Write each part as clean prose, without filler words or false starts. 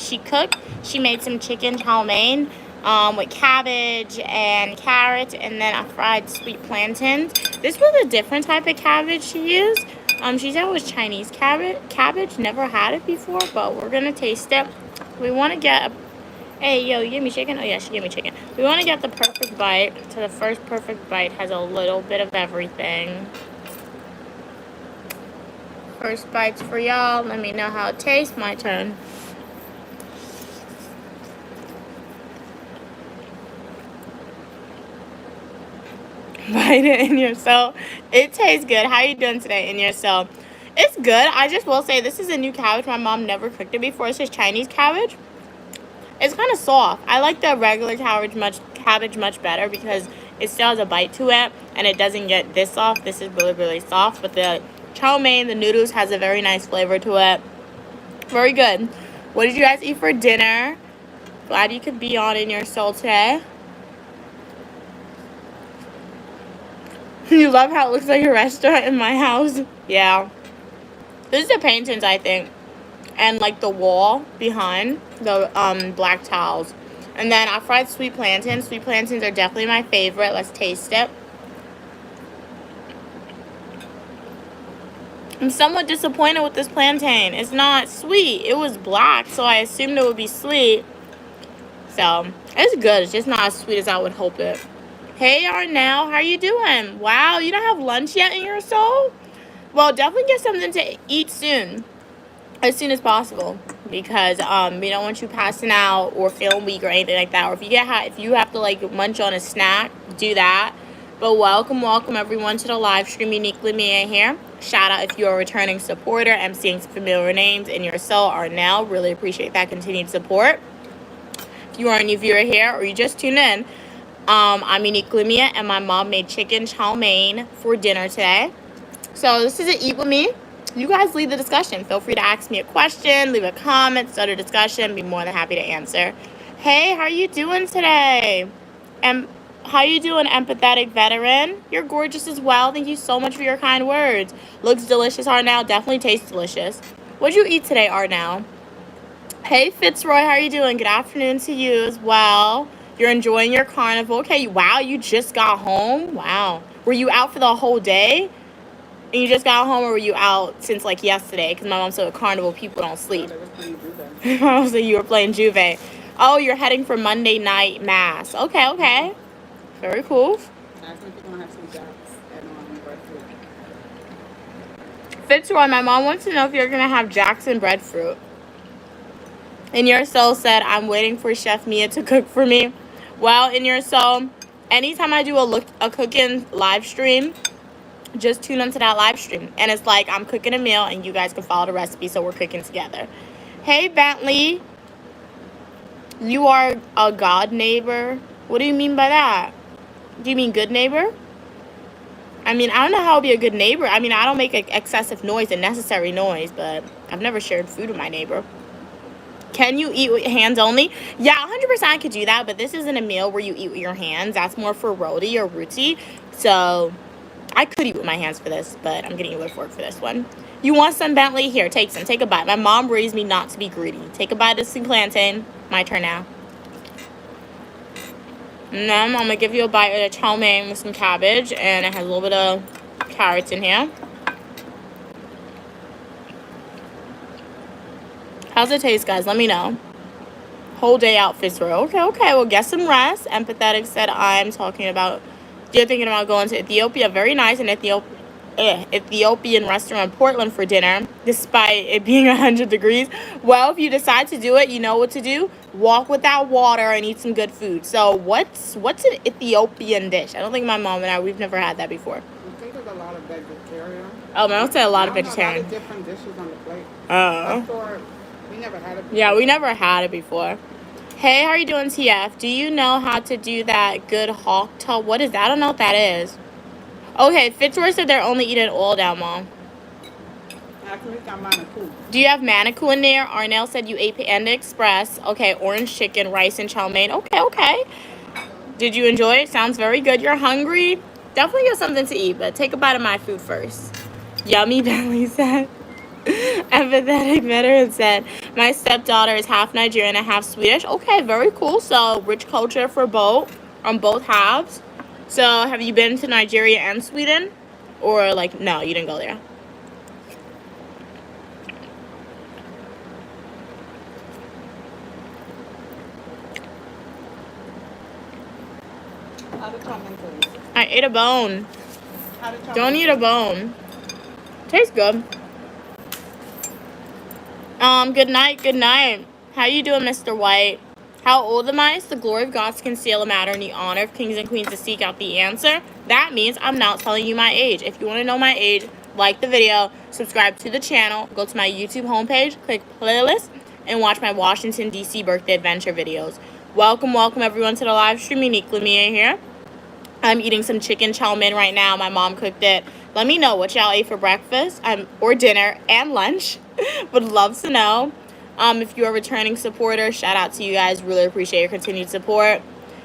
she cooked. She made some chicken chow mein with cabbage and carrots, and then I fried sweet plantains. This was a different type of cabbage she used. She said it was Chinese cabbage. Never had it before, but we're gonna taste it. We want to get hey, yo, you give me chicken? Oh, yeah, she gave me chicken. We want to get the perfect bite. So the first perfect bite has a little bit of everything. First bite's for y'all. Let me know how it tastes. My turn. Bite it in your soul. It tastes good. How are you doing today in your soul? It's good. I just will say this is a new cabbage. My mom never cooked it before. It's just Chinese cabbage. It's kind of soft. I like the regular cabbage much better because it still has a bite to it and it doesn't get this soft. This is really, really soft. But the chow mein, the noodles, has a very nice flavor to it. Very good. What did you guys eat for dinner? Glad you could be on in your soul today. You love how it looks like a restaurant in my house? Yeah. This is the paintings, I think. And like the wall behind the black tiles. And then I fried sweet plantains. Sweet plantains are definitely my favorite. Let's taste it. I'm somewhat disappointed with this plantain. It's not sweet. It was black, so I assumed it would be sweet. So it's good. It's just not as sweet as I would hope it. Hey Arnell, how are you doing? Wow, you don't have lunch yet in your soul? Well, definitely get something to eat soon. As soon as possible, because we don't want you passing out or feeling weak or anything like that. Or if you have to like munch on a snack, do that. But welcome everyone to the live stream. Uniquely Mia here. Shout out if you're a returning supporter. I'm seeing some familiar names in your soul. Arnell, really appreciate that continued support. If you are a new viewer here or you just tuned in, I'm Uniquely Mia, and my mom made chicken chow mein for dinner today. So this is an Eat With Me. You guys lead the discussion. Feel free to ask me a question, leave a comment, start a discussion. Be more than happy to answer. Hey, how are you doing today? And how you doing, empathetic veteran? You're gorgeous as well. Thank you so much for your kind words. Looks delicious, Arnell. Definitely tastes delicious. What'd you eat today, Arnell? Hey, Fitzroy, how are you doing? Good afternoon to you as well. You're enjoying your carnival. Okay, wow, you just got home? Wow. Were you out for the whole day? And you just got home, or were you out since like yesterday? Because my mom said at Carnival people don't sleep. Oh, so you were playing Juve. Oh, you're heading for Monday night mass. Okay. Very cool. Fitzroy, my mom wants to know if you're going to have Jackson breadfruit. In your soul said, I'm waiting for Chef Mia to cook for me. Well, in your soul, anytime I do a cooking live stream, just tune into that live stream, and it's like I'm cooking a meal and you guys can follow the recipe, so we're cooking together. Hey Bentley, you are a god neighbor. What do you mean by that? Do you mean good neighbor? I mean, I don't know how I'll be a good neighbor. I mean, I don't make excessive noise, unnecessary noise, but I've never shared food with my neighbor. Can you eat with hands only? Yeah, 100% I could do that, but this isn't a meal where you eat with your hands. That's more for roti or roti. So I could eat with my hands for this, but I'm getting a little fork for this one. You want some, Bentley? Here, take some. Take a bite. My mom raised me not to be greedy. Take a bite of some plantain. My turn now. And then I'm going to give you a bite of the chow mein with some cabbage, and it has a little bit of carrots in here. How's it taste, guys? Let me know. Whole day out, Fitzroy. Okay. Well, get some rest. Empathetic said I'm talking about... You're thinking about going to Ethiopia. Very nice. An Ethiopian restaurant in Portland for dinner, despite it being 100 degrees. Well, if you decide to do it, you know what to do. Walk without water and eat some good food. So what's an Ethiopian dish? I don't think my mom and I, we've never had that before. I think there's a lot of vegetarian. Oh, man, I'll say a lot of vegetarian. A lot of different dishes on the plate. We never had it before. Yeah, we never had it before. Hey, how are you doing, TF? Do you know how to do that good hawk tail? What is that? I don't know what that is. Okay, Fitzroy said they're only eating oil down, Mom. Do you have manikou in there? Arnell said you ate Panda Express. Okay, orange chicken, rice, and chow mein. Okay. Did you enjoy it? Sounds very good. You're hungry? Definitely get something to eat, but take a bite of my food first. Yummy, Bentley said. Empathetic veteran said, my stepdaughter is half Nigerian and half Swedish. Okay, very cool. So rich culture for both, on both halves. So have you been to Nigeria and Sweden? Or like, no, you didn't go there. I ate a bone. Don't eat a bone. Tastes good. Good night, good night. How you doing, Mr. White? How old am I? It's the glory of God to conceal a matter and the honor of kings and queens to seek out the answer. That means I'm not telling you my age. If you want to know my age, like the video, subscribe to the channel, go to my YouTube homepage, click playlist, and watch my Washington, D.C. birthday adventure videos. Welcome, welcome everyone to the live stream. Unique Lamia here. I'm eating some chicken chow mein right now. My mom cooked it. Let me know what y'all ate for breakfast or dinner and lunch. Would love to know. If you're a returning supporter, shout out to you guys. Really appreciate your continued support.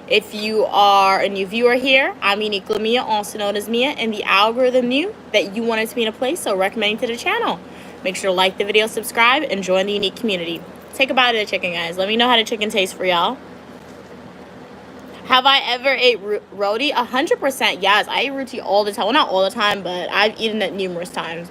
If you are a new viewer here, I'm Unique Lamia, also known as Mia, and the algorithm knew that you wanted to be in a place, so recommending to the channel. Make sure to like the video, subscribe, and join the Unique community. Take a bite of the chicken, guys. Let me know how the chicken tastes for y'all. Have I ever ate roti? 100% yes. I eat roti all the time. Well, not all the time, but I've eaten it numerous times.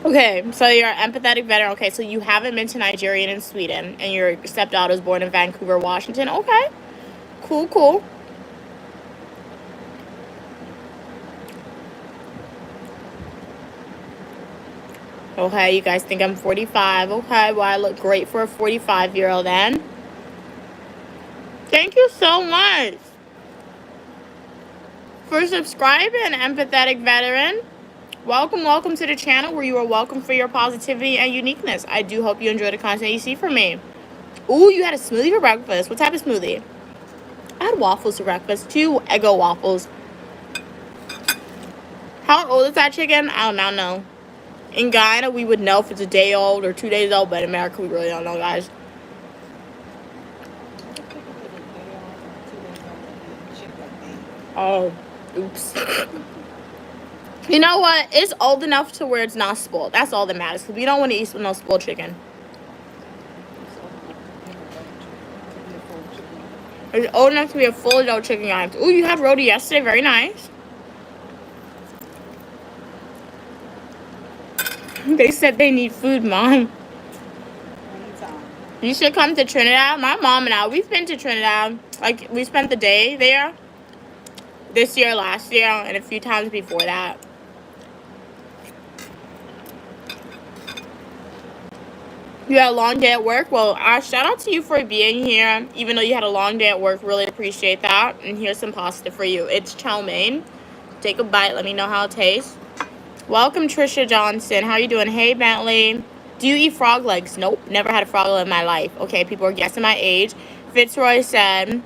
Okay, so you're an empathetic veteran. Okay, so you haven't been to Nigeria and Sweden, and your stepdaughter was born in Vancouver, Washington. Okay, cool, cool. Okay, you guys think I'm 45. Okay, well, I look great for a 45-year-old then. Thank you so much for subscribing, empathetic veteran. Welcome, welcome to the channel where you are welcome for your positivity and uniqueness. I do hope you enjoy the content you see from me. Ooh, you had a smoothie for breakfast. What type of smoothie? I had waffles for breakfast. 2 Eggo waffles. How old is that chicken? I do not know. In Guyana, we would know if it's a day old or 2 days old, but in America, we really don't know, guys. Oh, oops. You know what? It's old enough to where it's not spoiled. That's all that matters, because we don't want to eat no spoiled chicken. It's old enough to be a full adult chicken, guys. Ooh, you had roti yesterday. Very nice. They said they need food, Mom. You should come to Trinidad. My mom and I, we've been to Trinidad. Like, we spent the day there. This year, last year, and a few times before that. You had a long day at work? Well, shout out to you for being here. Even though you had a long day at work, really appreciate that. And here's some pasta for you. It's chow mein. Take a bite. Let me know how it tastes. Welcome, Trisha Johnson. How you doing? Hey, Bentley. Do you eat frog legs? Nope. Never had a frog leg in my life. Okay, people are guessing my age. Fitzroy said,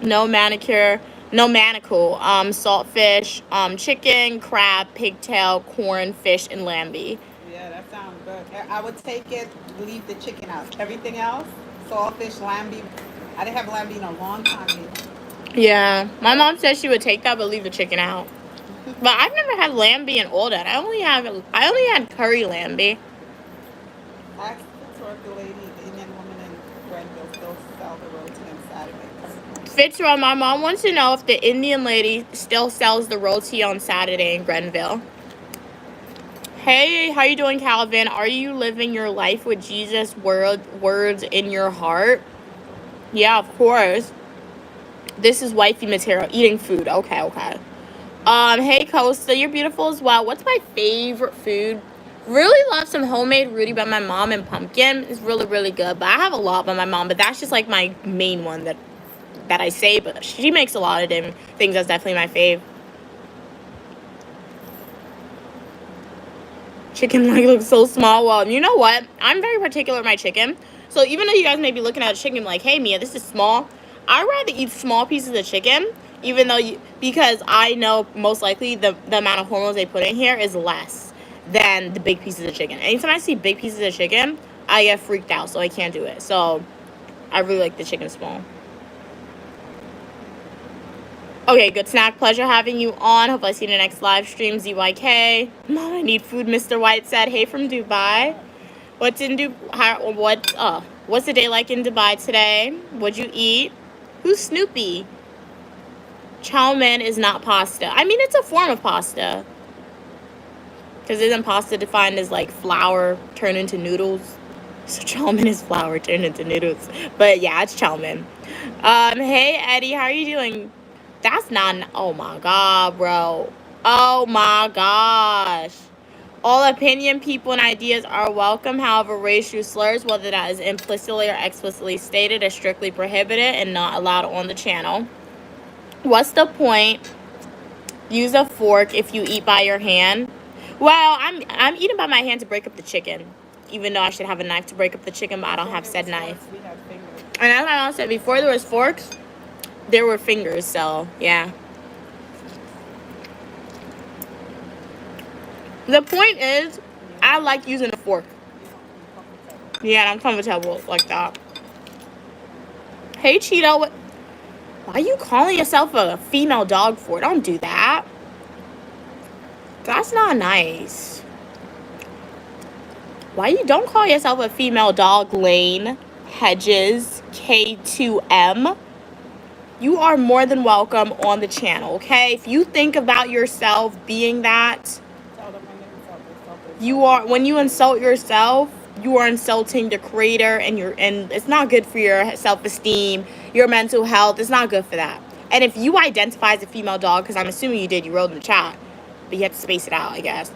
no manicure, no manacle. Saltfish, chicken, crab, pigtail, corn, fish, and lamby. Yeah, that sounds good. I would take it, leave the chicken out. Everything else, saltfish, lamby. I didn't have lamby in a long time either. Yeah, my mom said she would take that, but leave the chicken out. But I've never had lamby and all that. I only had curry lamby. Ask the lady, the Indian woman in Grenville, still sell the roti on Saturdays. Fitzroy, my mom wants to know if the Indian lady still sells the roti on Saturday in Grenville. Hey, how you doing, Calvin? Are you living your life with Jesus' words in your heart? Yeah, of course. This is wifey material. Eating food. Okay. Hey, Costa, you're beautiful as well. What's my favorite food? Really love some homemade Rudy by my mom and pumpkin. It's really, really good. But I have a lot by my mom, but that's just like my main one that I say. But she makes a lot of different things. That's definitely my fave. Chicken leg looks so small. Well, you know what? I'm very particular with my chicken. So even though you guys may be looking at a chicken like, hey, Mia, this is small. I'd rather eat small pieces of chicken, even though because I know most likely the amount of hormones they put in here is less than the big pieces of chicken. Anytime I see big pieces of chicken, I get freaked out, so I can't do it. So I really like the chicken small. Okay, good snack. Pleasure having you on. Hope I see you in the next live stream. ZYK. Mom, I need food. Mr. White said, hey from Dubai. What's in Dubai? What's the day like in Dubai today? What'd you eat? Who's Snoopy? Chow mein is not pasta. I mean, it's a form of pasta. Because isn't pasta defined as like flour turned into noodles? So chow mein is flour turned into noodles. But yeah, it's chow mein. Hey Eddie, how are you doing? That's not. Oh my god, bro. Oh my gosh. All opinion, people, and ideas are welcome. However, racial slurs, whether that is implicitly or explicitly stated, are strictly prohibited and not allowed on the channel. What's the point? Use a fork if you eat by your hand. Well, I'm eating by my hand to break up the chicken. Even though I should have a knife to break up the chicken, but I don't have said knife. And as I said, before there was forks, there were fingers, so yeah. The point is, I like using a fork. Yeah, I'm comfortable like that. Hey, Cheeto, why are you calling yourself a female dog for? Don't do that. That's not nice. Why you don't call yourself a female dog, Lane Hedges K2M? You are more than welcome on the channel, okay? If you think about yourself being that, you are, when you insult yourself, you are insulting the creator, and it's not good for your self-esteem, your mental health. It's not good for that. And if you identify as a female dog, because I'm assuming you did, you wrote in the chat, but you have to space it out, I guess.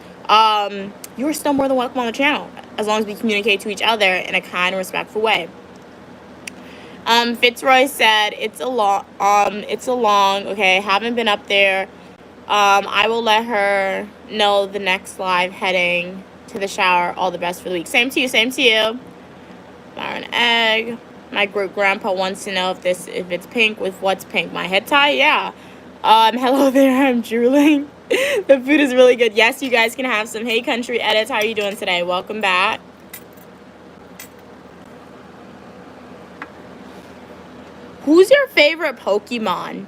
You are still more than welcome on the channel, as long as we communicate to each other in a kind and respectful way. Fitzroy said it's a long, okay, haven't been up there. I will let her know the next live heading to the shower. All the best for the week. Same to you, same to you. Flour and egg. My great grandpa wants to know if it's pink with what's pink. My head tie? Yeah. Hello there, I'm drooling. The food is really good. Yes, you guys can have some. Hey country edits, how are you doing today? Welcome back. Who's your favorite Pokemon?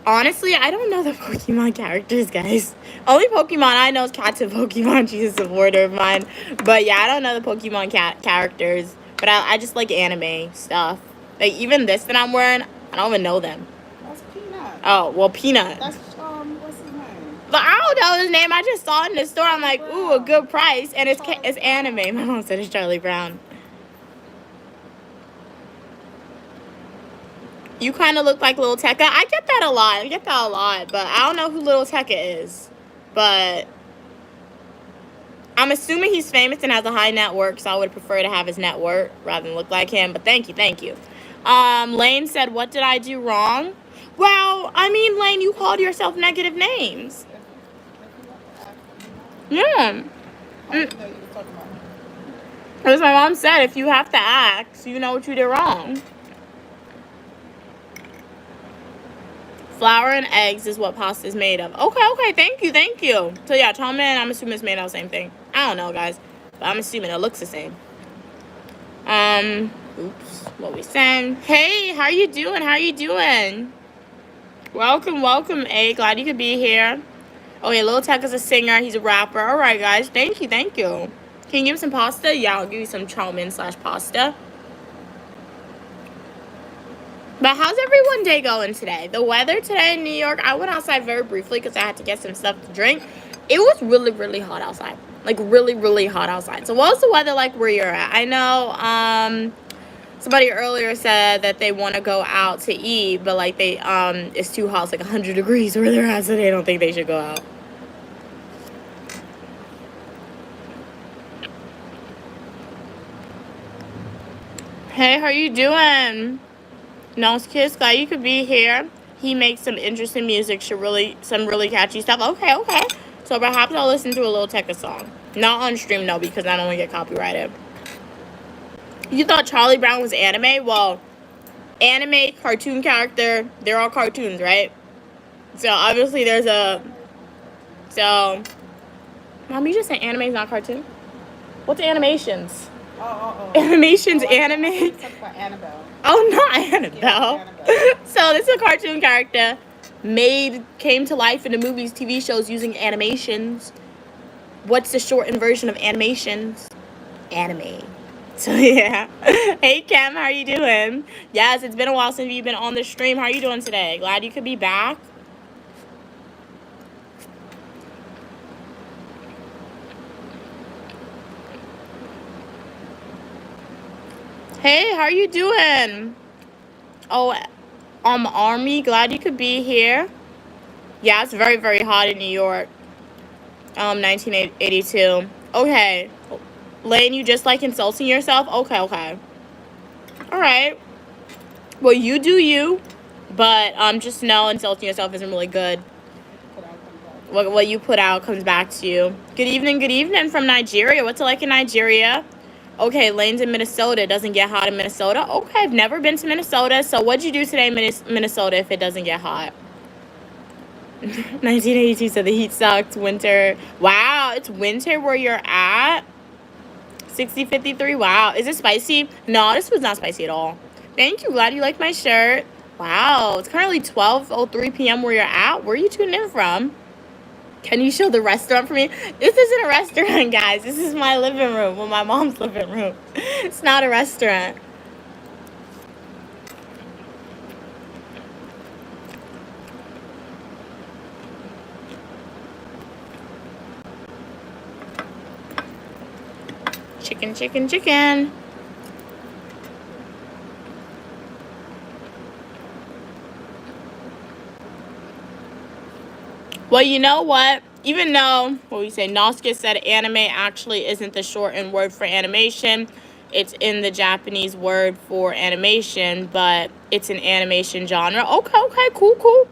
Honestly, I don't know the Pokemon characters, guys. Only Pokemon I know is Cats and Pokemon. She's a supporter of mine. But yeah, I don't know the Pokemon characters. But I just like anime stuff. Like even this that I'm wearing, I don't even know them. That's Peanut. Oh, well, Peanut. That's, what's his name? But I don't know his name. I just saw it in the store. I'm like, ooh, a good price. And it's anime. My mom said it's Charlie Brown. You kind of look like Lil Tecca. I get that a lot. But I don't know who Lil Tecca is. But I'm assuming he's famous and has a high net worth, so I would prefer to have his net worth rather than look like him. But thank you. Lane said, what did I do wrong? Well, I mean, Lane, you called yourself negative names. Yeah. As my mom said, if you have to ask, you know what you did wrong. Flour and eggs is what pasta is made of. Okay, thank you. So yeah, chow mein, I'm assuming it's made of the same thing. I don't know, guys, but I'm assuming it looks the same. Oops, what we saying? Hey, how you doing? Welcome, A. Glad you could be here. Okay, Lil Tech is a singer. He's a rapper. All right, guys, thank you. Can you give me some pasta? Yeah, I'll give you some chow mein / pasta. But how's everyone's day going today? The weather today in New York, I went outside very briefly because I had to get some stuff to drink. It was really, really hot outside. Like, really, really hot outside. So what's the weather like where you're at? I know somebody earlier said that they want to go out to eat, but, like, it's too hot. It's like 100 degrees where they're at, so they don't think they should go out. Hey, how you doing? Nose Kiss guy, you could be here. He makes some interesting music, some really catchy stuff. Okay. So perhaps I'll listen to a Lil Tecca song. Not on stream, no, because I don't want to get copyrighted. You thought Charlie Brown was anime? Well, anime, cartoon character, they're all cartoons, right? So obviously there's Mom, you just said anime is not cartoon? What's animations? Animation's Oh, I anime. talked about Annabelle. Oh, not Yeah, Annabelle. Annabelle. So this is a cartoon character came to life in the movies, TV shows using animations. What's the shortened version of animations? Anime. So yeah. Hey Cam, how are you doing? Yes, it's been a while since you've been on the stream. How are you doing today? Glad you could be back. Hey, how are you doing? Oh, Army, glad you could be here. Yeah, it's very, very hot in New York. 1982. Okay. Lane, you just like insulting yourself? Okay, okay. Alright. Well, you do you. But just know insulting yourself isn't really good. What you put out comes back to you. Good evening from Nigeria. What's it like in Nigeria? Okay, Lane's in Minnesota. It doesn't get hot in Minnesota. Okay, I've never been to Minnesota. So what'd you do today in Minnesota if it doesn't get hot? 1982 said the heat sucks. Winter. Wow, it's winter where you're at. 6053. Wow, is it spicy? No, this was not spicy at all. Thank you. Glad you like my shirt. Wow, it's currently 12:03 p.m. where you're at. Where are you tuning in from? Can you show the restaurant for me? This isn't a restaurant, guys. This is my living room. Well, my mom's living room. It's not a restaurant. Chicken, chicken, chicken. Well, you know what? Even though, what we say, Noska said anime actually isn't the shortened word for animation. It's in the Japanese word for animation, but it's an animation genre. Okay, cool.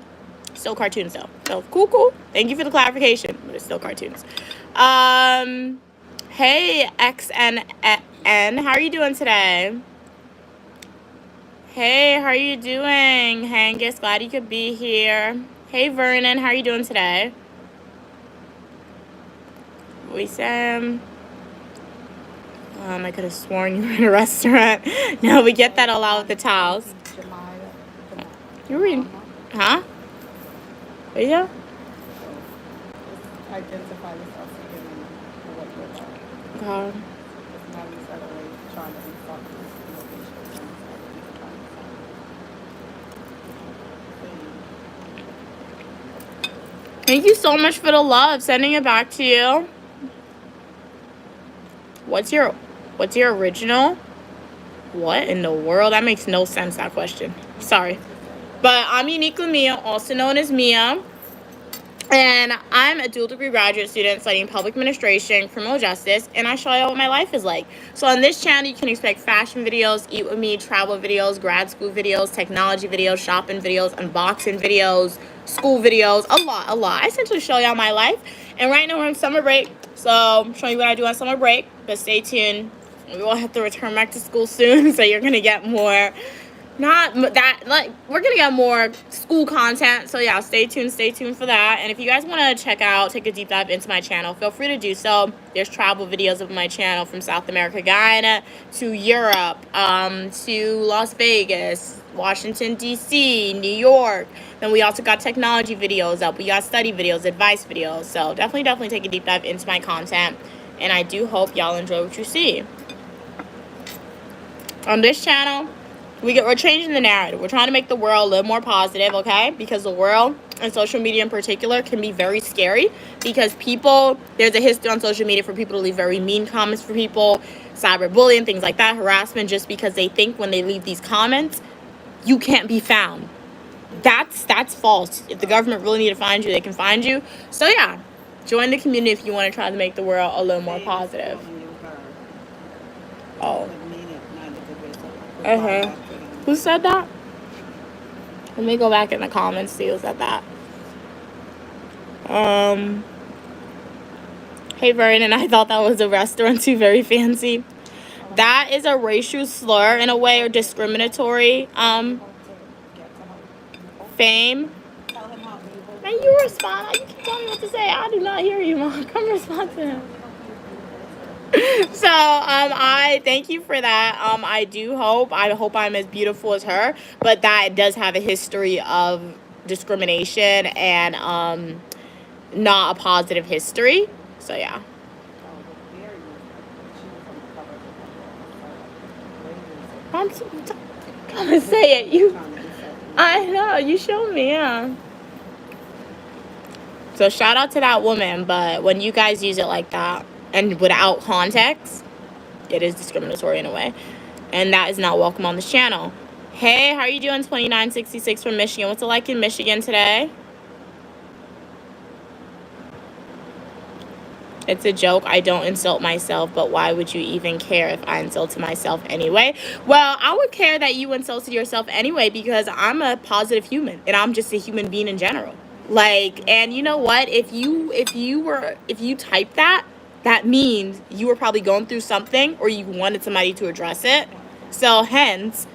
Still cartoons, though. So, cool. Thank you for the clarification, but it's still cartoons. Hey, XNN. How are you doing today? Hey, how are you doing, Hangus? Glad you could be here. Hey, Vernon. How are you doing today? I could have sworn you were in a restaurant. No, we get that a lot with the towels. You're reading. Huh? What you Identify yourself for what you're about. God. It's not necessarily trying to insult you. Thank you so much for the love. Sending it back to you. What's your original? What in the world? That makes no sense, that question. Sorry. But I'm Uniquely Mia, also known as Mia. And I'm a dual degree graduate student studying public administration, criminal justice, and I show you what my life is like. So on this channel, you can expect fashion videos, eat with me, travel videos, grad school videos, technology videos, shopping videos, unboxing videos, school videos, a lot. I essentially show y'all my life. And right now we're on summer break, so I'm showing you what I do on summer break. But stay tuned. We will have to return back to school soon, so you're gonna get more. Not that, like, we're gonna get more school content, so yeah, stay tuned for that. And if you guys want to take a deep dive into my channel, feel free to do so. There's travel videos of my channel from South America, Guyana, to Europe, to Las Vegas, Washington DC, New York. Then we also got technology videos up, we got study videos, advice videos. So definitely take a deep dive into my content, and I do hope y'all enjoy what you see on this channel. We're changing the narrative. We're trying to make the world a little more positive, okay? Because the world, and social media in particular, can be very scary. Because there's a history on social media for people to leave very mean comments for people, cyberbullying, things like that, harassment, just because they think when they leave these comments, you can't be found. That's false. If the government really need to find you, they can find you. So yeah, join the community if you want to try to make the world a little more positive. Oh. Who said that? Let me go back in the comments, see who said that. Hey Vernon, I thought that was a restaurant too, very fancy. That is a racial slur in a way, or discriminatory fame. Man, you respond. You keep telling me what to say. I do not hear you, Mom. Come respond to him. So I thank you for that. I hope I'm as beautiful as her, but that does have a history of discrimination and not a positive history. So yeah. I'm gonna say it. You, I know you showed me. Yeah. So shout out to that woman, but when you guys use it like that and without context, it is discriminatory in a way, and that is not welcome on this channel. Hey, how are you doing? 2966 from Michigan. What's it like in Michigan today? It's a joke. I don't insult myself, but why would you even care if I insulted myself anyway? Well, I would care that you insulted yourself anyway because I'm a positive human and I'm just a human being in general. Like, and you know what? If you type that, that means you were probably going through something or you wanted somebody to address it. So hence,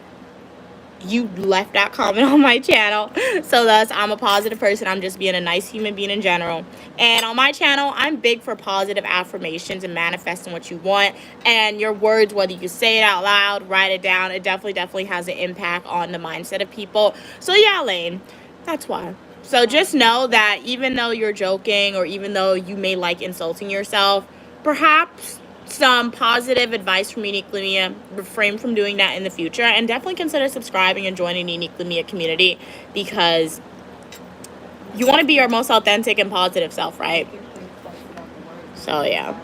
you left that comment on my channel. So thus, I'm a positive person. I'm just being a nice human being in general. And on my channel, I'm big for positive affirmations and manifesting what you want. And your words, whether you say it out loud, write it down, it definitely has an impact on the mindset of people. So yeah, Lane, that's why. So just know that even though you're joking or even though you may like insulting yourself, perhaps some positive advice from Uniquely Mia. Refrain from doing that in the future, and definitely consider subscribing and joining the Uniquely Mia community because you want to be your most authentic and positive self, right? So yeah,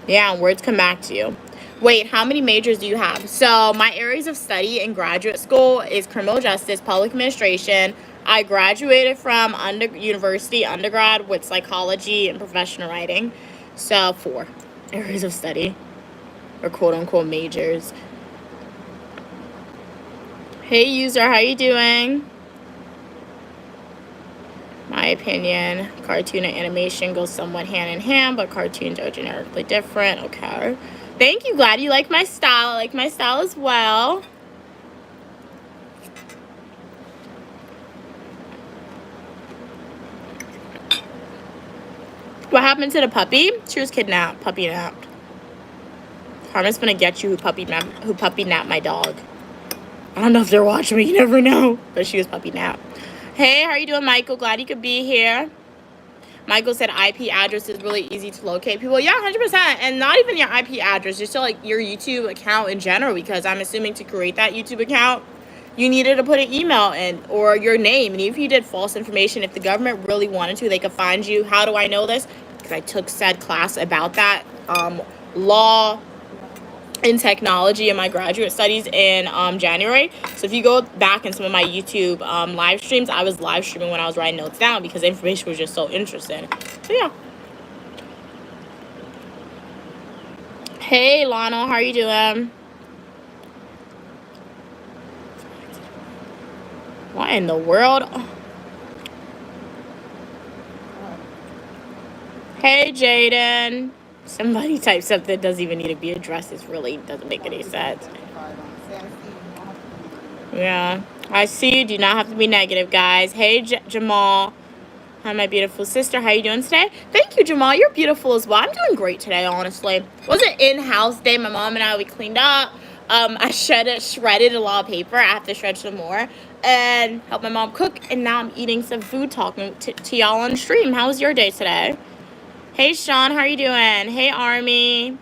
and words come back to you. Wait, how many majors do you have? So my areas of study in graduate school is criminal justice, public administration. I graduated from university undergrad with psychology and professional writing. So 4 areas of study, or quote unquote majors. Hey user, how you doing? My opinion, cartoon and animation go somewhat hand in hand, but cartoons are generically different. Okay. Thank you, glad you like my style. I like my style as well. What happened to the puppy? She was kidnapped, puppy napped. Karma's gonna get you who puppy napped my dog. I don't know if they're watching me, you never know. But she was puppy napped. Hey, how are you doing, Michael? Glad you could be here. Michael said IP address is really easy to locate people. Yeah, 100%. And not even your IP address, just like your YouTube account in general, because I'm assuming to create that YouTube account, you needed to put an email in or your name. And if you did false information, if the government really wanted to, they could find you. How do I know this? Because I took said class about that. Law in technology in my graduate studies in January. So if you go back in some of my YouTube live streams, I was live streaming when I was writing notes down because the information was just so interesting. So yeah. Hey Lionel, how are you doing? What in the world? Hey Jaden. Somebody type something that doesn't even need to be addressed. It really doesn't make any sense. Yeah. I see you. Do not have to be negative, guys. Hey Jamal. Hi, my beautiful sister. How you doing today? Thank you, Jamal. You're beautiful as well. I'm doing great today, honestly. It was an in-house day. My mom and I, we cleaned up. I shredded a lot of paper. I have to shred some more. And help my mom cook. And now I'm eating some food, talking to y'all on stream. How was your day today? Hey, Sean. How are you doing? Hey, Army.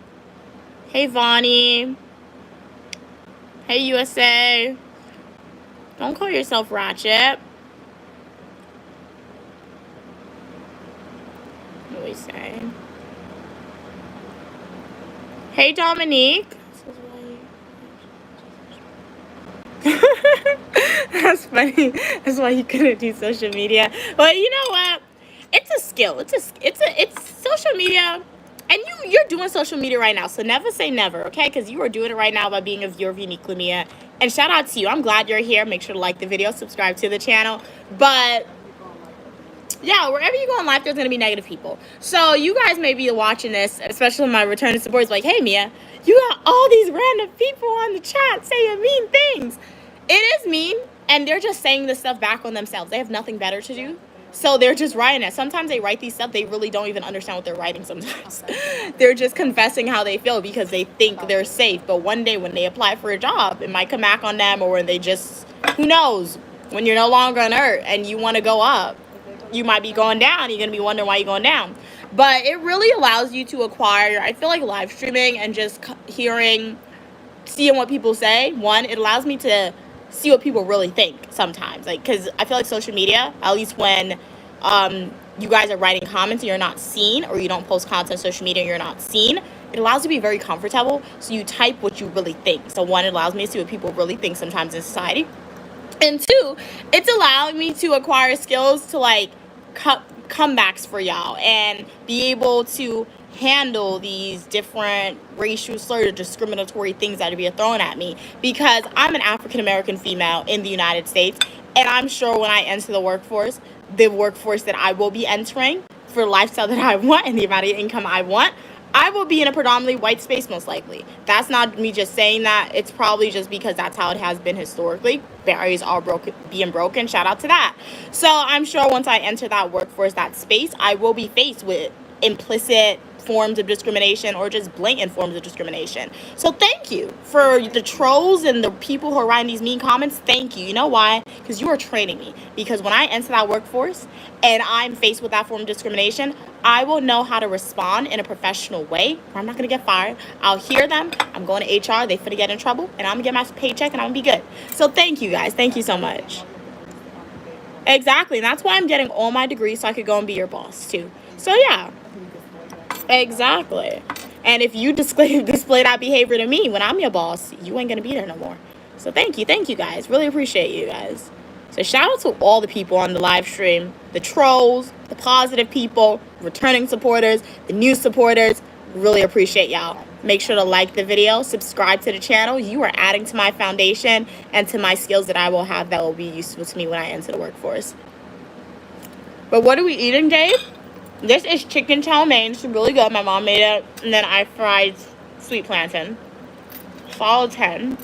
Hey, Vonnie. Hey, USA. Don't call yourself Ratchet. What are we saying? Hey, Dominique. That's funny. That's why you couldn't do social media. Well, you know what? It's a skill. It's social media. And you're doing social media right now, so never say never, okay? Because you are doing it right now by being a viewer of Uniquely Mia. And shout out to you. I'm glad you're here. Make sure to like the video, subscribe to the channel. But yeah, wherever you go in life, there's going to be negative people. So you guys may be watching this, especially my returning supporters, like, hey, Mia, you got all these random people on the chat saying mean things. It is mean, and they're just saying this stuff back on themselves. They have nothing better to do. So they're just writing it. Sometimes they write these stuff, they really don't even understand what they're writing sometimes. They're just confessing how they feel because they think they're safe. But one day when they apply for a job, it might come back on them, or when they just, who knows, when you're no longer on earth and you want to go up, you might be going down. You're going to be wondering why you're going down. But it really allows you to acquire, I feel like live streaming and just seeing what people say. One, it allows me to see what people really think sometimes, like, because I feel like social media, at least when you guys are writing comments and you're not seen, or you don't post content on social media and you're not seen, it allows you to be very comfortable, so you type what you really think. So one, it allows me to see what people really think sometimes in society, and two, it's allowing me to acquire skills to like comebacks for y'all and be able to handle these different racial slurs or discriminatory things that are being thrown at me, because I'm an African American female in the United States, and I'm sure when I enter the workforce that I will be entering, for the lifestyle that I want and the amount of income I want, I will be in a predominantly white space most likely. That's not me just saying that. It's probably just because that's how it has been historically. Barriers are being broken. Shout out to that. So I'm sure once I enter that workforce, that space, I will be faced with implicit forms of discrimination or just blatant forms of discrimination. So thank you for the trolls and the people who are writing these mean comments. Thank you. You know why? Because you are training me. Because when I enter that workforce and I'm faced with that form of discrimination, I will know how to respond in a professional way. I'm not going to get fired. I'll hear them. I'm going to HR. They finna get in trouble. And I'm going to get my paycheck and I'm going to be good. So thank you guys. Thank you so much. Exactly. And that's why I'm getting all my degrees, so I could go and be your boss too. So yeah. Exactly. And if you display that behavior to me when I'm your boss, you ain't gonna be there no more. So thank you guys. Really appreciate you guys. So shout out to all the people on the live stream, the trolls, the positive people, returning supporters, the new supporters. Really appreciate y'all. Make sure to like the video, subscribe to the channel. You are adding to my foundation and to my skills that I will have that will be useful to me when I enter the workforce. But what are we eating, Dave? This is chicken chow mein. It's really good. My mom made it. And then I fried sweet plantain. Solid 10.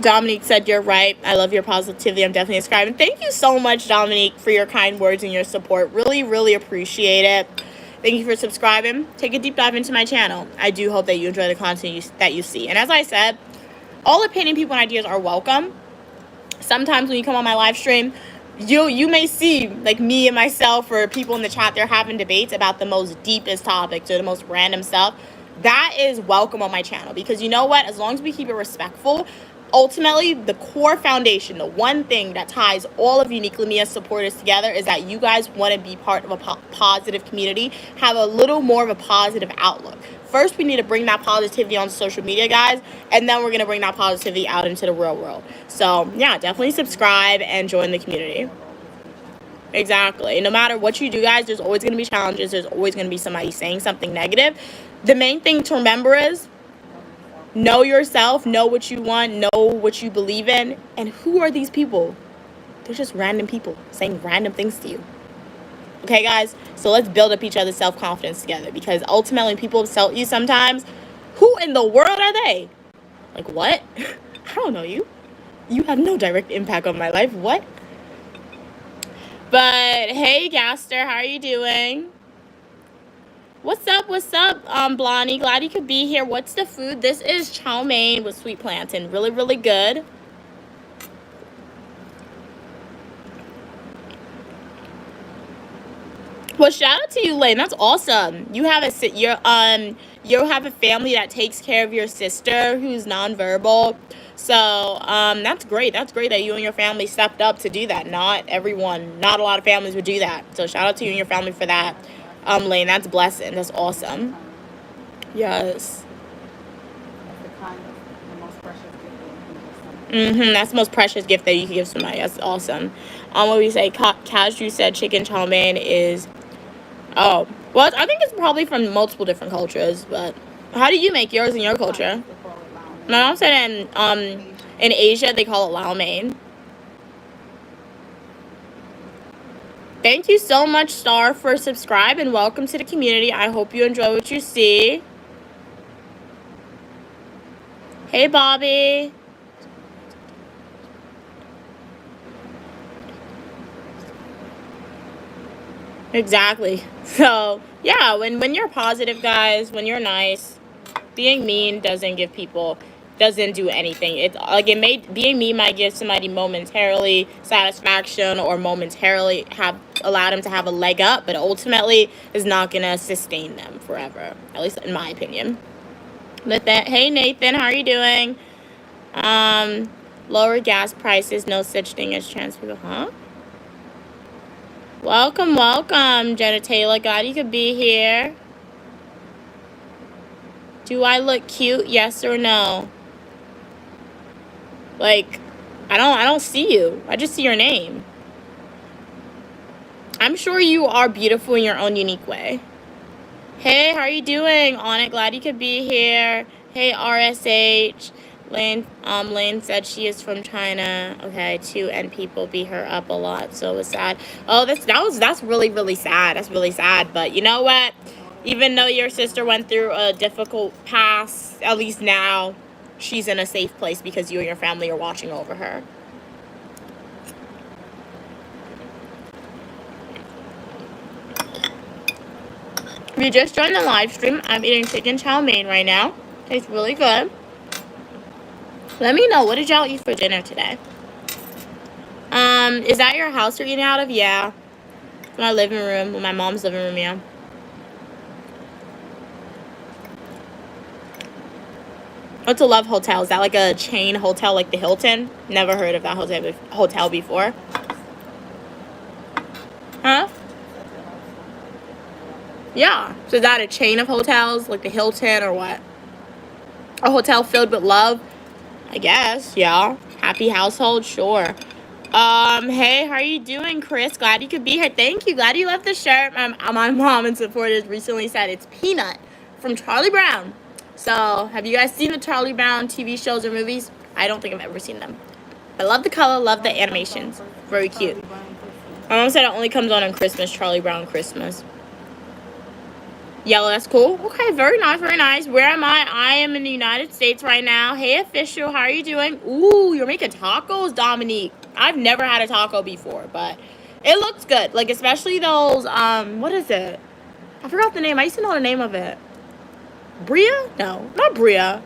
Dominique said, you're right. I love your positivity. I'm definitely subscribing. Thank you so much, Dominique, for your kind words and your support. Really, really appreciate it. Thank you for subscribing. Take a deep dive into my channel. I do hope that you enjoy the content that you see. And as I said, all opinion, people, and ideas are welcome. Sometimes when you come on my live stream, you may see like me and myself or people in the chat, they're having debates about the most deepest topics or the most random stuff. That is welcome on my channel, because you know what? As long as we keep it respectful, ultimately the core foundation, the one thing that ties all of Uniquely Mia supporters together is that you guys want to be part of a positive community, have a little more of a positive outlook. First, we need to bring that positivity on social media, guys, and then we're going to bring that positivity out into the real world. So, yeah, definitely subscribe and join the community. Exactly. No matter what you do, guys, there's always going to be challenges. There's always going to be somebody saying something negative. The main thing to remember is know yourself, know what you want, know what you believe in, and who are these people? They're just random people saying random things to you. Okay, guys? So let's build up each other's self-confidence together, because ultimately people insult you sometimes. Who in the world are they? Like, what? I don't know you. You have no direct impact on my life. What? But, hey, Gaster, how are you doing? What's up, Blondie? Glad you could be here. What's the food? This is chow mein with sweet plantain. Really, really good. Well, shout out to you, Lane. That's awesome. You have you have a family that takes care of your sister who's nonverbal. So, that's great. That's great that you and your family stepped up to do that. Not a lot of families would do that. So, shout out to you and your family for that, Lane. That's blessing. That's awesome. Yes. That's the most precious gift that you can give somebody. That's awesome. What we say, Cashew said chicken chow mein is, oh, well, I think it's probably from multiple different cultures, but how do you make yours in your culture? My mom said in Asia, they call it lao mein. Thank you so much, Star, for subscribe, and welcome to the community. I hope you enjoy what you see. Hey, Bobby. Exactly. So, yeah, when you're positive, guys, when you're nice, being mean doesn't do anything. It's like being mean might give somebody momentarily satisfaction or momentarily have allow them to have a leg up, but ultimately is not gonna sustain them forever. At least in my opinion. But that, hey Nathan, how are you doing? Lower gas prices, no such thing as trans people, huh? Welcome, welcome, Jenna Taylor. Glad you could be here. Do I look cute? Yes or no? Like, I don't see you. I just see your name. I'm sure you are beautiful in your own unique way. Hey, how are you doing? On it, glad you could be here. Hey, RSH. Lane said she is from China. Okay, too, and people beat her up a lot, so it was sad. Oh, that's really, really sad. That's really sad. But you know what? Even though your sister went through a difficult past, at least now she's in a safe place because you and your family are watching over her. If you just joined the live stream, I'm eating chicken chow mein right now. Tastes really good. Let me know, what did y'all eat for dinner today? Is that your house you're eating out of? Yeah. My living room, my mom's living room, yeah. What's a Love Hotel? Is that like a chain hotel like the Hilton? Never heard of that hotel before. Huh? Yeah. So is that a chain of hotels like the Hilton or what? A hotel filled with love? I guess, yeah. Happy household, sure. Hey, how are you doing, Chris? Glad you could be here. Thank you. Glad you left the shirt. My mom and supporters recently said it's Peanut from Charlie Brown. So, have you guys seen the Charlie Brown TV shows or movies? I don't think I've ever seen them. I love the color, love the animations. Very cute. My mom said it only comes on Christmas, Charlie Brown Christmas. Yellow, that's cool. Okay, very nice, very nice. Where am I? I am in the United States right now. Hey, official, how are you doing? Ooh, you're making tacos, Dominique. I've never had a taco before, but it looks good. Like, especially those, what is it? I forgot the name. I used to know the name of it. Bria? No, not Bria.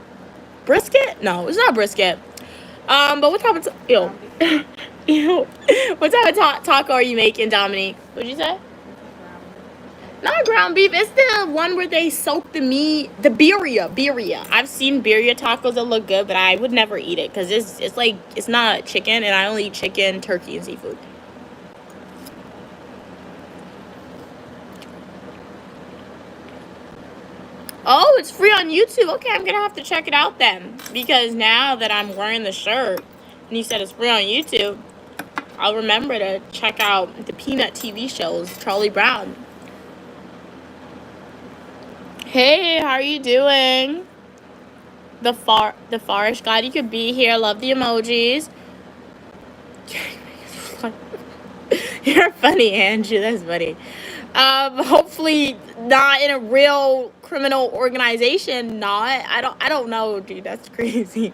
Brisket? No, it's not brisket. But what type of, what type of taco are you making, Dominique? What'd you say? Not ground beef. It's the one where they soak the meat. The birria. I've seen birria tacos that look good, but I would never eat it because it's like, it's not chicken, and I only eat chicken, turkey, and seafood. Oh, it's free on YouTube. Okay, I'm gonna have to check it out then, because now that I'm wearing the shirt and you said it's free on YouTube, I'll remember to check out the Peanut TV shows, Charlie Brown. Hey, how are you doing? The Forest, glad you could be here. Love the emojis. You're funny, Andrew. That's funny. Hopefully not in a real criminal organization. Not. I don't know, dude. That's crazy.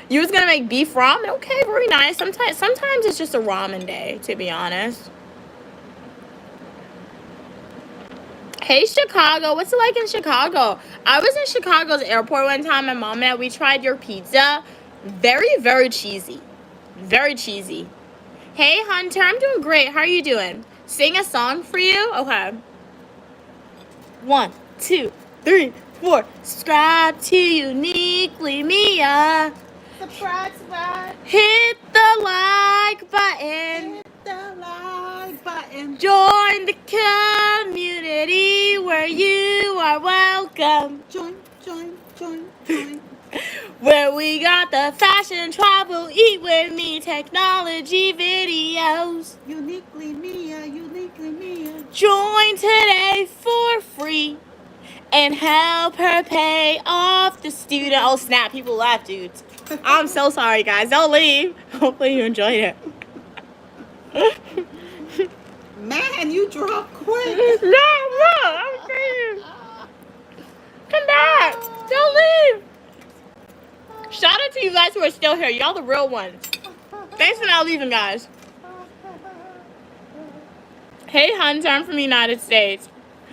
You was gonna make beef ramen? Okay, very nice. Sometimes it's just a ramen day, to be honest. Hey, Chicago. What's it like in Chicago? I was in Chicago's airport one time. My mom and I, we tried your pizza. Very, very cheesy. Very cheesy. Hey, Hunter. I'm doing great. How are you doing? Sing a song for you? Okay. 1, 2, 3, 4. Subscribe to Uniquely Mia. Subscribe. Hit the like button. Hit the like button. Join the community where you are welcome. Join. Where we got the fashion, travel, eat with me, technology videos. Uniquely Mia. Join today for free and help her pay off the student. Oh snap, people laugh, dudes. I'm so sorry, guys. Don't leave. Hopefully you enjoyed it. Man, you dropped quick. No, I'm crazy. Come back. Don't leave. Shout out to you guys who are still here. Y'all the real ones. Thanks for not leaving, guys. Hey, Hunter, I'm from the United States.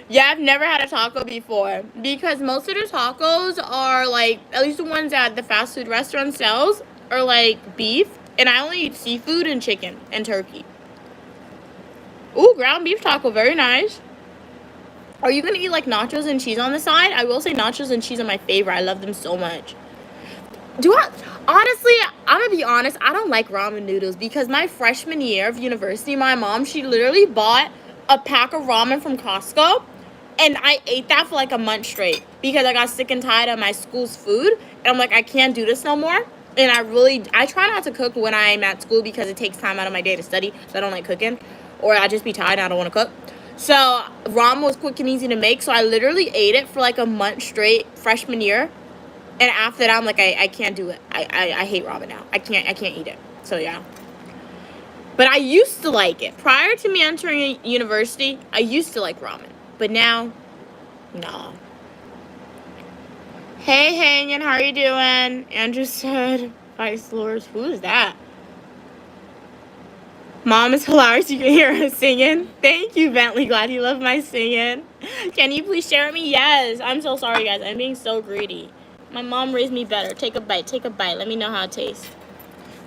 Yeah, I've never had a taco before because most of the tacos are like, at least the ones at the fast food restaurant sells, are like beef, and I only eat seafood and chicken and turkey. Ooh, ground beef taco, very nice. Are you gonna eat like nachos and cheese on the side? I will say nachos and cheese are my favorite. I love them so much. Do I honestly, I'm gonna be honest, I don't like ramen noodles because my freshman year of university, my mom, she literally bought a pack of ramen from Costco, and I ate that for like a month straight because I got sick and tired of my school's food, and I'm like, I can't do this no more. And I try not to cook when I'm at school because it takes time out of my day to study, so I don't like cooking, or I just be tired and I don't want to cook. So ramen was quick and easy to make, so I literally ate it for like a month straight freshman year. And after that, I'm like, I can't do it. I hate ramen now. I can't eat it. So yeah. But I used to like it. Prior to me entering university, I used to like ramen. But now, no. Hey, Hangin', how are you doing? Andrew said, Vice Lords. Who is that? Mom is hilarious. You can hear her singing. Thank you, Bentley. Glad you love my singing. Can you please share with me? Yes. I'm so sorry, guys. I'm being so greedy. My mom raised me better. Take a bite. Take a bite. Let me know how it tastes.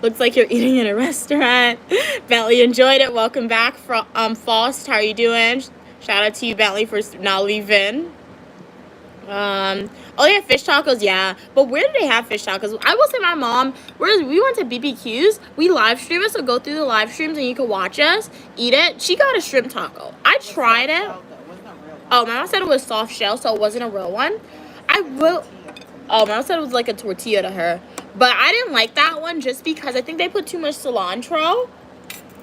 Looks like you're eating in a restaurant. Bentley enjoyed it. Welcome back from Faust. How are you doing? Shout out to you, Bentley, for not leaving. Oh yeah, fish tacos, yeah. But where do they have fish tacos? I will say my mom, we went to BBQs, we live stream it, so go through the live streams and you can watch us eat it. She got a shrimp taco. I tried it. Oh, my mom said it was soft shell, so it wasn't a real one. My mom said it was like a tortilla to her. But I didn't like that one just because I think they put too much cilantro.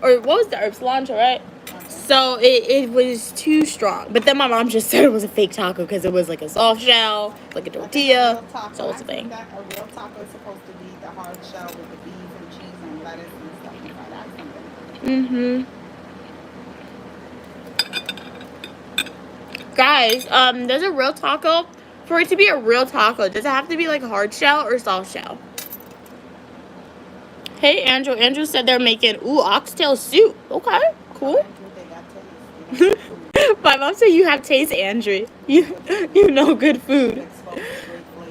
Or what was the herb? Cilantro, right? So it was too strong. But then my mom just said it was a fake taco because it was like a soft shell, like a tortilla. So it's a thing. A real taco is supposed to be the hard shell with the beef and cheese and lettuce and stuff like that. Guys, there's a real taco. For it to be a real taco, does it have to be like hard shell or soft shell? Hey, Andrew. Andrew said they're making, oxtail soup. Okay, cool. My mom said you have taste, Andrew. You know good food.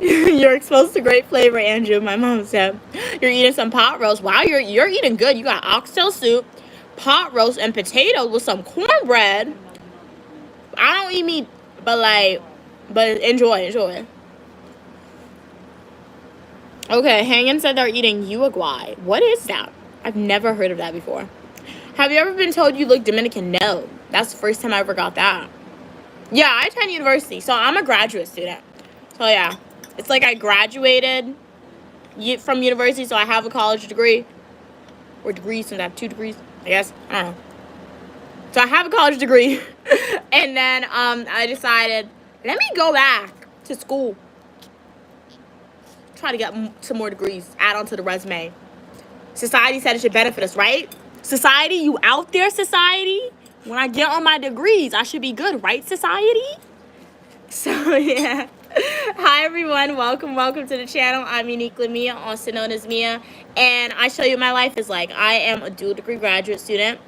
You're exposed to great flavor, Andrew. My mom said you're eating some pot roast. Wow, you're eating good. You got oxtail soup, pot roast, and potatoes with some cornbread. I don't eat meat, but enjoy. Okay, Hangin said they're eating Uruguay. What is that? I've never heard of that before. Have you ever been told you look Dominican? No. That's the first time I ever got that. Yeah, I attend university, so I'm a graduate student. So yeah, it's like I graduated from university, so I have a college degree. Or degrees, since I have 2 degrees, I guess. I don't know. So I have a college degree. And then I decided, let me go back to school. Try to get some more degrees, add on to the resume. Society said it should benefit us, right? Society, you out there, society? When I get on my degrees, I should be good, right, society? So, yeah. Hi, everyone. Welcome to the channel. I'm Uniquely Mia, also known as Mia. And I show you what my life is like. I am a dual degree graduate student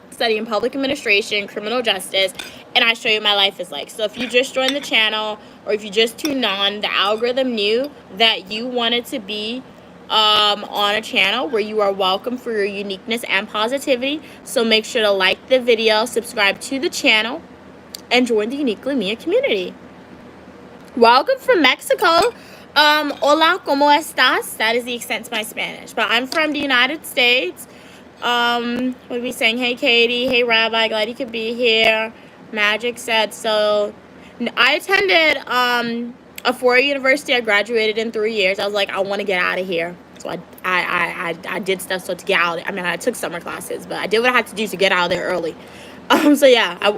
studying public administration, criminal justice, and I show you what my life is like. So if you just joined the channel or if you just tuned on, the algorithm knew that you wanted to be on a channel where you are welcome for your uniqueness and positivity. So make sure to like the video, subscribe to the channel, and join the Uniquely Mia community. Welcome from Mexico. Hola, ¿cómo estás? That is the extent to my Spanish. But I'm from the United States. What are we saying? Hey, Katie. Hey, Rabbi. Glad you could be here. Magic said so. I attended a 4-year university. I graduated in 3 years. I was like, I want to get out of here. So I did stuff so to get out. I mean, I took summer classes, but I did what I had to do to get out of there early. So yeah, I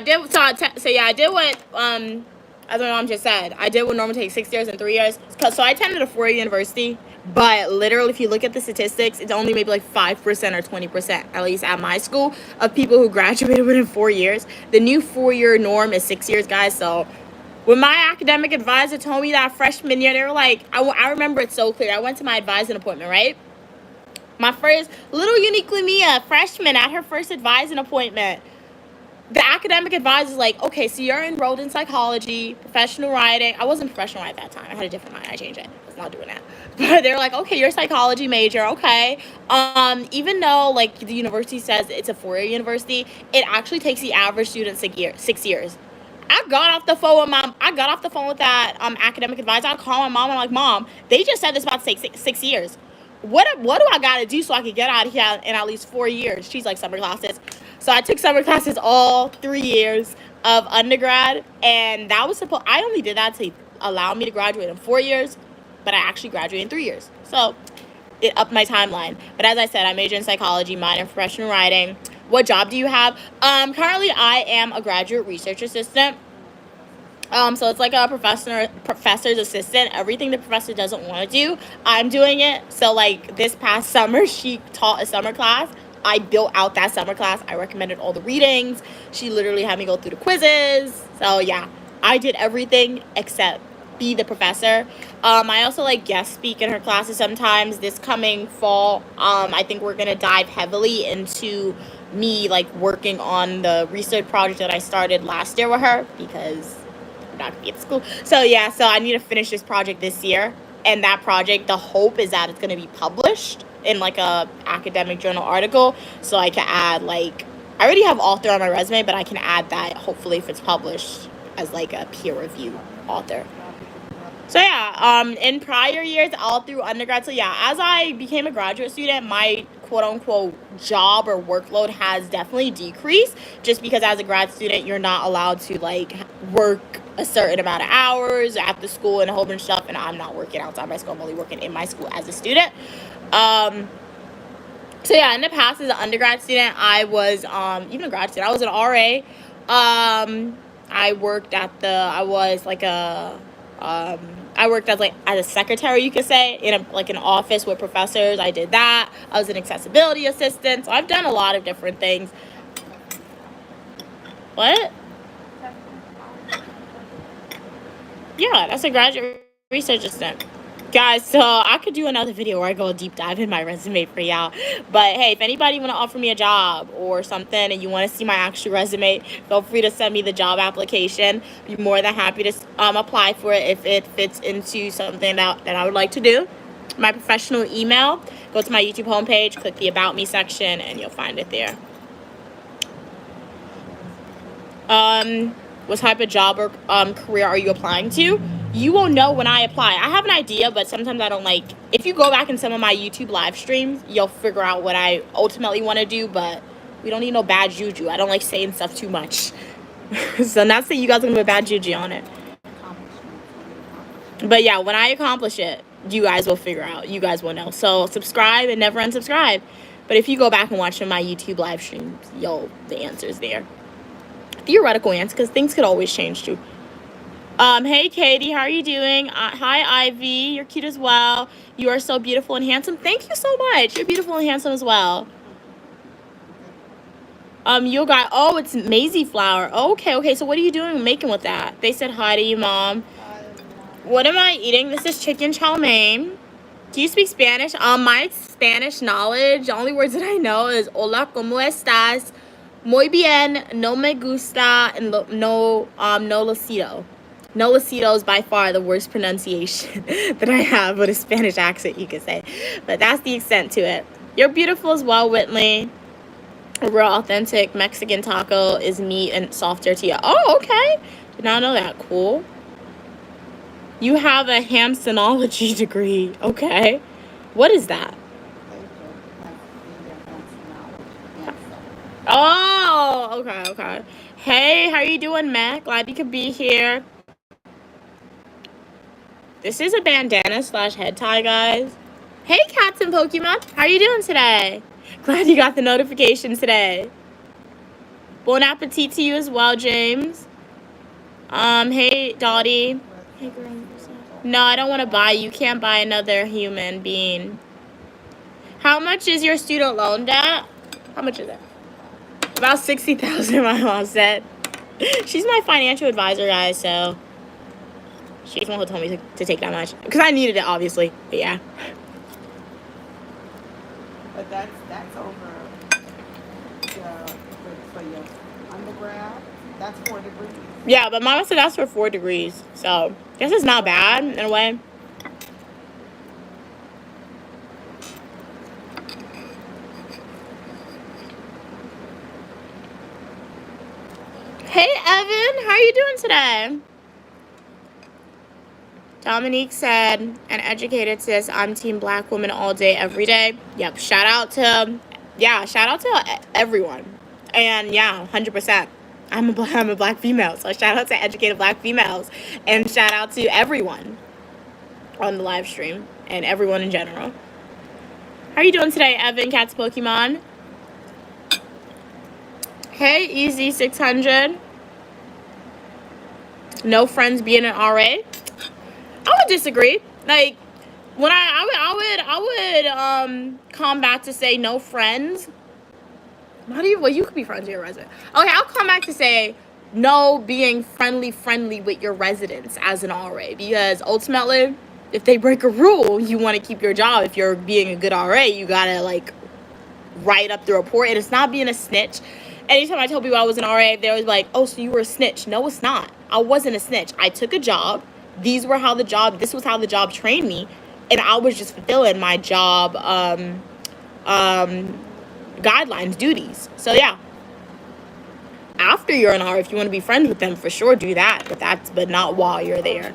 did. I did what as my mom just said. I did what normally takes 6 years and 3 years. So I attended a 4-year university. But literally, if you look at the statistics, it's only maybe like 5% or 20%, at least at my school, of people who graduated within 4 years. The new 4-year norm is 6 years, guys. So when my academic advisor told me that freshman year, they were like, I remember it so clear. I went to my advising appointment, right? My first little uniquely Mia, freshman, at her first advising appointment. The academic advisor's like, okay, so you're enrolled in psychology, professional writing. I wasn't professional at that time. I had a different mind. I changed it. I was not doing that. But they're like, okay, you're a psychology major. Okay. Even though like the university says it's a 4-year university, it actually takes the average student 6 years. I got off the phone with mom. I got off the phone with that academic advisor. I called my mom. I'm like, Mom, they just said this about to take 6 years. What do I gotta do so I can get out of here in at least 4 years? She's like, summer classes. So I took summer classes all 3 years of undergrad, and that was I only did that to allow me to graduate in 4 years, but I actually graduated in 3 years. So it upped my timeline. But as I said, I majored in psychology, minor in professional writing. What job do you have? Currently I am a graduate research assistant. So it's like a professor's assistant. Everything the professor doesn't want to do, I'm doing it. So like this past summer, she taught a summer class. I built out that summer class. I recommended all the readings. She literally had me go through the quizzes. So yeah, I did everything except be the professor. I also like guest speak in her classes sometimes. This coming fall, I think we're gonna dive heavily into me like working on the research project that I started last year with her, because I'm not gonna be at school. So yeah, so I need to finish this project this year. And that project, the hope is that it's gonna be published in like a academic journal article, so I can add like, I already have author on my resume, but I can add that hopefully if it's published as like a peer review author. So yeah, in prior years, all through undergrad, so yeah, as I became a graduate student, my quote-unquote job or workload has definitely decreased, just because as a grad student, you're not allowed to like work a certain amount of hours after school and a whole bunch of stuff, and I'm not working outside my school. I'm only working in my school as a student. So yeah, in the past as an undergrad student, I was even a grad student, I was an RA. I worked as a secretary, you could say, in an office with professors. I did that. I was an accessibility assistant. So I've done a lot of different things. What? Yeah, that's a graduate research assistant. Guys, so I could do another video where I go deep dive in my resume for y'all. But hey, if anybody want to offer me a job or something and you want to see my actual resume, feel free to send me the job application. Be more than happy to apply for it if it fits into something that I would like to do. My professional email, go to my YouTube homepage, click the About Me section, and you'll find it there. What type of job or career are you applying to? You won't know when I apply. I have an idea, but sometimes I don't like. If you go back in some of my YouTube live streams, you'll figure out what I ultimately want to do, but we don't need no bad juju. I don't like saying stuff too much. So not saying you guys are going to put bad juju on it. But yeah, when I accomplish it, you guys will figure out. You guys will know. So subscribe and never unsubscribe. But if you go back and watch some of my YouTube live streams, the answer's there. Theoretical answer, because things could always change too. Hey Katie, how are you doing? Hi Ivy, you're cute as well. You are so beautiful and handsome. Thank you so much. You're beautiful and handsome as well. You got, oh, it's Maisie flour. Okay, so what are you doing making with that? They said hi to you, Mom. What am I eating? This is chicken chow mein. Do you speak Spanish? My Spanish knowledge, the only words that I know is hola, ¿cómo estás? Muy bien, no me gusta, and no lo siento. No lo siento is by far the worst pronunciation that I have with a Spanish accent, you could say. But that's the extent to it. You're beautiful as well, Whitley. A real authentic Mexican taco is meat and soft tortilla. Oh, okay. Did not know that. Cool. You have a hamsonology degree. Okay. What is that? Oh, okay. Hey, how are you doing, Mac? Glad you could be here. This is a bandana / head tie, guys. Hey, cats and Pokemon. How are you doing today? Glad you got the notification today. Bon appetit to you as well, James. Hey, Dottie. Hey, girl. No, I don't want to buy. You can't buy another human being. How much is your student loan debt? How much is it? About 60,000, my mom said. She's my financial advisor, guys, so she's the one who told me to take that much. Because I needed it, obviously. But yeah. But that's over for your undergrad. That's 4 degrees. Yeah, but mama said that's for 4 degrees. So, I guess it's not bad in a way. Hey, Evan. How are you doing today? Dominique said, an educated sis, I'm team black woman all day, every day. Yep. Shout out to everyone. And yeah, 100%. I'm a black female. So shout out to educated black females. And shout out to everyone on the live stream and everyone in general. How are you doing today, Evan, Cat's Pokemon? Hey, Easy 600. No friends being an RA. I would disagree. Like, when I would come back to say no friends. Not even, well, you could be friends with your resident. Okay, I'll come back to say no being friendly with your residents as an RA, because ultimately, if they break a rule, you want to keep your job. If you're being a good RA, you gotta like write up the report, and it's not being a snitch. Anytime I told people I was an RA, they was like, oh, so you were a snitch. No, it's not. I wasn't a snitch. I took a job. This was how the job trained me, and I was just fulfilling my job guidelines, duties. So yeah, after you're an RA, if you want to be friends with them, for sure do that, but not while you're there.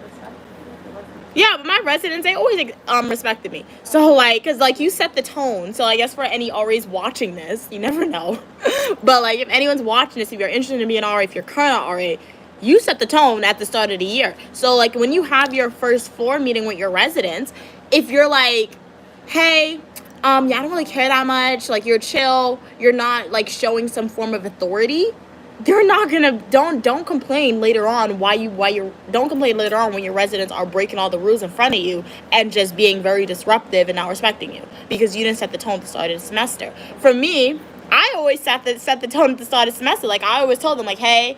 Yeah, but my residents, they always respected me. So, like, because, like, you set the tone. So, I guess for any RAs watching this, you never know. But, like, if anyone's watching this, if you're interested in being an RA, if you're current RA, you set the tone at the start of the year. So, like, when you have your first floor meeting with your residents, if you're like, hey, yeah, I don't really care that much, like, you're chill, you're not, like, showing some form of authority, they're not gonna, don't complain later on don't complain later on when your residents are breaking all the rules in front of you and just being very disruptive and not respecting you because you didn't set the tone at the start of the semester. For me, I always set the tone at the start of the semester. Like, I always told them, like, hey,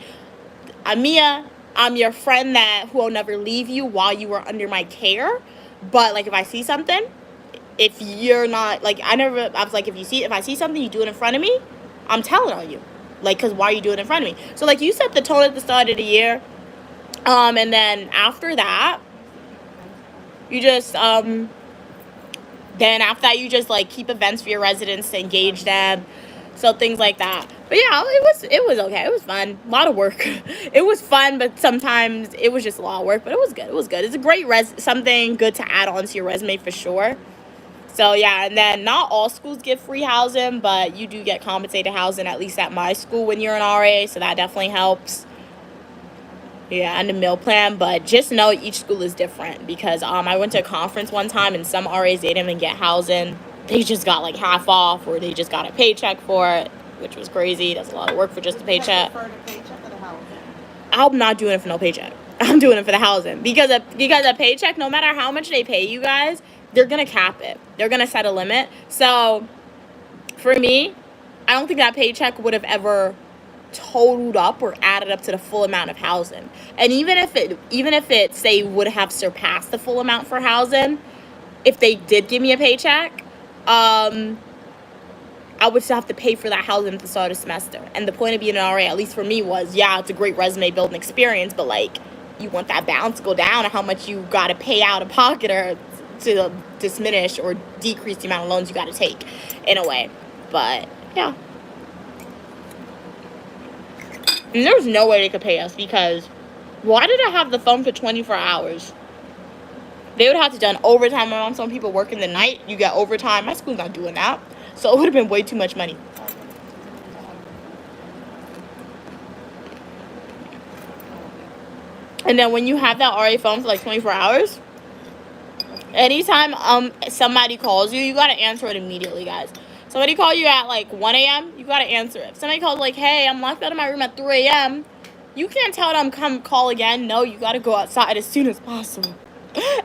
I'm Mia, I'm your friend who will never leave you while you are under my care, but, like, if I see something, if you're not, like, I was like, if I see something, you do it in front of me, I'm telling on you. Like, because why are you doing it in front of me? So, like, you set the tone at the start of the year. And then after that, you just, you just, like, keep events for your residents to engage them. So, things like that. But, yeah, it was okay. It was fun. A lot of work. It was fun, but sometimes it was just a lot of work. But it was good. It was good. It's a great something good to add on to your resume for sure. So, yeah, and then not all schools give free housing, but you do get compensated housing, at least at my school, when you're an RA, so that definitely helps. Yeah, and the meal plan, but just know each school is different, because I went to a conference one time, and some RAs, they didn't even get housing. They just got, like, half off, or they just got a paycheck for it, which was crazy. That's a lot of work for just a paycheck. For the paycheck or the housing? I'm not doing it for no paycheck. I'm doing it for the housing, because a paycheck, no matter how much they pay you guys, they're going to cap it. They're going to set a limit. So, for me, I don't think that paycheck would have ever totaled up or added up to the full amount of housing. And even if it say would have surpassed the full amount for housing, if they did give me a paycheck, I would still have to pay for that housing at the start of the semester. And the point of being an RA, at least for me, was, yeah, it's a great resume building experience, but, like, you want that balance to go down and how much you got to pay out of pocket or to diminish or decrease the amount of loans you got to take in a way. But yeah, and there's no way they could pay us, because why did I have the phone for 24 hours? They would have to done overtime. On some people working the night, you get overtime. My school's not doing that, so it would have been way too much money. And then when you have that RA phone for like 24 hours, anytime somebody calls you, you got to answer it immediately, guys. Somebody call you at like 1 a.m., you got to answer it. If somebody calls like, hey, I'm locked out of my room at 3 a.m., you can't tell them come call again. No, you got to go outside as soon as possible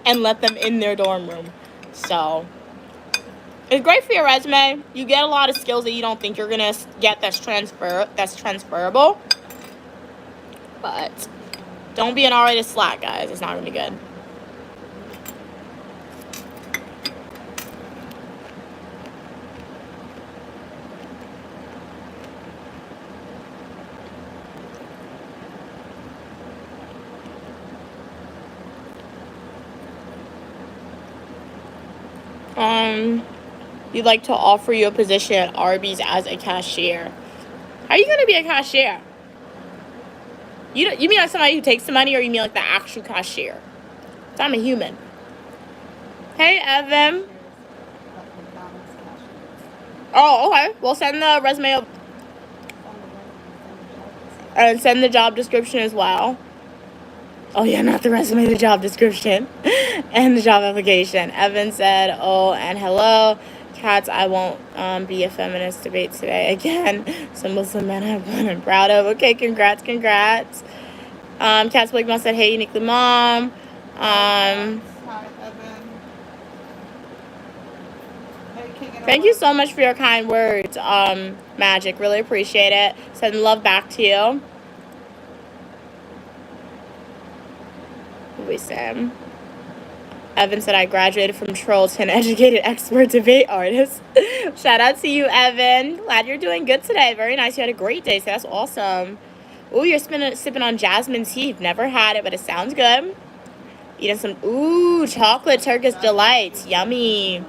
and let them in their dorm room. So it's great for your resume. You get a lot of skills that you don't think you're going to get that's transferable. But don't be an RA to slack, guys. It's not going to be good. You'd like to offer you a position at Arby's as a cashier. How are you gonna be a cashier? You mean like somebody who takes the money, or you mean like the actual cashier? So I'm a human. Hey, Evan. Oh, okay. Well, send the resume over. And send the job description as well. Oh, yeah, not the resume, the job description. And the job application. Evan said, oh, and hello. Cats, I won't be a feminist debate today again. Some Muslim men have one I'm proud of. Okay, congrats. Cats Blake Mom said, hey, uniquely mom. Hi, Evan. Thank you so much for your kind words, Magic. Really appreciate it. Sending love back to you. What we say? Evan said, I graduated from Troll to an educated expert debate artist. Shout out to you, Evan. Glad you're doing good today. Very nice. You had a great day, so that's awesome. Ooh, you're sipping on jasmine tea. You've never had it, but it sounds good. Eating some, chocolate Turkish delights. Yummy.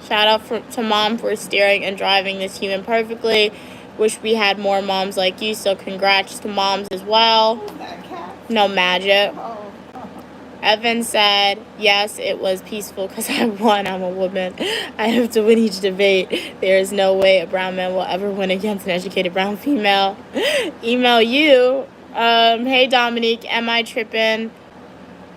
Shout out to mom for steering and driving this human perfectly. Wish we had more moms like you, so congrats to moms as well. No, Magic. Evan said, yes, it was peaceful because I won. I'm a woman. I have to win each debate. There is no way a brown man will ever win against an educated brown female. Email you. Hey, Dominique, am I tripping?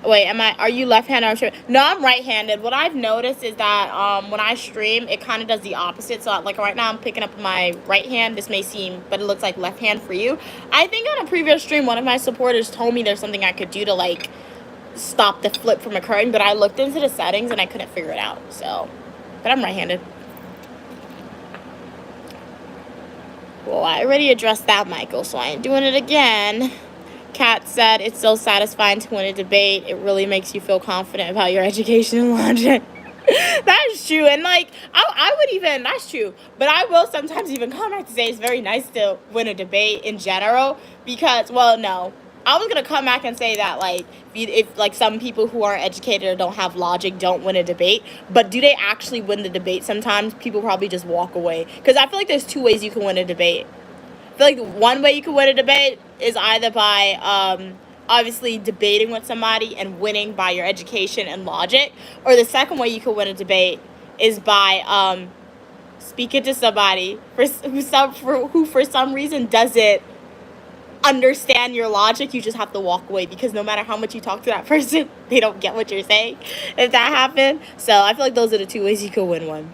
Wait, are you left-handed or tripping? No, I'm right-handed. What I've noticed is that when I stream, it kind of does the opposite. So, like, right now I'm picking up my right hand. This may seem, but it looks like left hand for you. I think on a previous stream, one of my supporters told me there's something I could do to, like, stop the flip from occurring, but I looked into the settings and I couldn't figure it out. So, but I'm right-handed. Well, I already addressed that, Michael, so I ain't doing it again. Kat said, it's so satisfying to win a debate. It really makes you feel confident about your education and logic. That's true. And, like, I would even, that's true. But I will sometimes even come back to say it's very nice to win a debate in general because, well, no. I was going to come back and say that, like, if, like, some people who aren't educated or don't have logic don't win a debate, but do they actually win the debate sometimes? People probably just walk away. Because I feel like there's two ways you can win a debate. I feel like one way you can win a debate is either by, obviously, debating with somebody and winning by your education and logic. Or the second way you can win a debate is by speaking to somebody who for some reason doesn't understand your logic. You just have to walk away because no matter how much you talk to that person, they don't get what you're saying, if that happened. So I feel like those are the two ways you could win one.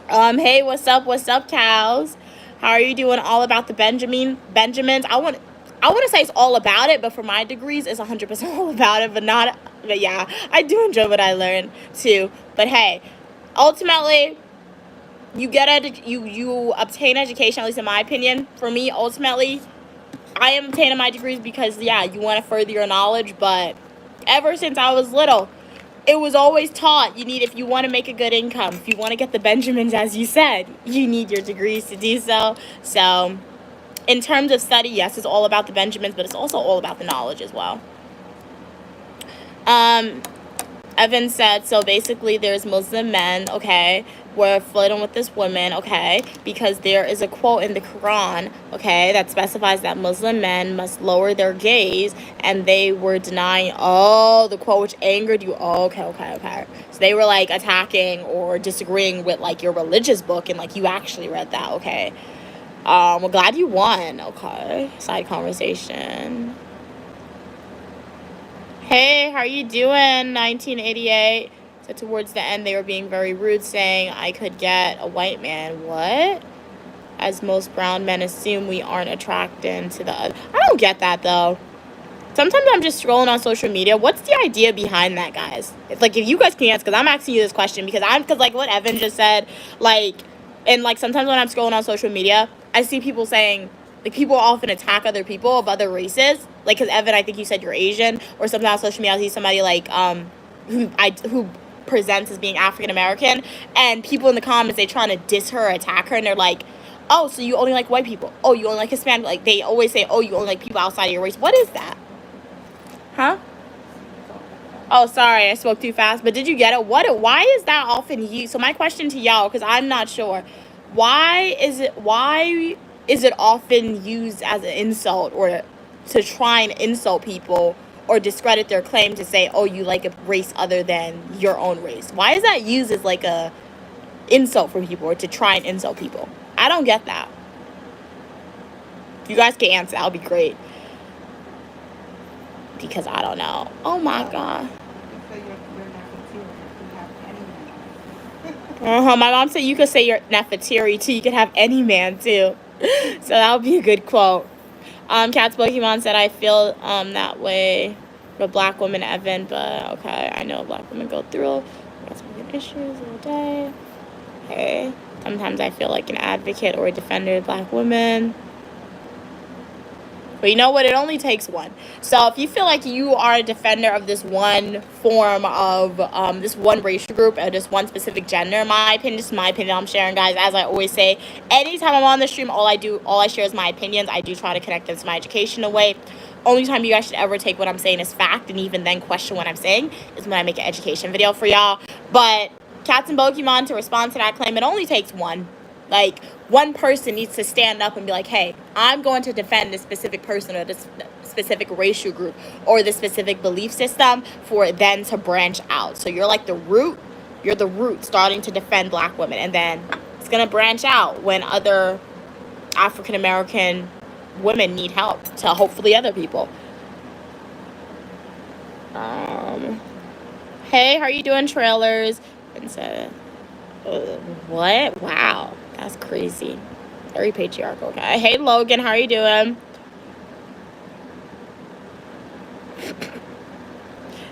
Hey, what's up, cows? How are you doing? All about the Benjamins. I want to say it's all about it, but for my degrees, it's 100% all about it. But yeah, I do enjoy what I learn too. But hey, ultimately, you obtain education. At least in my opinion, for me, ultimately, I am obtaining my degrees because yeah, you want to further your knowledge. But ever since I was little, it was always taught if you want to make a good income, if you want to get the Benjamins, as you said, you need your degrees to do so. So in terms of study, yes, it's all about the Benjamins, but it's also all about the knowledge as well. Evan said, so basically there's Muslim men, okay, were flirting with this woman, okay, because there is a quote in the Quran, okay, that specifies that Muslim men must lower their gaze, and they were denying, the quote which angered you. Okay. So they were, like, attacking or disagreeing with, like, your religious book, and, like, you actually read that, okay. Well, glad you won, okay. Side conversation. Hey, how are you doing? 1988. So towards the end, they were being very rude, saying I could get a white man. What? As most brown men assume we aren't attracted to the other. I don't get that, though. Sometimes I'm just scrolling on social media. What's the idea behind that, guys? It's like, if you guys can answer, because I'm asking you this question, because like what Evan just said, like, and like sometimes when I'm scrolling on social media, I see people saying, like, people often attack other people of other races. Like, because Evan, I think you said you're Asian, or something on social media, I see somebody, like, who presents as being African-American, and people in the comments, they trying to diss her or attack her, and they're like, oh, so you only like white people. Oh, you only like Hispanic. Like, they always say, oh, you only like people outside of your race. What is that? Huh? Oh, sorry, I spoke too fast. But did you get it? Why is that often used? So my question to y'all, because I'm not sure, why is it often used as an insult or to try and insult people or discredit their claim to say, oh, you like a race other than your own race? Why is that used as like a insult for people or to try and insult people? I don't get that. If you guys can answer, that would be great. Because I don't know. Oh my God. My mom said you could say you're Nefertiti too. You could have any man too. So that would be a good quote. Cat's Pokemon said I feel that way with black women, Evan, but okay, I know black women go through issues all day. Okay. Sometimes I feel like an advocate or a defender of black women. But you know what? It only takes one. So if you feel like you are a defender of this one form of this one racial group or this one specific gender, in my opinion, just my opinion, I'm sharing, guys. As I always say, anytime I'm on the stream, all I share is my opinions. I do try to connect them to my educational way. Only time you guys should ever take what I'm saying as fact and even then question what I'm saying is when I make an education video for y'all. But Cats and Pokemon, to respond to that claim, it only takes one. Like, one person needs to stand up and be like, hey, I'm going to defend this specific person or this specific racial group or this specific belief system for it then to branch out. So you're like the root. You're the root starting to defend black women. And then it's going to branch out when other African-American women need help to hopefully other people. Hey, how are you doing, trailers? And so, what? Wow. That's crazy. Very patriarchal. Okay. Hey, Logan, how are you doing?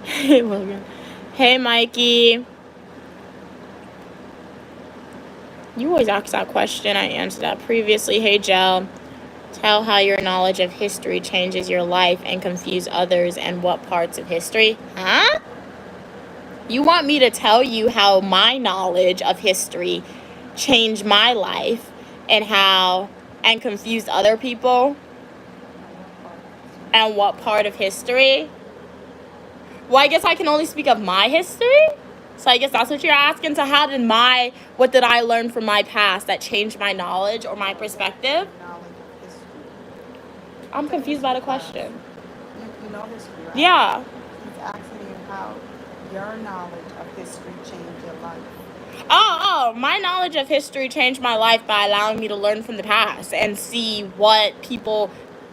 Hey, Logan. Hey, Mikey. You always ask that question. I answered that previously. Hey, Jel. Tell how your knowledge of history changes your life and confuse others and what parts of history. Huh? You want me to tell you how my knowledge of history changed my life and confused other people? And what part of history? Well, I guess I can only speak of my history. So I guess that's what you're asking. So what did I learn from my past that changed my knowledge or my perspective? I'm confused by the question. You know history, right? Yeah. He's asking you how your knowledge of history changed your life. My knowledge of history changed my life by allowing me to learn from the past and see what people...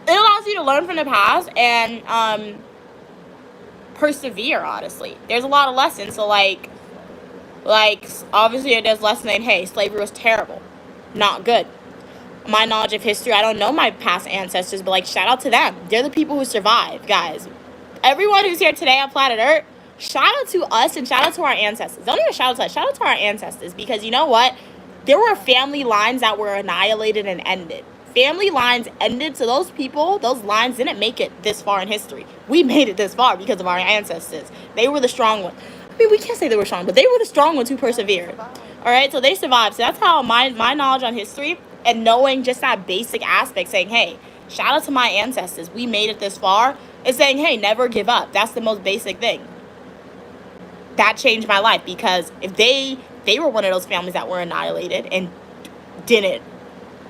It allows you to learn from the past and persevere, honestly. There's a lot of lessons. So, like obviously there's lesson saying, hey, slavery was terrible. Not good. My knowledge of history, I don't know my past ancestors, but, like, shout out to them. They're the people who survived, guys. Everyone who's here today on planet Earth, shout out to us and shout out to our ancestors. Don't even shout out to us. Shout out to our ancestors because you know what? There were family lines that were annihilated and ended. Family lines ended, so those people, those lines didn't make it this far in history. We made it this far because of our ancestors. They were the strong ones. I mean, we can't say they were strong, but they were the strong ones who persevered. All right, so they survived. So that's how my knowledge on history and knowing just that basic aspect, saying, hey, shout out to my ancestors. We made it this far. Is saying, hey, never give up. That's the most basic thing. That changed my life because if they were one of those families that were annihilated and didn't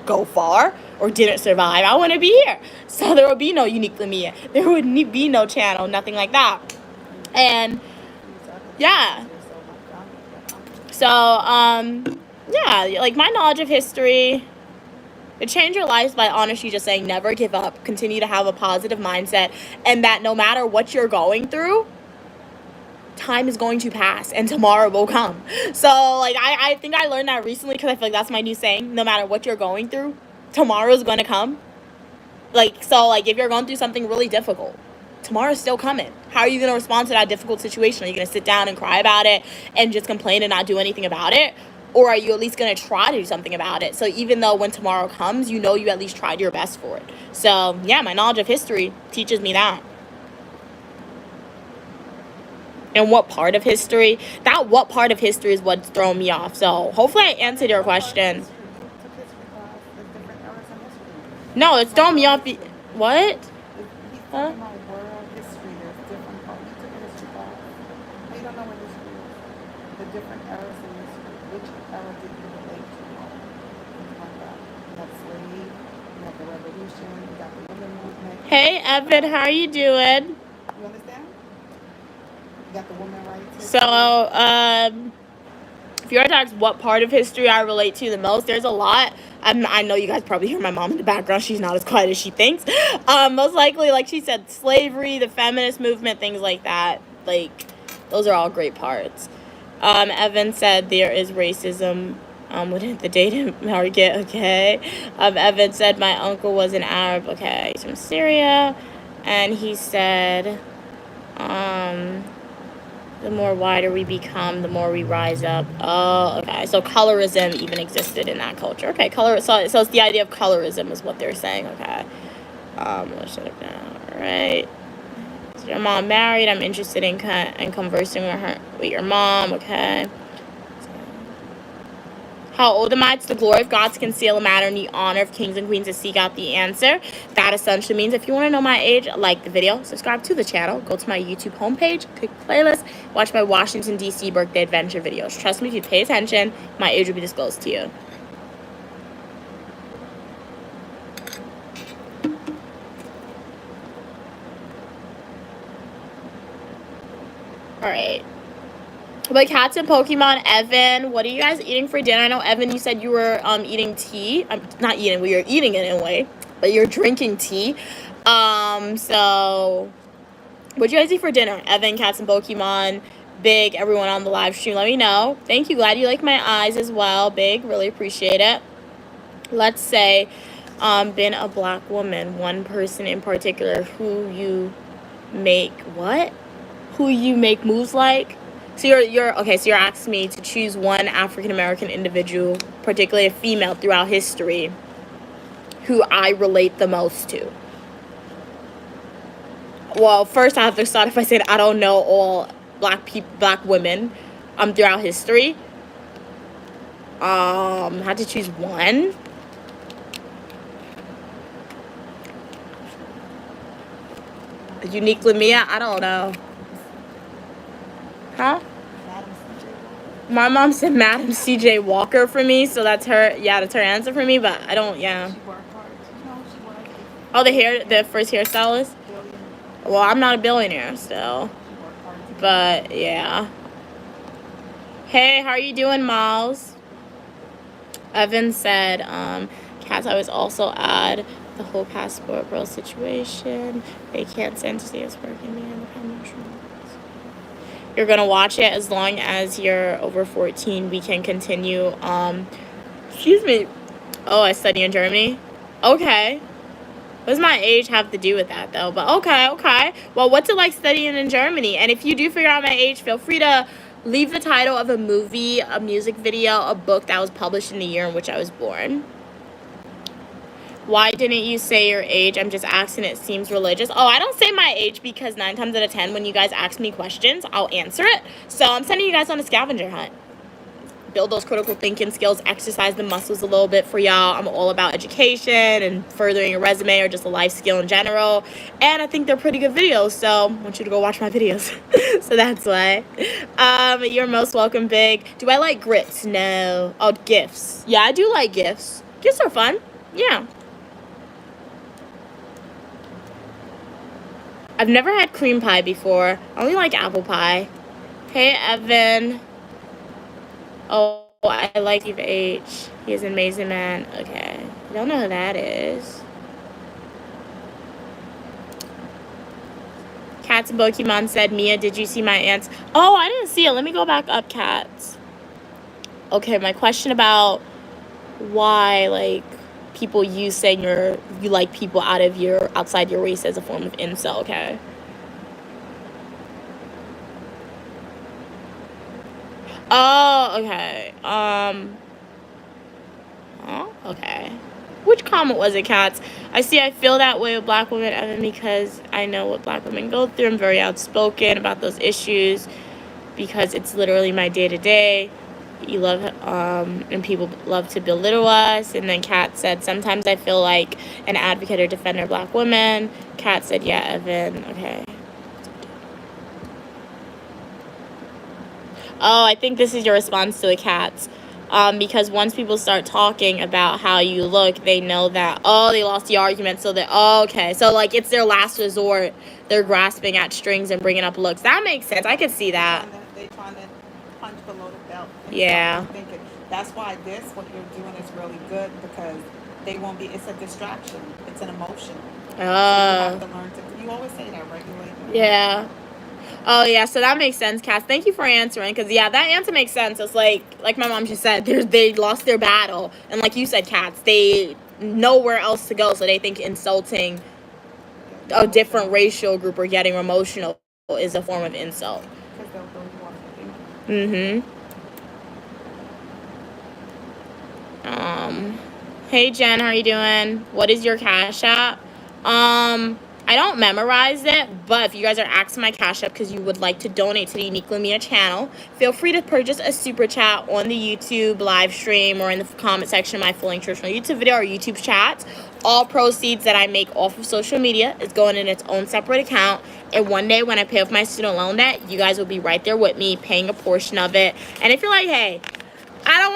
go far or didn't survive, I wouldn't be here. So there would be no Unique Lamia. There would be no channel, nothing like that. And yeah. So, yeah, like my knowledge of history, it changed your life by honestly just saying never give up, continue to have a positive mindset, and that no matter what you're going through, time is going to pass and tomorrow will come. So, like, I think I learned that recently because I feel like that's my new saying. No matter what you're going through, tomorrow's going to come. Like, so, like, if you're going through something really difficult, tomorrow's still coming. How are you going to respond to that difficult situation? Are you going to sit down and cry about it and just complain and not do anything about it? Or are you at least going to try to do something about it? So even though when tomorrow comes, you know you at least tried your best for it. So, yeah, my knowledge of history teaches me that. And what part of history? That what part of history is what's throwing me off. So hopefully I answered your question. No, it's throwing me off. What? Huh? different eras in history. Which era did you relate to more? Think about that. You got slave, you got the revolution, you got the women movement. Hey, Evan, how are you doing? You understand? You got the women rights So, history. if you were to ask what part of history I relate to the most, there's a lot. I know you guys probably hear my mom in the background. She's not as quiet as she thinks. Most likely, like she said, slavery, the feminist movement, things like that. Like, those are all great parts. Evan said there is racism within the dating market. Okay. Evan said my uncle was an Arab. Okay, he's from Syria, and he said, the more wider we become, the more we rise up. Oh, okay. So colorism even existed in that culture. Okay, so it's the idea of colorism is what they're saying. Okay. Let's shut it down. All right. So your mom married. I'm interested in conversing with your mom. Okay. How old am I? It's the glory of God to conceal a matter in the honor of kings and queens to seek out the answer. That essentially means if you want to know my age, like the video, subscribe to the channel, go to my YouTube homepage, click playlist, watch my Washington, D.C. birthday adventure videos. Trust me, if you pay attention, my age will be disclosed to you. All right. But cats and Pokemon, Evan, what are you guys eating for dinner? I know, Evan, you said you were eating tea. Not eating, well, you're eating it in a way, but you're drinking tea. So what'd you guys eat for dinner? Evan, cats and Pokemon, Big, everyone on the live stream, let me know. Thank you. Glad you like my eyes as well, Big. Really appreciate it. Let's say, been a black woman, one person in particular who you make what? Who you make moves like? So you're okay, so you're asking me to choose one African American individual, particularly a female throughout history, who I relate the most to. Well, first I have to start if I said I don't know all black women throughout history. Had to choose one. Unique Lamia, I don't know. Huh? My mom said Madam C.J. Walker for me, so that's her. Yeah, that's her answer for me. But I don't. Yeah. Oh, the first hairstylist. Well, I'm not a billionaire still, but yeah. Hey, how are you doing, Miles? Evan said, Cats, I was also add the whole passport bro situation. They can't send to see us working behind the promotion. You're gonna watch it as long as you're over 14. We can continue. Excuse me. Oh, I study in Germany. Okay. What does my age have to do with that, though? But okay. Well, what's it like studying in Germany? And if you do figure out my age, feel free to leave the title of a movie, a music video, a book that was published in the year in which I was born. Why didn't you say your age? I'm just asking. It seems religious. Oh, I don't say my age because 9 times out of 10, when you guys ask me questions, I'll answer it. So I'm sending you guys on a scavenger hunt. Build those critical thinking skills, exercise the muscles a little bit for y'all. I'm all about education and furthering a resume or just a life skill in general. And I think they're pretty good videos, so I want you to go watch my videos. So that's why. You're most welcome, Big. Do I like grits? No. Oh, gifts. Yeah, I do like gifts. Gifts are fun. Yeah. I've never had cream pie before. I only like apple pie. Hey, Evan. Oh, I like Steve H. He is an amazing man. Okay. I don't know who that is. Cats and Pokemon said, Mia, did you see my aunt's? Oh, I didn't see it. Let me go back up, Cats. Okay, my question about why, like, people use saying you like people outside your race as a form of incel, okay? Oh, okay. Oh, okay. Which comment was it, Cats? I feel that way with black women, Evan, because I know what black women go through. I'm very outspoken about those issues because it's literally my day-to-day. You love, and people love to belittle us. And then Kat said, sometimes I feel like an advocate or defender of black women. Kat said, yeah, Evan, okay. Oh, I think this is your response to the cats. Because once people start talking about how you look, they know that, oh, they lost the argument, so they're, oh, okay. So, like, it's their last resort. They're grasping at strings and bringing up looks. That makes sense. I could see that. They trying to punch below the belt. Yeah. Thinking. That's why what you're doing is really good, because they won't be, it's a distraction. It's an emotion. So you have to learn to, you always say that, regulate. Yeah. Oh, yeah, so that makes sense, Cass. Thank you for answering, because, yeah, that answer makes sense. It's like my mom just said, they lost their battle. And like you said, Cats, they nowhere else to go, so they think insulting a different racial group or getting emotional is a form of insult. Mm-hmm. Hey, Jen, how are you doing? What is your Cash App? I don't memorize it, but if you guys are asking my Cash App because you would like to donate to the Uniquely Mia channel, feel free to purchase a super chat on the YouTube live stream or in the comment section of my Full Nutritional YouTube video or YouTube chats. All proceeds that I make off of social media is going in its own separate account. And one day when I pay off my student loan debt, you guys will be right there with me paying a portion of it. And if you're like, hey, I don't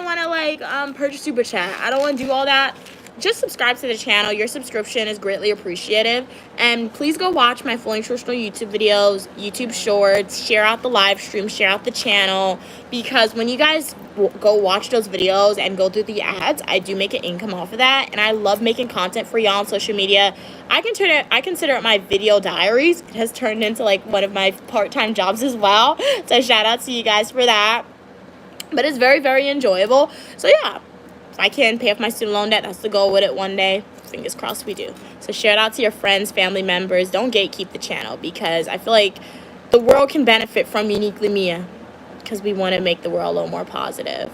want to like purchase super chat, I don't want to do all that, just subscribe to the channel. Your subscription is greatly appreciative. And please go watch my Full Nutritional YouTube videos, YouTube shorts, share out the live stream, share out the channel, because when you guys go watch those videos and go through the ads, I do make an income off of that, and I love making content for y'all on social media. I consider it my video diaries. It has turned into like one of my part-time jobs as well, so shout out to you guys for that. But it's very, very enjoyable. So yeah, if I can pay off my student loan debt, that's the goal with it one day. Fingers crossed we do. So share it out to your friends, family members. Don't gatekeep the channel, because I feel like the world can benefit from Uniquely Mia, because we want to make the world a little more positive.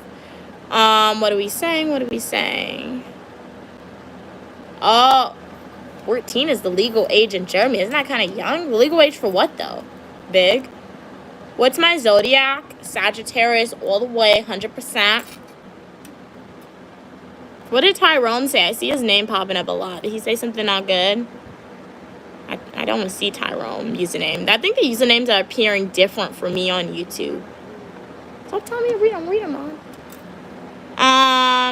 What are we saying? Oh, 14 is the legal age in Germany. Isn't that kind of young? The legal age for what, though? Big. What's my zodiac? Sagittarius all the way, 100%. What did Tyrone say? I see his name popping up a lot. Did he say something not good? I don't want to see Tyrone username. I think the usernames are appearing different for me on YouTube. Stop telling me to read them. Read them, Mom.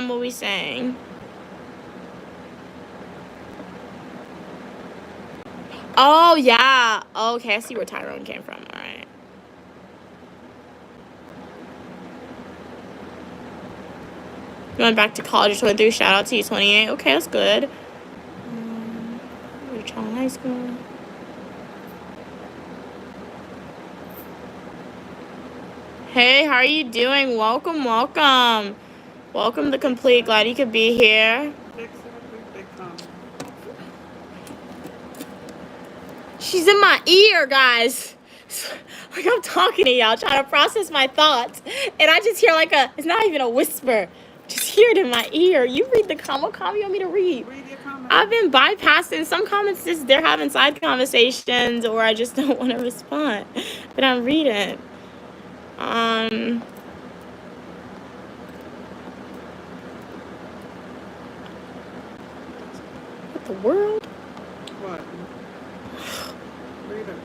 What are we saying? Oh, yeah. Okay, I see where Tyrone came from. All right. Going back to college at 23. Shout out to you, 28. Okay, that's good. Charlotte High School. Hey, how are you doing? Welcome. Welcome to Complete. Glad you could be here. She's in my ear, guys. Like, I'm talking to y'all, trying to process my thoughts. And I just hear it's not even a whisper. Just hear it in my ear. You read the comment. What comment you want me to read? Read your comment. I've been bypassing some comments. Just they're having side conversations, or I just don't want to respond. But I'm reading. What the world? What? Read it.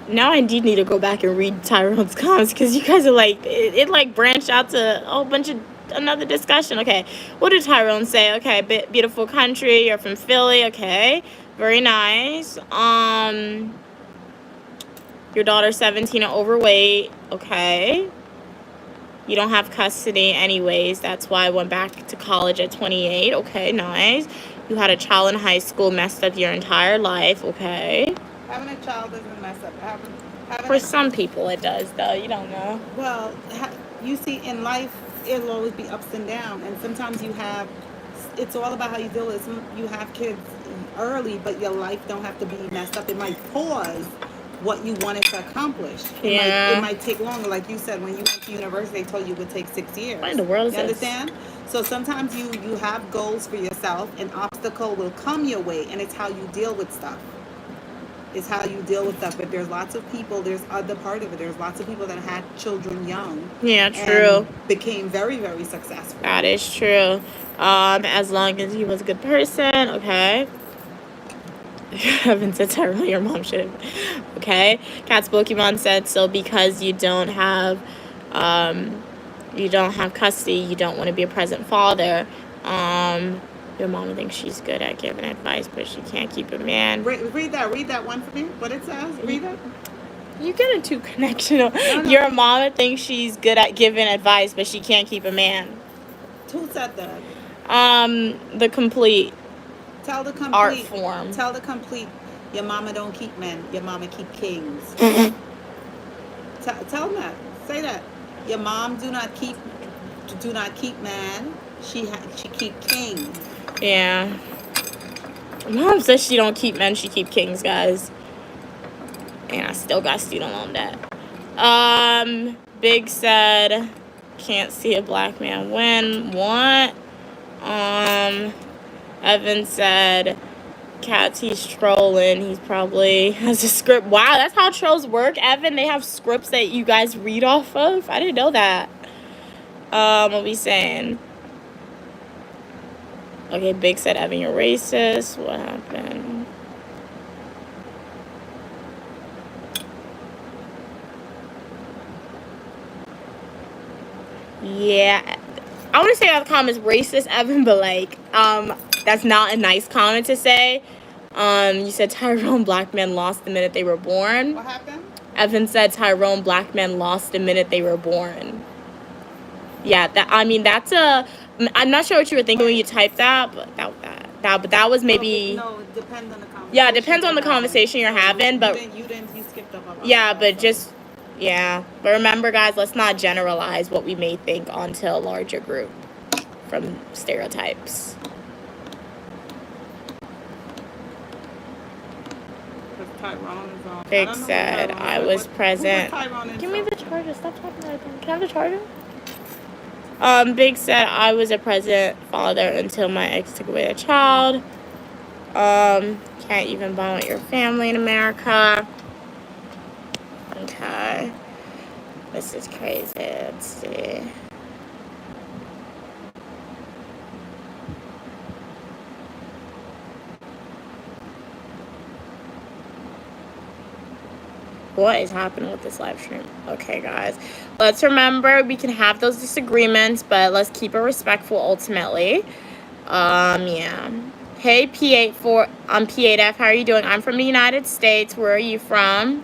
Now I indeed need to go back and read Tyrone's comments, because you guys are like, it like branched out to a whole bunch of another discussion. Okay, what did Tyrone say? Okay, beautiful country. You're from Philly. Okay, very nice. Your daughter's 17 and overweight. Okay. You don't have custody anyways. That's why I went back to college at 28. Okay, nice. You had a child in high school, messed up your entire life. Okay. Having a child doesn't mess up. For some people it does, though. You don't know. Well, you see, in life, it'll always be ups and downs. And sometimes it's all about how you deal with it. You have kids early, but your life don't have to be messed up. It might pause what you wanted to accomplish. It might take longer. Like you said, when you went to university, they told you it would take 6 years. What in the world is this? You understand? So sometimes you have goals for yourself. An obstacle will come your way, and it's how you deal with stuff. But there's lots of people, there's other part of it. There's lots of people that had children young. Yeah, true. And became very, very successful. That is true. As long as he was a good person. Okay. Evan said, Tyrone, your mom should have. Okay. Cat's Pokemon said, so because you don't have custody, you don't want to be a present father. Your mom thinks she's good at giving advice, but she can't keep a man. Read that one for me. What it says? Read it. You getting too connectional. No. Your mama thinks she's good at giving advice, but she can't keep a man. Who said that? The complete. Tell the complete art form. Tell the complete. Your mama don't keep men. Your mama keep kings. Tell them that. Say that. Your mom do not keep man. She keep kings. Yeah. Mom says she don't keep men, she keep kings, guys. And I still got student loan debt. Big said, can't see a black man win. What? Evan said, Cats, he's trolling. He's probably has a script. Wow, that's how trolls work, Evan. They have scripts that you guys read off of. I didn't know that. What we saying? Okay, Big said, Evan, you're racist. What happened? Yeah, I want to say that comment is racist, Evan, but like, that's not a nice comment to say. You said Tyrone black men lost the minute they were born. What happened? Evan said Tyrone black men lost the minute they were born. Yeah, that's a. I'm not sure what you were thinking when you typed that, but that was maybe. No, it depends on the conversation. Yeah, it depends on the conversation you're having, but. You skipped up. Yeah, but just. Yeah, but remember, guys, let's not generalize what we may think onto a larger group from stereotypes. Big said, I was present. Give me the charger. Stop talking like that. Can I have the charger? Big said, I was a present father until my ex took away a child. Can't even bond with your family in America. Okay. This is crazy. Let's see. What is happening with this live stream? Okay, guys. Let's remember we can have those disagreements, but let's keep it respectful ultimately. Yeah. Hey, P84. I'm P8F. How are you doing? I'm from the United States. Where are you from?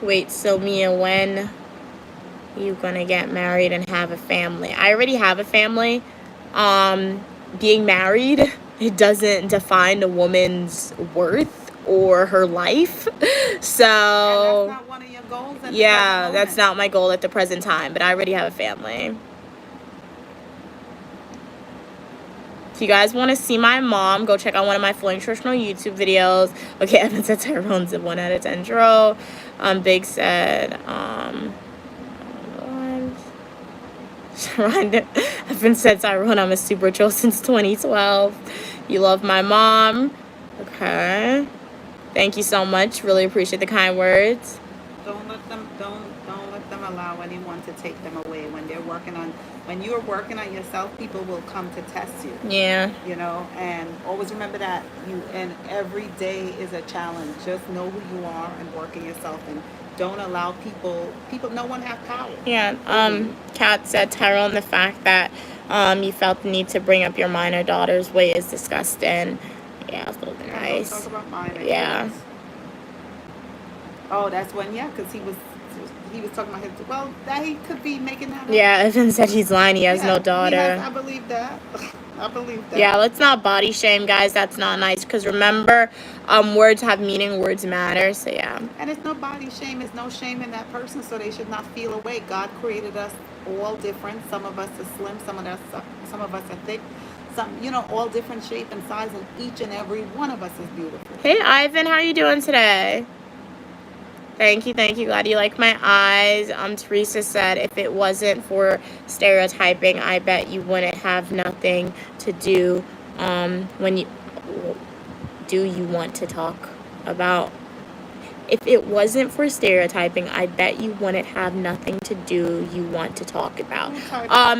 Wait, so Mia, when you gonna get married and have a family? I already have a family. Being married, it doesn't define a woman's worth or her life. So and that's not one of your goals. Yeah, that's not my goal at the present time, but I already have a family. If you guys want to see my mom, go check out one of my full nutritional YouTube videos. Okay, Evan said Tyrone's a 1 out of 10 drill. Big said, Evan said, Tyrone, I'm a super troll since 2012. You love my mom. Okay. Thank you so much. Really appreciate the kind words. Don't let them allow anyone to take them away when you're working on yourself. People will come to test you. Yeah. You know, and always remember that and every day is a challenge. Just know who you are and work on yourself, and don't allow people. No one has power. Yeah. Kat said, Tyrone, the fact that you felt the need to bring up your minor daughter's weight is disgusting. Yeah, it's a little bit nice. Don't talk about minor. Yeah. Oh, that's when because he was talking about his. Well, that he could be making that up. Yeah, Evan said he's lying. He has no daughter. I believe that. I believe that. Yeah, let's not body shame, guys. That's not nice. Because remember, words have meaning. Words matter. So, yeah. And it's no body shame. It's no shame in that person. So they should not feel away. God created us all different. Some of us are slim. Some of us are thick. Some, all different shape and size. And each and every one of us is beautiful. Hey, Ivan. How are you doing today? Thank you. Glad you like my eyes. Teresa said, if it wasn't for stereotyping, I bet you wouldn't have nothing to do when you want to talk about If it wasn't for stereotyping, I bet you wouldn't have nothing to do you want to talk about.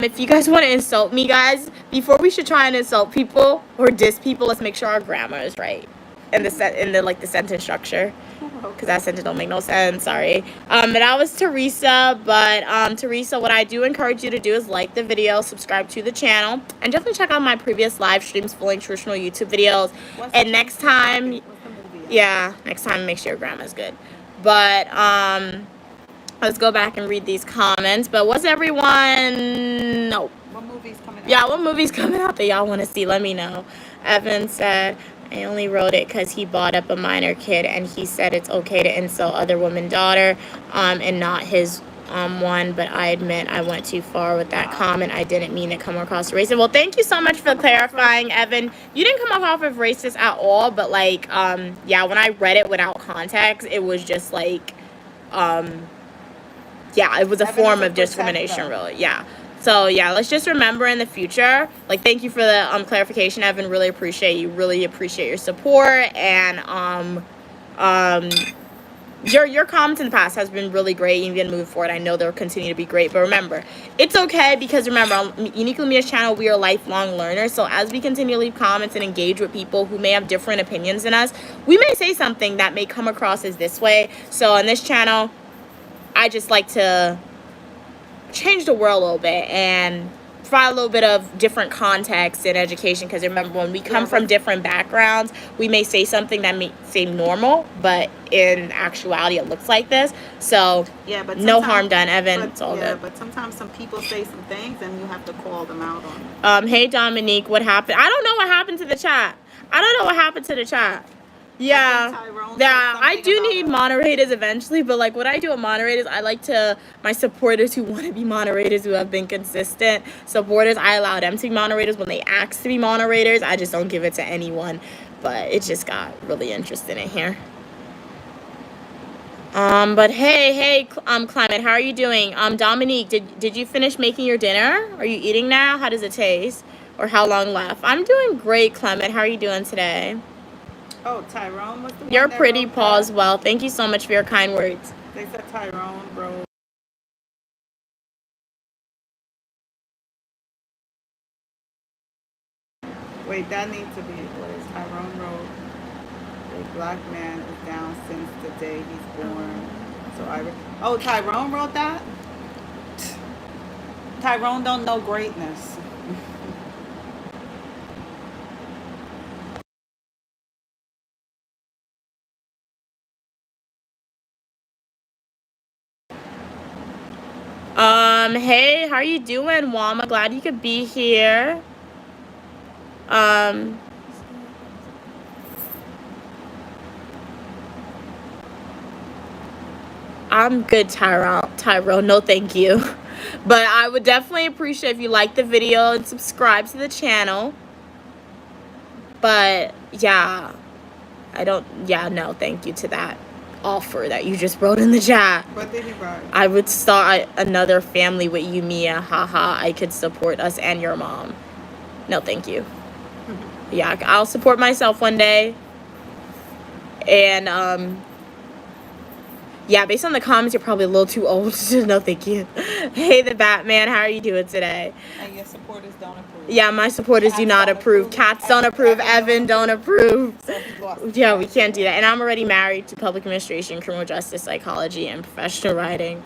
If you guys want to insult me, guys, before we should try and insult people or diss people, let's make sure our grammar is right in the sentence structure. Because that sentence don't make no sense. Sorry. But that was Teresa. But Teresa, what I do encourage you to do is like the video, subscribe to the channel, and definitely check out my previous live streams, full traditional YouTube videos. And next time, yeah, next time make sure your grandma's good. But let's go back and read these comments. But what's everyone? No. What movie's coming out? Yeah, what movie's coming out that y'all want to see? Let me know. Evan said, I only wrote it because he bought up a minor kid and he said it's okay to insult other woman's daughter and not his one, but I admit I went too far with that comment. I didn't mean to come across racist. Well, thank you so much for clarifying, Evan. You didn't come off as racist at all, but like yeah, when I read it without context, it was just like yeah, it was a form of discrimination, really. Yeah. So yeah, let's just remember in the future, like, thank you for the clarification, Evan. Really appreciate you. Really appreciate your support, and your comments in the past has been really great. You're gonna move forward. I know they'll continue to be great, but remember, it's okay, because remember, on Uniquely Mia's channel, we are lifelong learners. So as we continue to leave comments and engage with people who may have different opinions than us, we may say something that may come across as this way. So on this channel, I just like to change the world a little bit and provide a little bit of different context in education, because remember, when we come from different backgrounds, we may say something that may seem normal, but in actuality it looks like this. So yeah, but no harm done, Evan. It's all good. But sometimes some people say some things and you have to call them out on it. Hey Dominique, what happened? I don't know what happened to the chat. I don't know what happened to the chat. Yeah, I do need moderators eventually, but like what I do with moderators, I like to, my supporters who want to be moderators, who have been consistent supporters, I allow them to be moderators when they ask to be moderators. I just don't give it to anyone, but it just got really interesting in here. But hey, Climate, how are you doing? Dominique, did you finish making your dinner? Are you eating now? How does it taste? Or how long left? I'm doing great, Clement. How are you doing today? Oh, Tyrone was the one. You're pretty, Paul, as well. Thank you so much for your kind words. They said Tyrone, bro. Wait, that needs to be, what is Tyrone Road? A black man is down since the day he's born. So Tyrone wrote that? Tyrone don't know greatness. Hey, how are you doing, Wama? Glad you could be here. I'm good, Tyrone. No, thank you. But I would definitely appreciate if you like the video and subscribe to the channel. But yeah, no, thank you to that offer that you just wrote in the chat. What did he write? I would start another family with you, Mia. Haha, I could support us and your mom. No, thank you. Yeah, I'll support myself one day. And yeah, based on the comments, you're probably a little too old. No, thank you. Hey, the Batman, how are you doing today? And your supporters don't approve. Yeah, my supporters do not approve. Cats don't approve. Evan don't approve. Yeah, we can't do that. And I'm already married to public administration, criminal justice, psychology, and professional writing.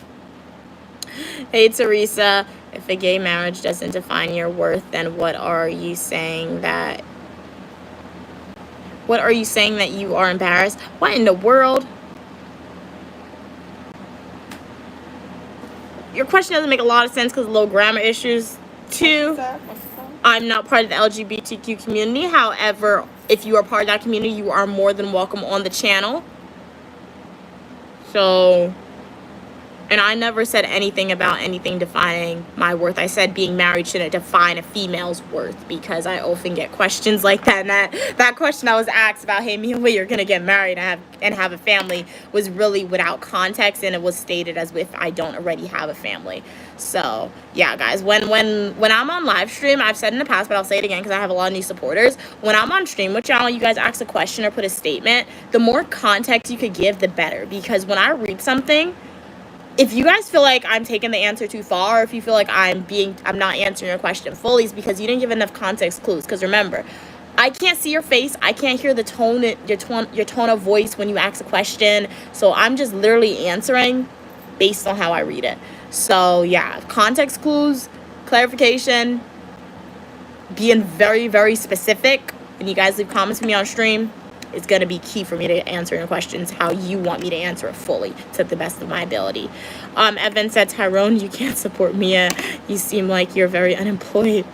Hey, Teresa, if a gay marriage doesn't define your worth, then what are you saying that you are embarrassed? What in the world? Your question doesn't make a lot of sense because of little grammar issues. Too, I'm not part of the LGBTQ community. However, if you are part of that community, you are more than welcome on the channel. So, And I never said anything about anything defining my worth. I said being married shouldn't define a female's worth, because I often get questions like that. And that question I was asked about, hey, me and Will, you're gonna get married and have a family, was really without context, and it was stated as if I don't already have a family. So yeah, guys, when I'm on live stream, I've said in the past, but I'll say it again because I have a lot of new supporters. When I'm on stream with y'all, you guys ask a question or put a statement, the more context you could give, the better. Because when I read something, if you guys feel like I'm taking the answer too far, or if you feel like I'm not answering your question fully, it's because you didn't give enough context clues. Because remember, I can't see your face, I can't hear the tone, your tone of voice when you ask a question. So I'm just literally answering based on how I read it. So yeah, context clues, clarification, being very, very specific. When you guys leave comments for me on stream, it's going to be key for me to answer your questions how you want me to answer it fully to the best of my ability. Evan said, Tyrone, you can't support Mia. You seem like you're very unemployed.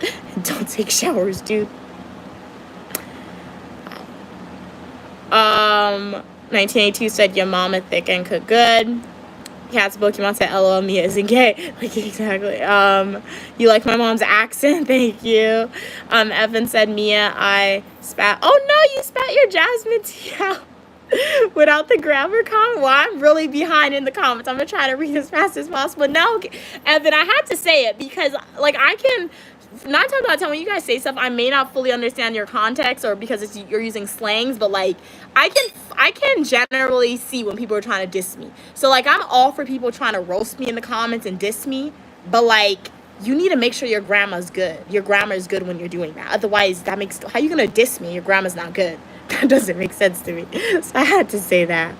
Don't take showers, dude. 1982 said, your mama thick and cook good. Cat's Pokemon said, LOL, Mia isn't gay. Like, exactly. You like my mom's accent? Thank you. Evan said, Mia, I spat. Oh, no, you spat your Jasmine tea out without the grammar comment. Well, I'm really behind in the comments. I'm going to try to read as fast as possible. No, Evan, I had to say it because, like, I can... 9 times out of 10 when you guys say stuff, I may not fully understand your context, or because you're using slangs, but like I can generally see when people are trying to diss me. So like I'm all for people trying to roast me in the comments and diss me, but like you need to make sure your grammar's good. Your grammar is good when you're doing that. Otherwise, how are you gonna diss me? Your grammar's not good. That doesn't make sense to me. So I had to say that.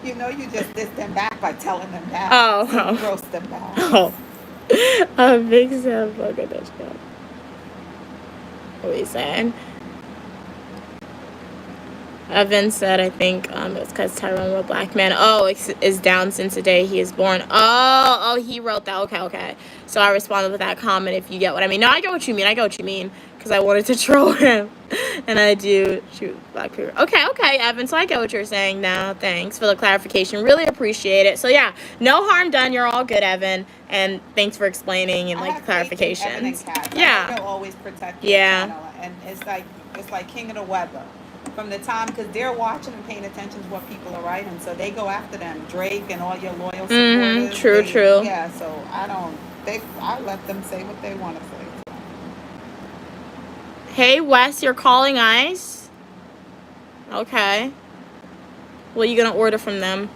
You know, you just diss them back by telling them that. Oh, so roast them back. Oh, a big sad fuck at that shit. What are you saying? Evan said, I think it's because Tyrone wrote black man. Oh, is down since the day he is born. Oh, he wrote that. Okay. So I responded with that comment, if you get what I mean. No, I get what you mean. Because I wanted to troll him. And I do shoot black people. Okay, Evan. So I get what you're saying now. Thanks for the clarification. Really appreciate it. So yeah, no harm done. You're all good, Evan. And thanks for explaining and like clarifications. Yeah. They'll always protect your channel. And it's like king of the weather. From the time, because they're watching and paying attention to what people are writing, so they go after them. Drake and all your loyal supporters. True. Yeah, so I let them say what they want to say. Hey Wes, you're calling ice? Okay. What are you gonna order from them?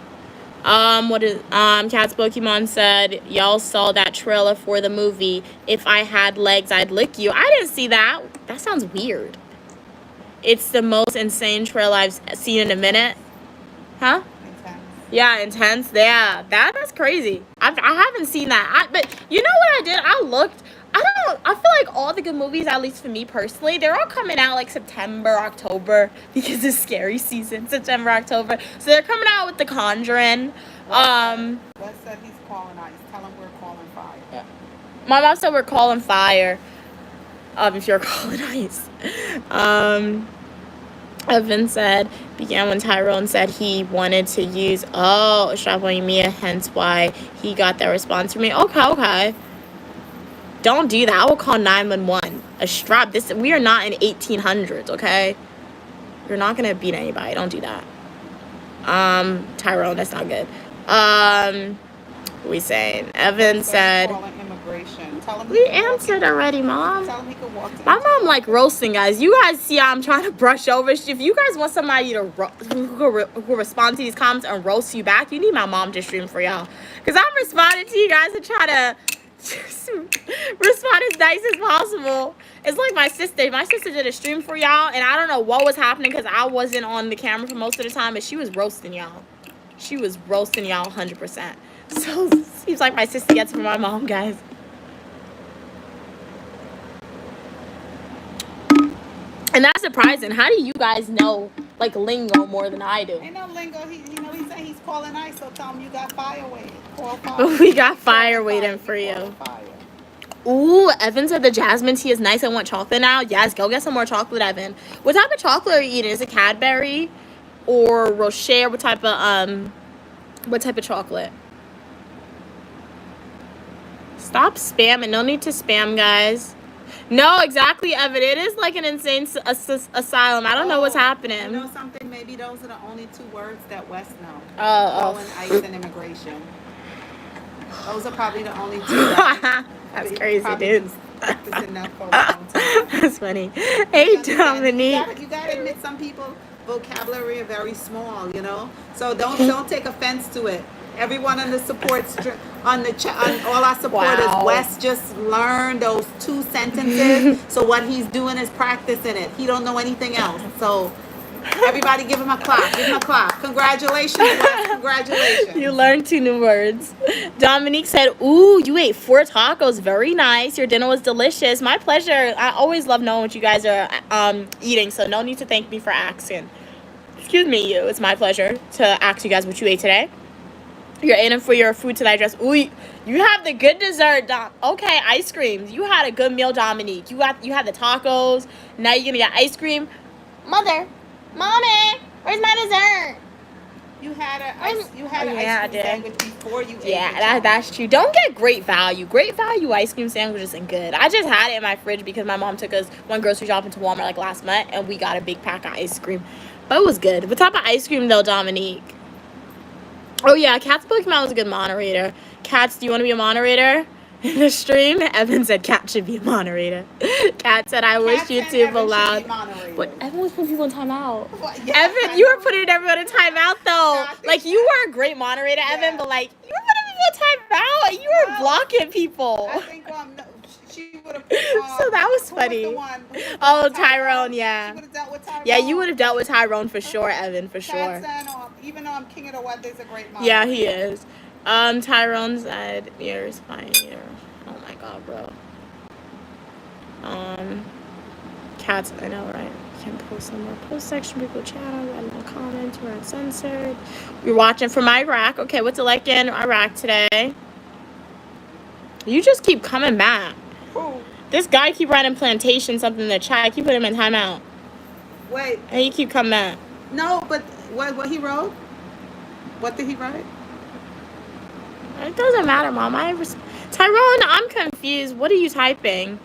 Cat's Pokemon said, y'all saw that trailer for the movie, If I Had Legs, I'd Lick You. I didn't see that. That sounds weird. It's the most insane trailer I've seen in a minute. Huh? Intense. Yeah, intense. Yeah, that's crazy. I haven't seen that. But you know what I did? I looked. I feel like all the good movies, at least for me personally, they're all coming out like September, October, because it's scary season, September, October. So they're coming out with The Conjuring. Wes said he's calling ice. Tell him we're calling fire. Yeah. My mom said we're calling fire. If you're calling ice. Evan said, began when Tyrone said he wanted to use, a strap on Mia, hence why he got that response from me. Okay. Don't do that. I will call 911. A strap. We are not in 1800s, okay? You're not going to beat anybody. Don't do that. Tyrone, that's not good. What we saying? Evan said... We answered already, Mom. My mom like roasting, guys. You guys see how I'm trying to brush over. If you guys want somebody who respond to these comments and roast you back, you need my mom to stream for y'all. Because I'm responding to you guys and try to respond as nice as possible. It's like my sister. My sister did a stream for y'all, and I don't know what was happening because I wasn't on the camera for most of the time, but she was roasting y'all. She was roasting y'all 100%. So it seems like my sister gets it from my mom, guys. And that's surprising. How do you guys know, like, lingo more than I do? Ain't no lingo. He said he's calling ice, so tell him you got fire waiting. Call fire. We got fire waiting for you. Ooh, Evan said the jasmine tea is nice. I want chocolate now. Yes, go get some more chocolate, Evan. What type of chocolate are you eating? Is it Cadbury or Rocher? What type of chocolate? Stop spamming. No need to spam, guys. No, exactly, Evan. It is like an insane asylum. I don't know what's happening. You know something? Maybe those are the only 2 words that West know. Oh. And ICE and immigration. Those are probably the only 2. That's crazy, dude. That's funny. You Hey, understand? Dominique. You gotta admit, some people vocabulary are very small, you know. So don't take offense to it. Everyone on the on all our supporters, Wow. Wes just learned those 2 sentences. So what he's doing is practicing it. He don't know anything else. So everybody, give him a clap. Give him a clap. Congratulations, Wes. Congratulations. You learned 2 new words. Dominique said, ooh, you ate 4 tacos. Very nice. Your dinner was delicious. My pleasure. I always love knowing what you guys are eating, so no need to thank me for asking. Excuse me, you. It's my pleasure to ask you guys what you ate today. You're aiming for your food to digest. Ooh, you have the good dessert, Okay, ice creams. You had a good meal, Dominique. You had the tacos. Now you're gonna get ice cream. Mother, mommy, where's my dessert? You had an ice cream sandwich before you ate. Yeah, that's true. Don't get great value. Great value ice cream sandwich isn't good. I just had it in my fridge because my mom took us one grocery shopping to Walmart like last month, and we got a big pack of ice cream. But it was good. What type of ice cream though, Dominique? Oh yeah, Kat's Pokemon was a good moderator. Cats, do you want to be a moderator in the stream? Evan said Kat should be a moderator. Kat said, I wish YouTube allowed. But Evan was putting people in timeout. Yeah, Evan, you were putting everyone in timeout though. Like, you were a great moderator, Evan, but like, you were putting people in timeout. You were blocking people. I think she would have so that was funny. Oh, Tyrone, yeah. She would have dealt with Tyrone. Yeah, you would have dealt with Tyrone for sure, Evan, for sure. Even though I'm king of the what, there's a great moderator. Yeah, he is. Tyrone said, "Yours fine here." Oh my god, bro. Cats, I know, right? Can post some more post section, people chat, write no comments, we're uncensored. You're watching from Iraq. Okay, what's it like in Iraq today? You just keep coming back. Who? This guy keep writing plantation something in the chat. I keep putting him in timeout. Wait. And you keep coming back. No, but what he wrote? What did he write? It doesn't matter, Mom. Tyrone, I'm confused. What are you typing?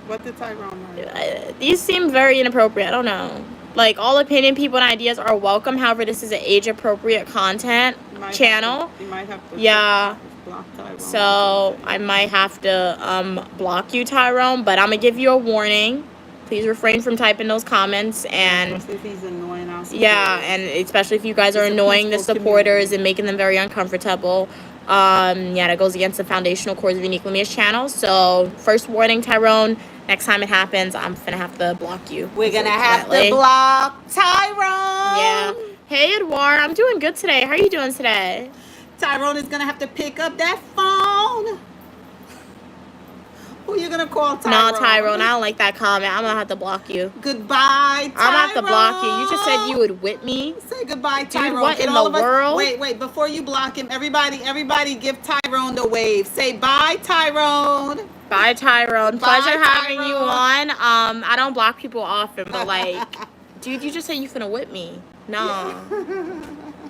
What did Tyrone write? These seem very inappropriate. I don't know. Like, all opinion, people, and ideas are welcome. However, this is an age-appropriate content channel. You might have to block Tyrone. So I might have to block you, Tyrone. But I'm gonna give you a warning. Please refrain from typing those comments. And especially if he's annoying our supporters. Yeah, and especially if you guys are annoying the supporters and making them very uncomfortable. Yeah, that goes against the foundational cores of Unique Lumia's channel. So first warning, Tyrone. Next time it happens, I'm gonna have to block you. We're gonna have to block Tyrone. Yeah. Hey, Edouard. I'm doing good today. How are you doing today? Tyrone is gonna have to pick up that phone. Who you gonna call, Tyrone? No, Tyrone, I don't like that comment. I'm gonna have to block you. Goodbye, Tyrone. I'm gonna have to block you. You just said you would whip me. Say goodbye, Tyrone. Dude, what in the world? Wait, before you block him, everybody give Tyrone the wave. Say bye, Tyrone. Bye, Tyrone. Pleasure having Tyrone. you on. I don't block people often, but like, dude, you just said you finna whip me. Nah.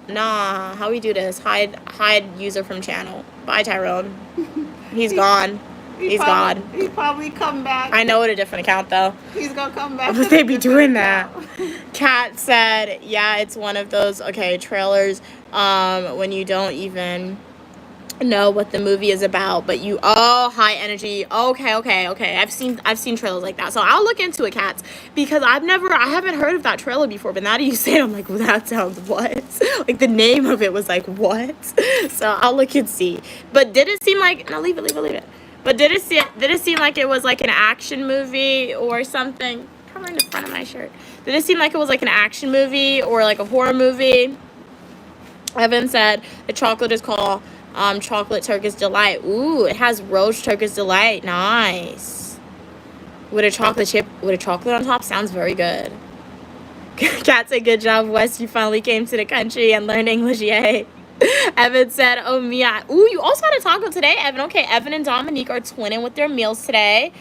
Nah, how we do this? Hide user from channel. Bye, Tyrone. He's gone. He's gone. He probably come back. I know, with a different account though. He's gonna come back. But they be doing that. Kat said, yeah, it's one of those trailers when you don't even know what the movie is about, but you high energy. Okay. I've seen trailers like that. So I'll look into it, Cats, because I haven't heard of that trailer before, but now that you say it, I'm like, well, that sounds what? Like the name of it was like, what? So I'll look and see. But did it seem like, no, leave it. But did it seem like it was like an action movie or something? Covering the front of my shirt. Did it seem like it was like an action movie or like a horror movie? Evan said the chocolate is called chocolate Turkish delight. Ooh, it has roast Turkish delight. Nice. With a chocolate chip, with a chocolate on top, sounds very good. Kat said, good job, Wes. You finally came to the country and learned English. Yay. Evan said, oh, Mia. Ooh, you also had a taco today, Evan. Okay, Evan and Dominique are twinning with their meals today.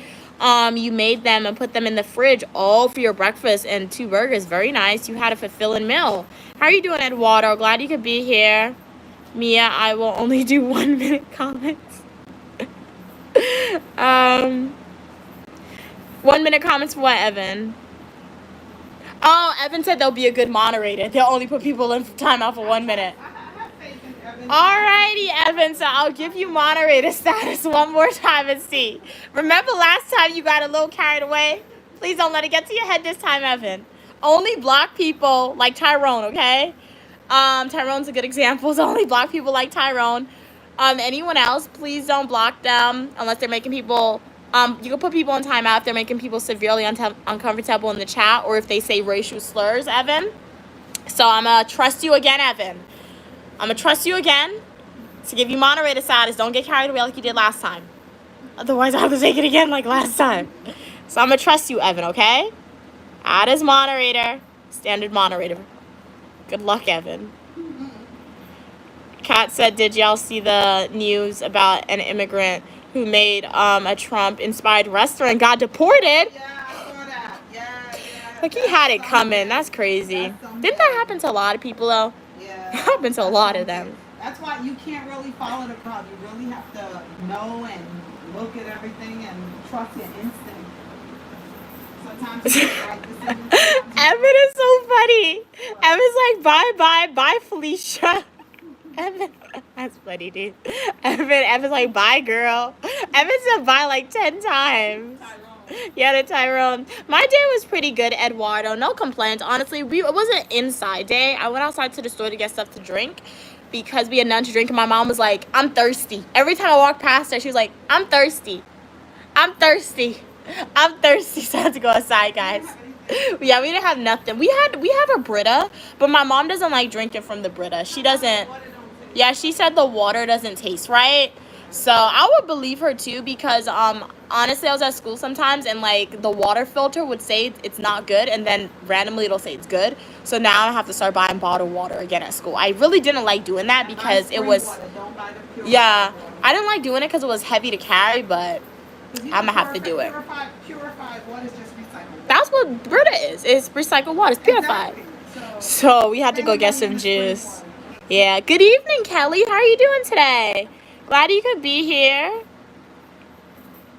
You made them and put them in the fridge all for your breakfast and 2 burgers. Very nice. You had a fulfilling meal. How are you doing, Eduardo? Glad you could be here. Mia, I will only do 1-minute comments. Um, 1 minute comments for what, Evan? Oh, Evan said they'll be a good moderator. They'll only put people in timeout for 1 minute. Alrighty, Evan, so I'll give you moderator status one more time and see. Remember last time you got a little carried away? Please don't let it get to your head this time, Evan. Only block people like Tyrone, okay? Tyrone's a good example. So only block people like Tyrone. Anyone else, please don't block them unless they're making people... you can put people in timeout if they're making people severely uncomfortable in the chat or if they say racial slurs, Evan. So I'm going to trust you again, Evan. I'm going to trust you again to give you moderator status. Don't get carried away like you did last time. Otherwise, I have to take it again like last time. So I'm going to trust you, Evan, okay? Add as moderator. Standard moderator. Good luck, Evan. Kat said, did y'all see the news about an immigrant who made a Trump-inspired restaurant and got deported? Yeah, I saw that. Yeah. Like, he had it coming. That's crazy. Didn't that happen to a lot of people, though? Yeah. It happened to a lot of them. That's why you can't really follow the crowd. You really have to know and look at everything and trust your instinct. Sometimes you make the right decisions. Evan is so funny. Evan's like, bye, Felicia. Evan, that's funny, dude. Evan's like, bye, girl. Evan said bye like 10 times. Yeah, the Tyrone. My day was pretty good, Eduardo. No complaints. Honestly, it wasn't an inside day. I went outside to the store to get stuff to drink because we had none to drink. And my mom was like, I'm thirsty. Every time I walked past her, she was like, I'm thirsty. So I had to go outside, guys. Yeah, we didn't have nothing. We have a Brita, but my mom doesn't like drinking from the Brita. She doesn't. Yeah, she said the water doesn't taste right. So I would believe her too because honestly, I was at school sometimes and like the water filter would say it's not good and then randomly it'll say it's good. So now I have to start buying bottled water again at school. I really didn't like doing that because it was, yeah, I didn't like doing it because it was heavy to carry, but I'm gonna have to do it. Purified water is just recycled. That's what Brita is. It's recycled water. It's purified. Exactly. So we had to go get some juice. Yeah. Good evening, Kelly. How are you doing today? Glad you could be here.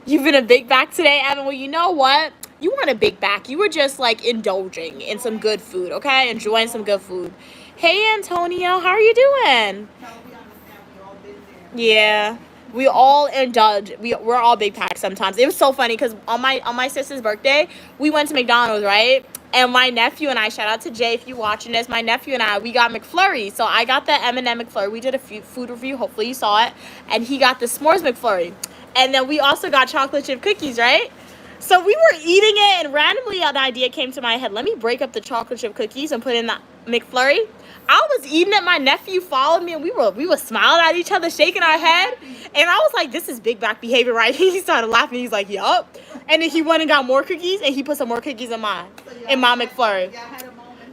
You've been a big back today, Evan. Well, you know what? You weren't a big back. You were just like indulging in some good food, okay? Enjoying some good food. Hey, Antonio. How are you doing? Yeah. We all indulge. We're all big packs sometimes. It was so funny because on my sister's birthday, we went to McDonald's, right? And my nephew and I, shout out to Jay if you're watching this, my nephew and I, we got McFlurry. So I got the M&M McFlurry. We did a food review. Hopefully you saw it. And he got the s'mores McFlurry. And then we also got chocolate chip cookies, right? So we were eating it and randomly an idea came to my head. Let me break up the chocolate chip cookies and put in the McFlurry. I was eating it. My nephew followed me and we were smiling at each other, shaking our head. And I was like, this is big back behavior, right? He started laughing. He's like, yup. And then he went and got more cookies and he put some more cookies in my McFlurry.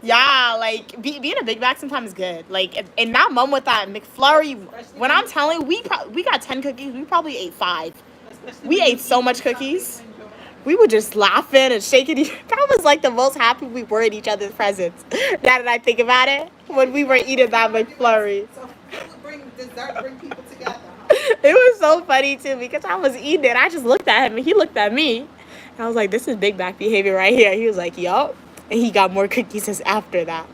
Yeah, like being a big back sometimes is good. Like, and that moment with that McFlurry, when I'm telling you, we got 10 cookies. We probably ate 5. We ate so much cookies. We were just laughing and shaking. That was like the most happy we were in each other's presence. Now that I think about it, when we were eating that McFlurry. So bring dessert, bring people together. It was so funny too because I was eating it. I just looked at him and he looked at me. And I was like, this is big back behavior right here. He was like, yup. And he got more cookies after that.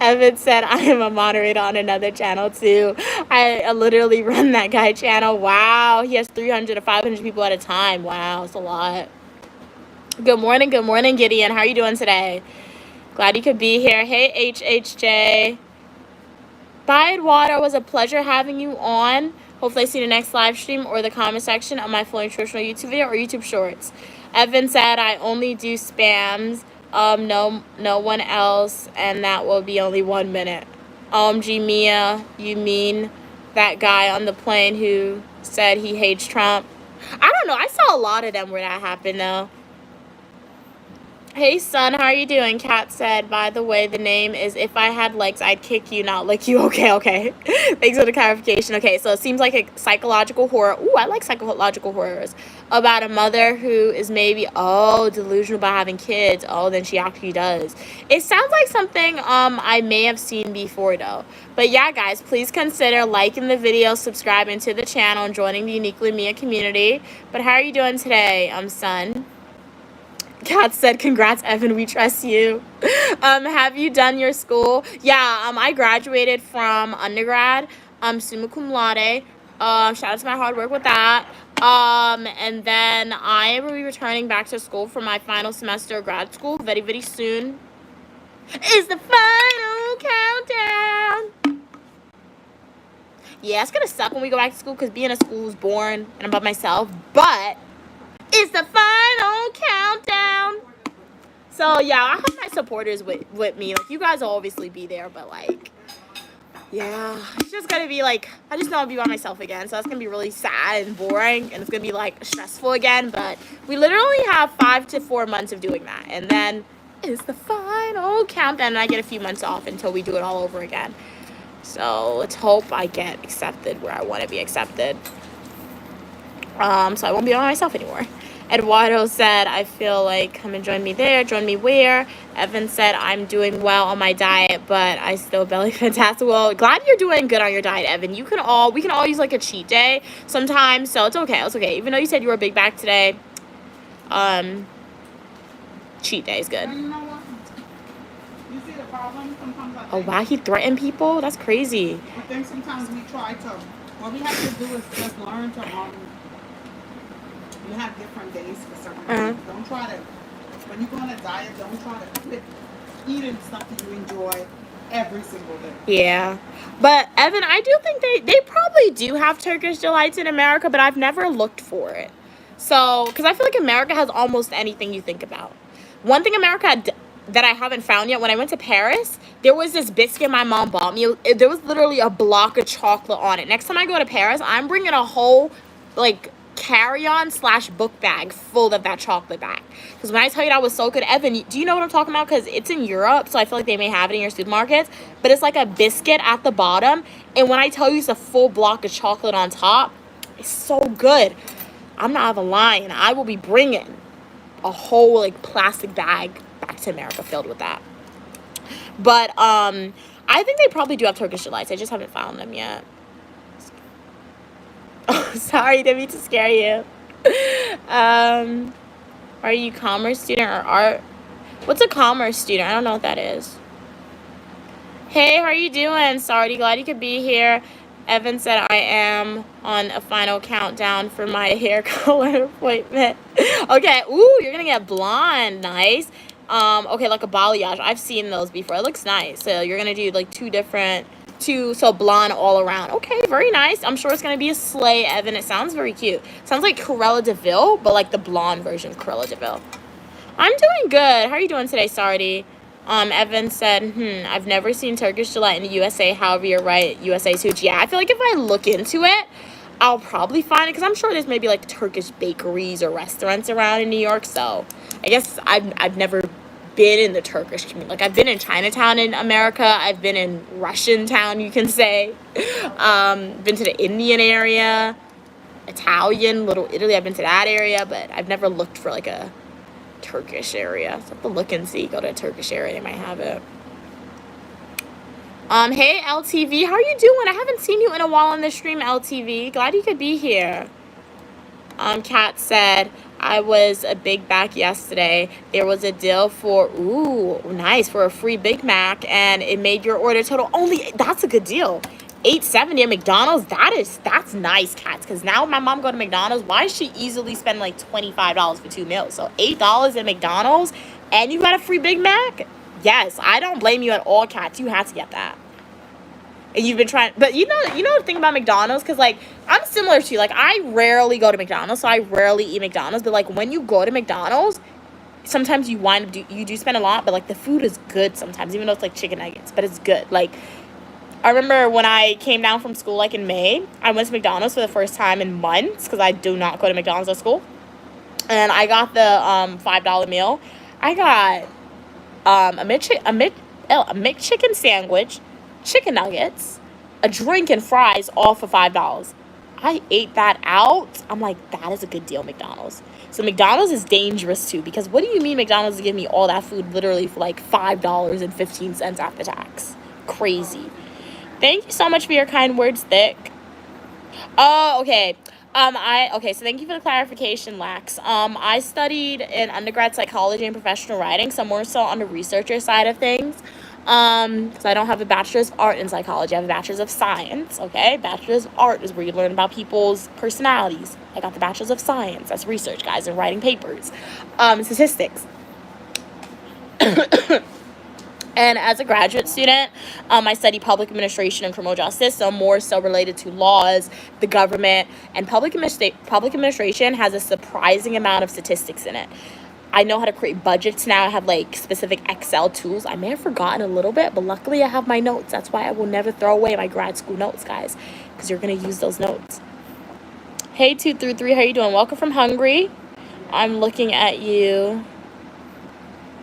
Evan said, I am a moderator on another channel too. I literally run that guy channel. Wow. He has 300 to 500 people at a time. Wow. It's a lot. Good morning, Gideon. How are you doing today? Glad you could be here. Hey, HHJ. Bye, Eduardo. It was a pleasure having you on. Hopefully I see the next live stream or the comment section of my full nutritional YouTube video or YouTube shorts. Evan said, I only do spams. No one else, and that will be only 1 minute. OMG, Mia, you mean that guy on the plane who said he hates Trump? I don't know. I saw a lot of them where that happened, though. Hey, son, how are you doing? Kat said, by the way, the name is If I Had Legs, I'd Kick You, Not Lick You. Okay. Thanks for the clarification. Okay, so it seems like a psychological horror. Ooh, I like psychological horrors. About a mother who is maybe, delusional about having kids. Oh, then she actually does. It sounds like something I may have seen before, though. But yeah, guys, please consider liking the video, subscribing to the channel, and joining the Uniquely Mia community. But how are you doing today, son? Kat said, congrats, Evan, we trust you. Have you done your school? Yeah, I graduated from undergrad, summa cum laude. Shout out to my hard work with that. And then I will be returning back to school for my final semester of grad school very, very soon. It's the final countdown. Yeah, it's gonna suck when we go back to school because being in school is boring and I'm by myself, but it's the final countdown. So yeah, I have my supporters with me. Like, you guys will obviously be there, but like, yeah, it's just gonna be like, I just know I'll be by myself again. So that's gonna be really sad and boring, and it's gonna be like stressful again. But we literally have 5 to 4 months of doing that, and then it's the final countdown, and I get a few months off until we do it all over again. So let's hope I get accepted where I want to be accepted. So I won't be by myself anymore. Eduardo said, I feel like come and join me there. Join me where? Evan said, I'm doing well on my diet, but I still belly fantastic. Well, glad you're doing good on your diet, Evan. We can all use like a cheat day sometimes, so it's okay. It's okay. Even though you said you were a big back today, cheat day is good. And you know what? You see the problem? Sometimes Oh wow, he threatened people? That's crazy. I think sometimes we try to, what we have to do is just learn to you have different days for certain things. Don't try to, when you go on a diet, don't try to quit eating something you enjoy every single day. Yeah. But Evan, I do think they probably do have Turkish delights in America, but I've never looked for it. So, because I feel like America has almost anything you think about. One thing America that I haven't found yet, when I went to Paris, there was this biscuit my mom bought me. There was literally a block of chocolate on it. Next time I go to Paris, I'm bringing a whole, like, carry-on / book bag full of that chocolate bag, because when I tell you that was so good, Evan, do you know what I'm talking about? Because it's in Europe, so I feel like they may have it in your supermarkets, but it's like a biscuit at the bottom, and when I tell you it's a full block of chocolate on top, it's so good. I'm not even lying. I will be bringing a whole like plastic bag back to America filled with that. But I think they probably do have Turkish delights. I just haven't found them yet. Oh, sorry, didn't mean to scare you. Are you commerce student or art? What's a commerce student? I don't know what that is. Hey, how are you doing? Sorry, glad you could be here. Evan said I am on a final countdown for my hair color appointment. Okay, ooh, you're gonna get blonde. Nice. Okay, like a balayage. I've seen those before. It looks nice. So you're gonna do like so blonde all around. Okay, very nice. I'm sure it's gonna be a slay, Evan. It sounds very cute. Sounds like Cruella de Vil, but like the blonde version of Cruella de Vil. I'm doing good. How are you doing today, Sardi? Evan said, I've never seen Turkish delight in the USA. However, you're right, USA Sushi. Yeah, I feel like if I look into it, I'll probably find it, because I'm sure there's maybe like Turkish bakeries or restaurants around in New York. So I guess I've never been in the Turkish community. Like, I've been in Chinatown in America. I've been in Russian town, you can say. Been to the Indian area, Italian, Little Italy. I've been to that area, but I've never looked for like a Turkish area. So I have to look and see. Go to a Turkish area, they might have it. Hey LTV, how are you doing? I haven't seen you in a while on the stream, LTV. Glad you could be here. Kat said, I was a Big Mac yesterday. There was a deal for, ooh, nice, for a free Big Mac, and it made your order total only, that's a good deal, $8.70 at McDonald's. That's nice, Cats, because now when my mom go to McDonald's, why is she easily spend like $25 for 2 meals? So $8 at McDonald's, and you got a free Big Mac? Yes, I don't blame you at all, Cats. You had to get that. And you've been trying, but you know the thing about McDonald's, because like I'm similar to you. Like, I rarely go to McDonald's, so I rarely eat McDonald's. But like when you go to McDonald's, sometimes you you do spend a lot, but like the food is good sometimes, even though it's like chicken nuggets, but it's good. Like, I remember when I came down from school, like in May, I went to McDonald's for the first time in months, because I do not go to McDonald's at school, and I got the $5 meal. I got a McChicken sandwich, chicken nuggets, a drink and fries, all for $5. I ate that out. I'm like, that is a good deal, McDonald's. So McDonald's is dangerous too, because what do you mean McDonald's is giving me all that food literally for like $5.15 after tax? Crazy. Thank you so much for your kind words, Thick. Oh, okay. So thank you for the clarification, Lax. I studied in undergrad psychology and professional writing, so more so on the researcher side of things. Because I don't have a bachelor's of art in psychology, I have a bachelor's of science, okay? Bachelor's of art is where you learn about people's personalities. I got the bachelor's of science, that's research, guys, and writing papers. Statistics. And as a graduate student, I study public administration and criminal justice, so more so related to laws, the government, and public administration has a surprising amount of statistics in it. I know how to create budgets now. I have like specific Excel tools. I may have forgotten a little bit, but luckily I have my notes. That's why I will never throw away my grad school notes, guys, because you're going to use those notes. Hey, 2 through 3, how you doing? Welcome from Hungary. I'm looking at you.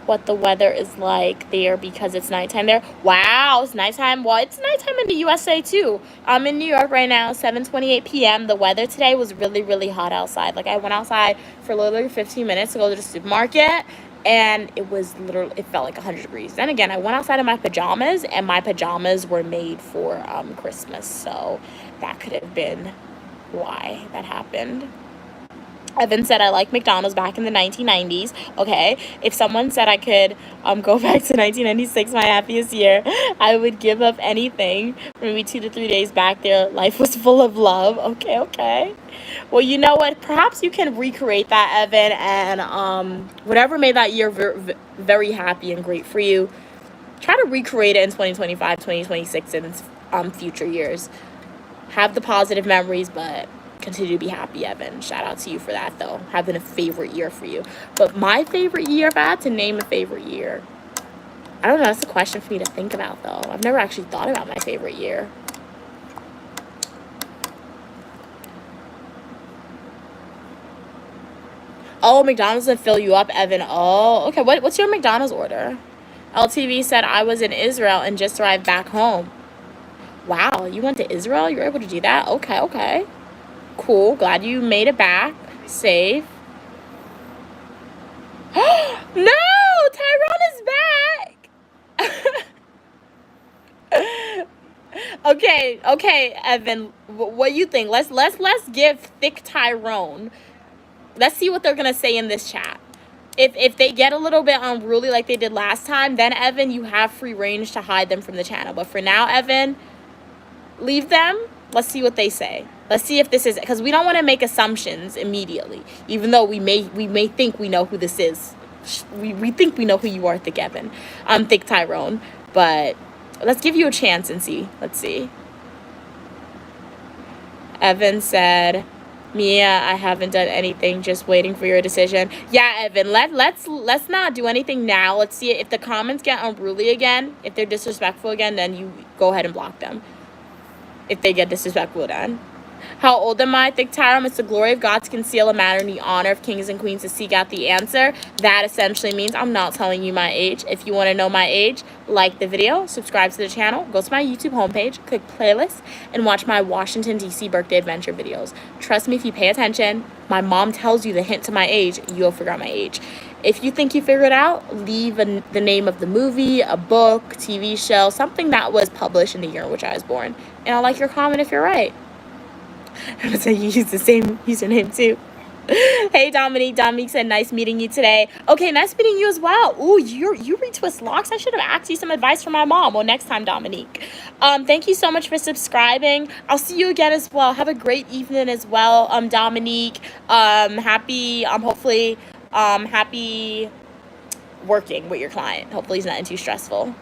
What the weather is like there because it's nighttime there. Wow, it's nighttime. Well, it's nighttime in the USA too. I'm in New York right now, 7:28 p.m. The weather today was really, really hot outside. Like I went outside for literally 15 minutes to go to the supermarket, and it felt like 100 degrees. Then again, I went outside in my pajamas, and my pajamas were made for Christmas, so that could have been why that happened. Evan said, I like McDonald's back in the 1990s. Okay, if someone said I could go back to 1996, my happiest year, I would give up anything. Maybe 2 to 3 days back there, life was full of love. Okay. Well, you know what? Perhaps you can recreate that, Evan, and whatever made that year very happy and great for you, try to recreate it in 2025, 2026, and future years. Have the positive memories, but continue to be happy, Evan. Shout out to you for that, though. Having a favorite year for you. But my favorite year, if I had to name a favorite year, I don't know. That's a question for me to think about, though. I've never actually thought about my favorite year. Oh, McDonald's will fill you up, Evan. Oh, okay. What's your McDonald's order? LTV said, I was in Israel and just arrived back home. Wow, you went to Israel? You were able to do that? Okay. Cool. Glad you made it back. Safe. No! Tyrone is back! Okay, Evan. What do you think? Let's give Thick Tyrone. Let's see what they're gonna say in this chat. If they get a little bit unruly like they did last time, then Evan, you have free range to hide them from the channel. But for now, Evan, leave them. Let's see what they say. Let's see if this is, because we don't want to make assumptions immediately, even though we may think we know who this is. We think we know who you are, Thick Evan. Thick Tyrone. But let's give you a chance and see. Let's see. Evan said, Mia, I haven't done anything, just waiting for your decision. Yeah, Evan, let's not do anything now. Let's see if the comments get unruly again. If they're disrespectful again, then you go ahead and block them. If they get disrespectful then. How old am I? Thick Tyrone, it's the glory of God to conceal a matter and the honor of kings and queens to seek out the answer. That essentially means I'm not telling you my age. If you want to know my age, like the video, subscribe to the channel, go to my YouTube homepage, click playlist, and watch my Washington, D.C. birthday adventure videos. Trust me, if you pay attention, my mom tells you the hint to my age, you'll figure out my age. If you think you figured it out, leave the name of the movie, a book, TV show, something that was published in the year in which I was born. And I'll like your comment if you're right. I'm going to say you use the same username too. Hey, Dominique. Dominique said, nice meeting you today. Okay, nice meeting you as well. Ooh, you retwist locks. I should have asked you some advice from my mom. Well, next time, Dominique. Thank you so much for subscribing. I'll see you again as well. Have a great evening as well, Dominique. Happy working with your client. Hopefully he's not too stressful.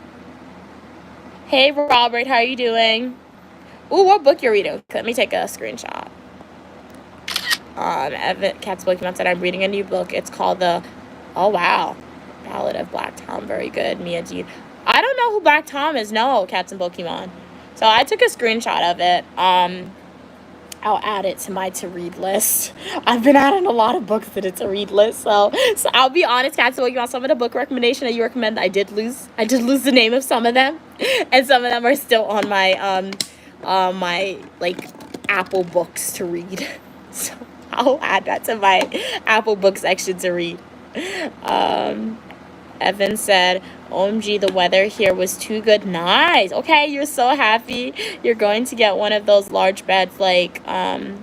Hey, Robert. How are you doing? Ooh, what book you're reading? Let me take a screenshot. Evan Cat's Pokemon said, I'm reading a new book. It's called oh wow, Ballad of Black Tom. Very good, Mia Jean. I don't know who Black Tom is. No, Cats and Pokemon. So I took a screenshot of it. I'll add it to my to-read list. I've been adding a lot of books to the to-read list, so I'll be honest, Kat, so on some of the book recommendation that you recommend, I did lose the name of some of them, and some of them are still on my like Apple Books to read. So I'll add that to my Apple Book section to read. Evan said, OMG, the weather here was too good. Nice. Okay, you're so happy. You're going to get one of those large beds, like a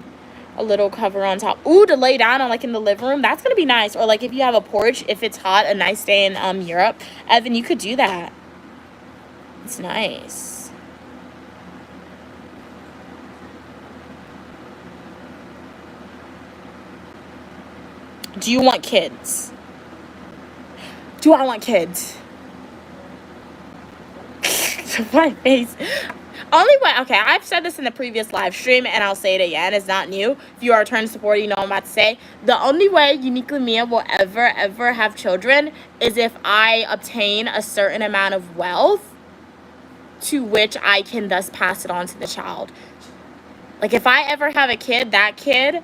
little cover on top. Ooh, to lay down on, like, in the living room. That's going to be nice. Or, like, if you have a porch, if it's hot, a nice day in Europe. Evan, you could do that. It's nice. Do you want kids? Do I want kids? My face. Only way, okay, I've said this in the previous live stream, and I'll say it again. It's not new. If you are a return supporter, you know what I'm about to say. The only way Uniquely Mia will ever have children is if I obtain a certain amount of wealth to which I can thus pass it on to the child. Like, if I ever have a kid, that kid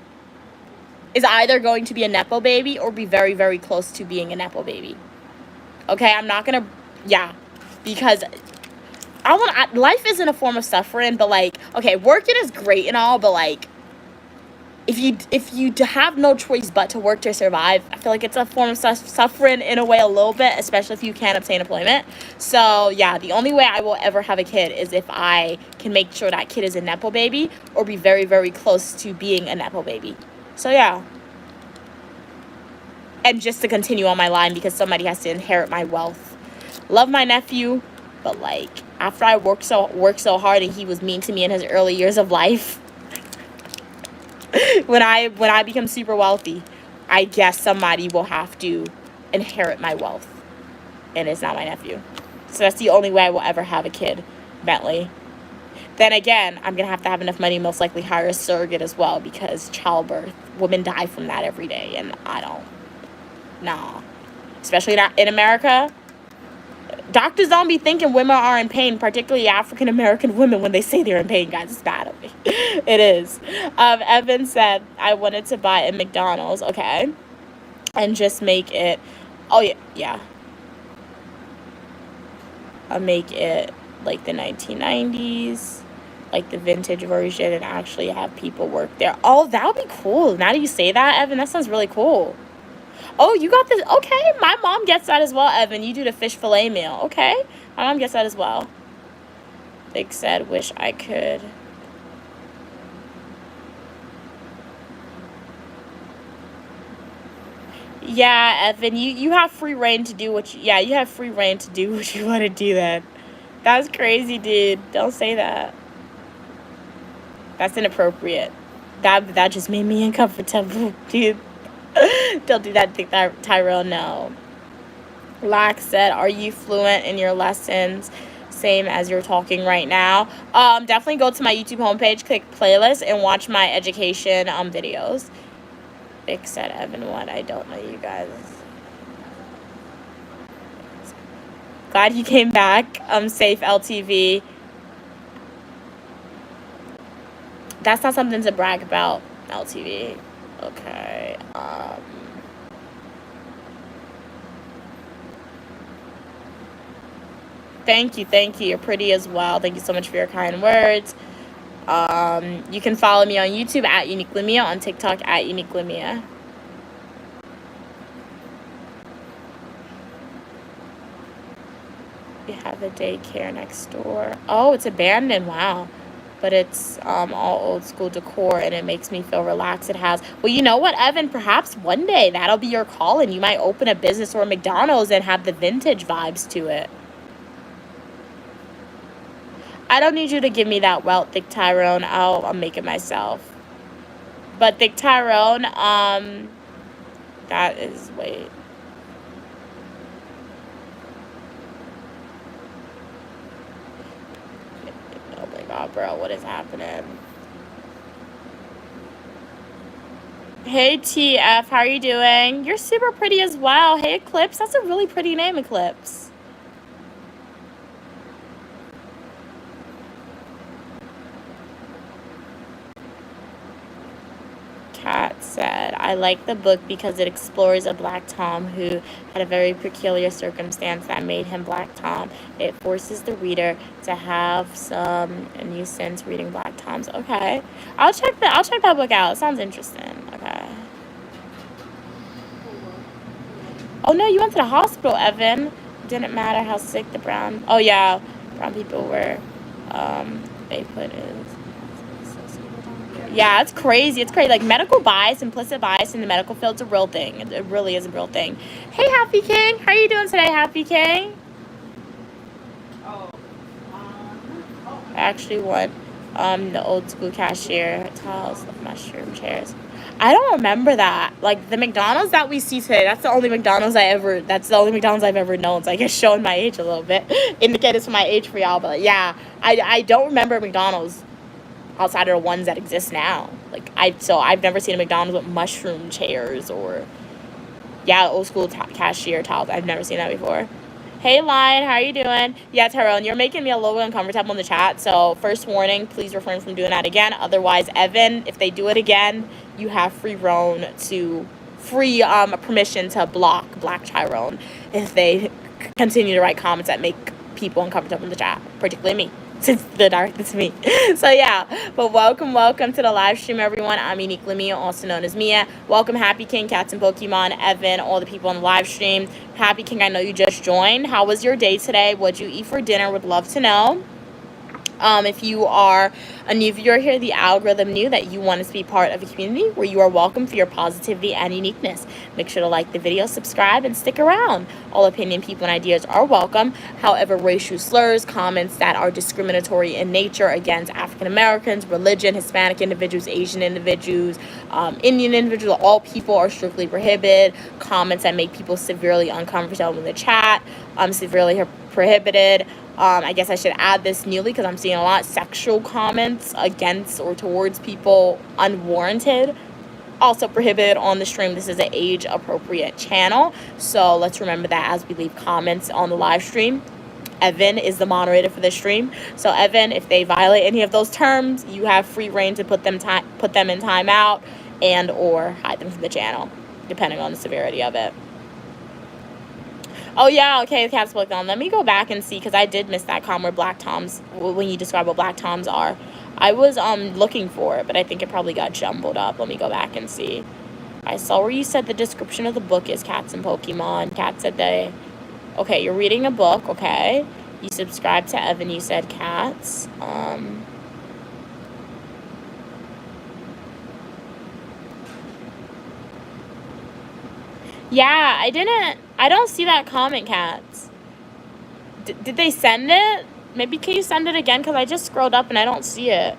is either going to be a Nepo baby or be very close to being a Nepo baby. Okay, I'm not gonna, yeah, because life isn't a form of suffering, but, like, okay, working is great and all, but, like, if you have no choice but to work to survive, I feel like it's a form of suffering in a way, a little bit, especially if you can't obtain employment. So yeah, the only way I will ever have a kid is if I can make sure that kid is a Nepo baby or be very close to being a Nepo baby. So yeah. And just to continue on my line, because somebody has to inherit my wealth. Love my nephew, but, like, after I worked so hard and he was mean to me in his early years of life, when I become super wealthy, I guess somebody will have to inherit my wealth, and it's not my nephew. So that's the only way I will ever have a kid, Bentley. Then again, I'm gonna have enough money, most likely hire a surrogate as well, because childbirth, women die from that every day, and I don't. Nah. Especially not in America. Doctors don't be thinking women are in pain, particularly African American women, when they say they're in pain, guys. It's bad of me. It is. Evan said, I wanted to buy a McDonald's, okay, and just make it, oh yeah. I'll make it like the 1990s, like the vintage version, and actually have people work there. Oh, that would be cool. Now that you say that, Evan, that sounds really cool. Oh, you got this. Okay, my mom gets that as well, Evan. You do the fish fillet meal. Okay, my mom gets that as well. Big said, wish I could. Yeah, Evan, you have free reign to do what you, yeah, you have free reign to do what you want to do then. That's crazy, dude. Don't say that. That's inappropriate. That just made me uncomfortable, dude. Don't do that, Tyrell, no. Lax said, are you fluent in your lessons? Same as you're talking right now. Definitely go to my YouTube homepage, click playlist, and watch my education videos. Vic said, Evan, what? I don't know you guys. Glad you came back. Safe LTV. That's not something to brag about, LTV. Okay. Thank you. You're pretty as well. Thank you so much for your kind words. You can follow me on YouTube at Uniquely Mia, on TikTok at Uniquely Mia. We have a daycare next door. Oh, it's abandoned. Wow. But it's all old school decor, and it makes me feel relaxed. It has. Well, you know what, Evan? Perhaps one day that'll be your call, and you might open a business or a McDonald's and have the vintage vibes to it. I don't need you to give me that welt, Thick Tyrone. I'll make it myself. But Thick Tyrone, that is, wait. Oh my god, bro, what is happening? Hey TF, how are you doing? You're super pretty as well. Hey Eclipse, that's a really pretty name, Eclipse. said, I like the book because it explores a Black Tom who had a very peculiar circumstance that made him Black Tom. It forces the reader to have some new sense reading Black Toms. Okay. I'll check that book out. It sounds interesting. Okay. Oh no, you went to the hospital, Evan. Didn't matter how sick the brown people were. They put in. Yeah, it's crazy. It's crazy. Like, medical bias, implicit bias in the medical field's a real thing. It really is a real thing. Hey, Happy King. How are you doing today, Happy King? I actually want the old school cashier tiles of mushroom chairs. I don't remember that. Like, the McDonald's that we see today, that's the only McDonald's I've ever known. So I guess showing my age a little bit. Indicators for my age for y'all. But yeah, I don't remember McDonald's outside of the ones that exist now. Like, I've never seen a McDonald's with mushroom chairs or, old school cashier tiles. I've never seen that before. Hey, Lion, how are you doing? Yeah, Tyrone, you're making me a little uncomfortable in the chat, so first warning, please refrain from doing that again. Otherwise, Evan, if they do it again, you have free permission to block Black Tyrone if they continue to write comments that make people uncomfortable in the chat, particularly me. Since the darkest me. So yeah, but welcome to the live stream, everyone. I'm Uniquely Mia, also known as Mia. Welcome, Happy King, Cats and Pokemon, Evan, all the people on the live stream. Happy King, I know you just joined. How was your day today? What'd you eat for dinner? Would love to know. If you are a new viewer here, the algorithm knew that you wanted to be part of a community where you are welcome for your positivity and uniqueness. Make sure to like the video, subscribe, and stick around. All opinion, people, and ideas are welcome. However, racial slurs, comments that are discriminatory in nature against African Americans, religion, Hispanic individuals, Asian individuals, Indian individuals, all people are strictly prohibited. Comments that make people severely uncomfortable in the chat, severely prohibited. I guess I should add this newly because I'm seeing a lot of sexual comments against or towards people unwarranted. Also prohibited on the stream. This is an age appropriate channel, so let's remember that as we leave comments on the live stream. Evan is the moderator for the stream, so Evan, if they violate any of those terms, you have free reign to put them in timeout and or hide them from the channel, depending on the severity of it. Oh, yeah, okay, the cat's book on. Let me go back and see, because I did miss that comment where Black Toms, when you describe what Black Toms are. I was looking for it, but I think it probably got jumbled up. Let me go back and see. I saw where you said the description of the book is Cats and Pokemon. Cat said they... Okay, you're reading a book, okay. You subscribed to Evan, you said cats. Yeah, I don't see that comment, Cats. Did they send it? Maybe can you send it again? Because I just scrolled up and I don't see it.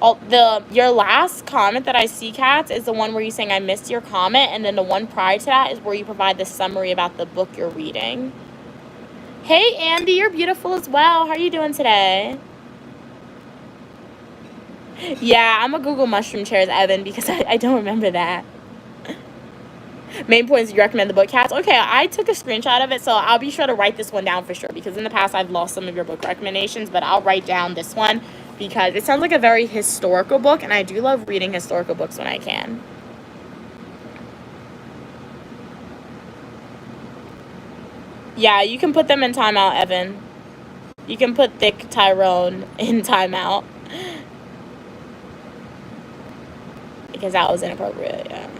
Your last comment that I see, Cats, is the one where you're saying I missed your comment. And then the one prior to that is where you provide the summary about the book you're reading. Hey, Andy, you're beautiful as well. How are you doing today? Yeah, I'm going to Google mushroom chairs, Evan, because I don't remember that. Main points you recommend the book, Cats. Okay, I took a screenshot of it, so I'll be sure to write this one down for sure, because in the past I've lost some of your book recommendations, but I'll write down this one because it sounds like a very historical book, and I do love reading historical books when I can. Yeah, you can put them in timeout, Evan. You can put Thick Tyrone in timeout. Because that was inappropriate, yeah.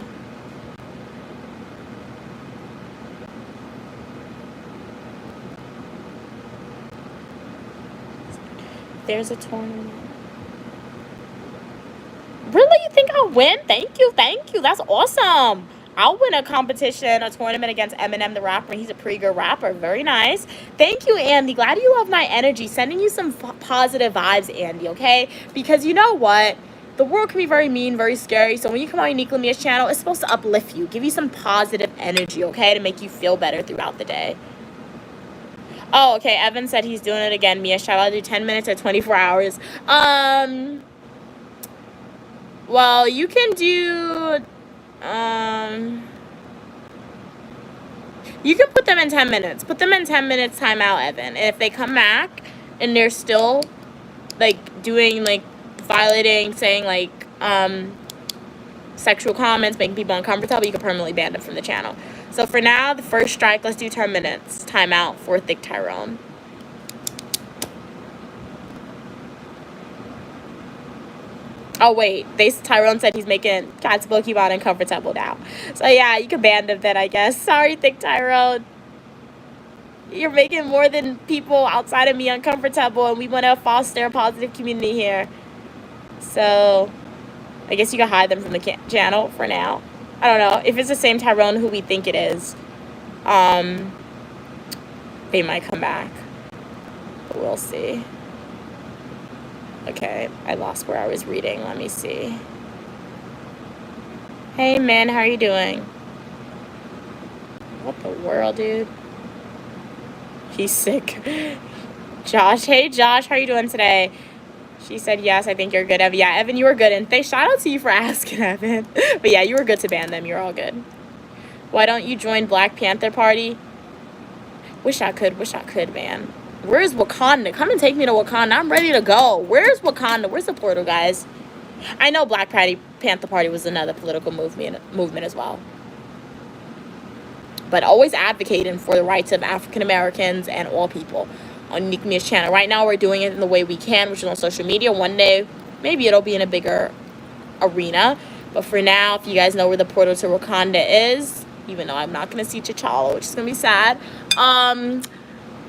There's a tournament. Really? You think I'll win? Thank you. That's awesome. I'll win a competition, a tournament against Eminem the rapper. He's a pretty good rapper. Very nice. Thank you, Andy. Glad you love my energy. Sending you some positive vibes, Andy, okay? Because you know what? The world can be very mean, very scary. So when you come on Uniquely Mia's channel, it's supposed to uplift you, give you some positive energy, okay? To make you feel better throughout the day. Oh, okay. Evan said he's doing it again. Mia, shall I do 10 minutes or 24 hours? Well, you can do... you can put them in 10 minutes. Put them in 10 minutes timeout, Evan. And if they come back and they're still, like, doing, like, violating, saying, like, I don't know, like, sexual comments, then you can put them in timeout. But if they come back and they're still, like, doing, like, violating, saying, like, I don't know, like, sexual comments, then you can put them in timeout. sexual comments, making people uncomfortable, you can permanently ban them from the channel. So for now, the first strike, let's do 10 minutes. Timeout for Thick Tyrone. Oh, wait. Tyrone said he's making Cat's Pokemon uncomfortable now. So, yeah, you can ban them then, I guess. Sorry, Thick Tyrone. You're making more than people outside of me uncomfortable, and we want to foster a positive community here. So, I guess you can hide them from the channel for now. I don't know. If it's the same Tyrone who we think it is, they might come back. But we'll see. Okay, I lost where I was reading. Let me see. Hey, man, how are you doing? What the world, dude? He's sick. Josh, hey, Josh, how are you doing today? She said, yes, I think you're good, Evan. Yeah, Evan, you were good. And shout out to you for asking, Evan. But yeah, you were good to ban them. You're all good. Why don't you join Black Panther Party? Wish I could, man. Where's Wakanda? Come and take me to Wakanda. I'm ready to go. Where's Wakanda? Where's the portal, guys? I know Black Panther Party was another political movement as well. But always advocating for the rights of African Americans and all people on Unique Mia's channel. Right now, we're doing it in the way we can, which is on social media. One day, maybe it'll be in a bigger arena. But for now, if you guys know where the portal to Wakanda is, even though I'm not going to see T'Challa, which is going to be sad,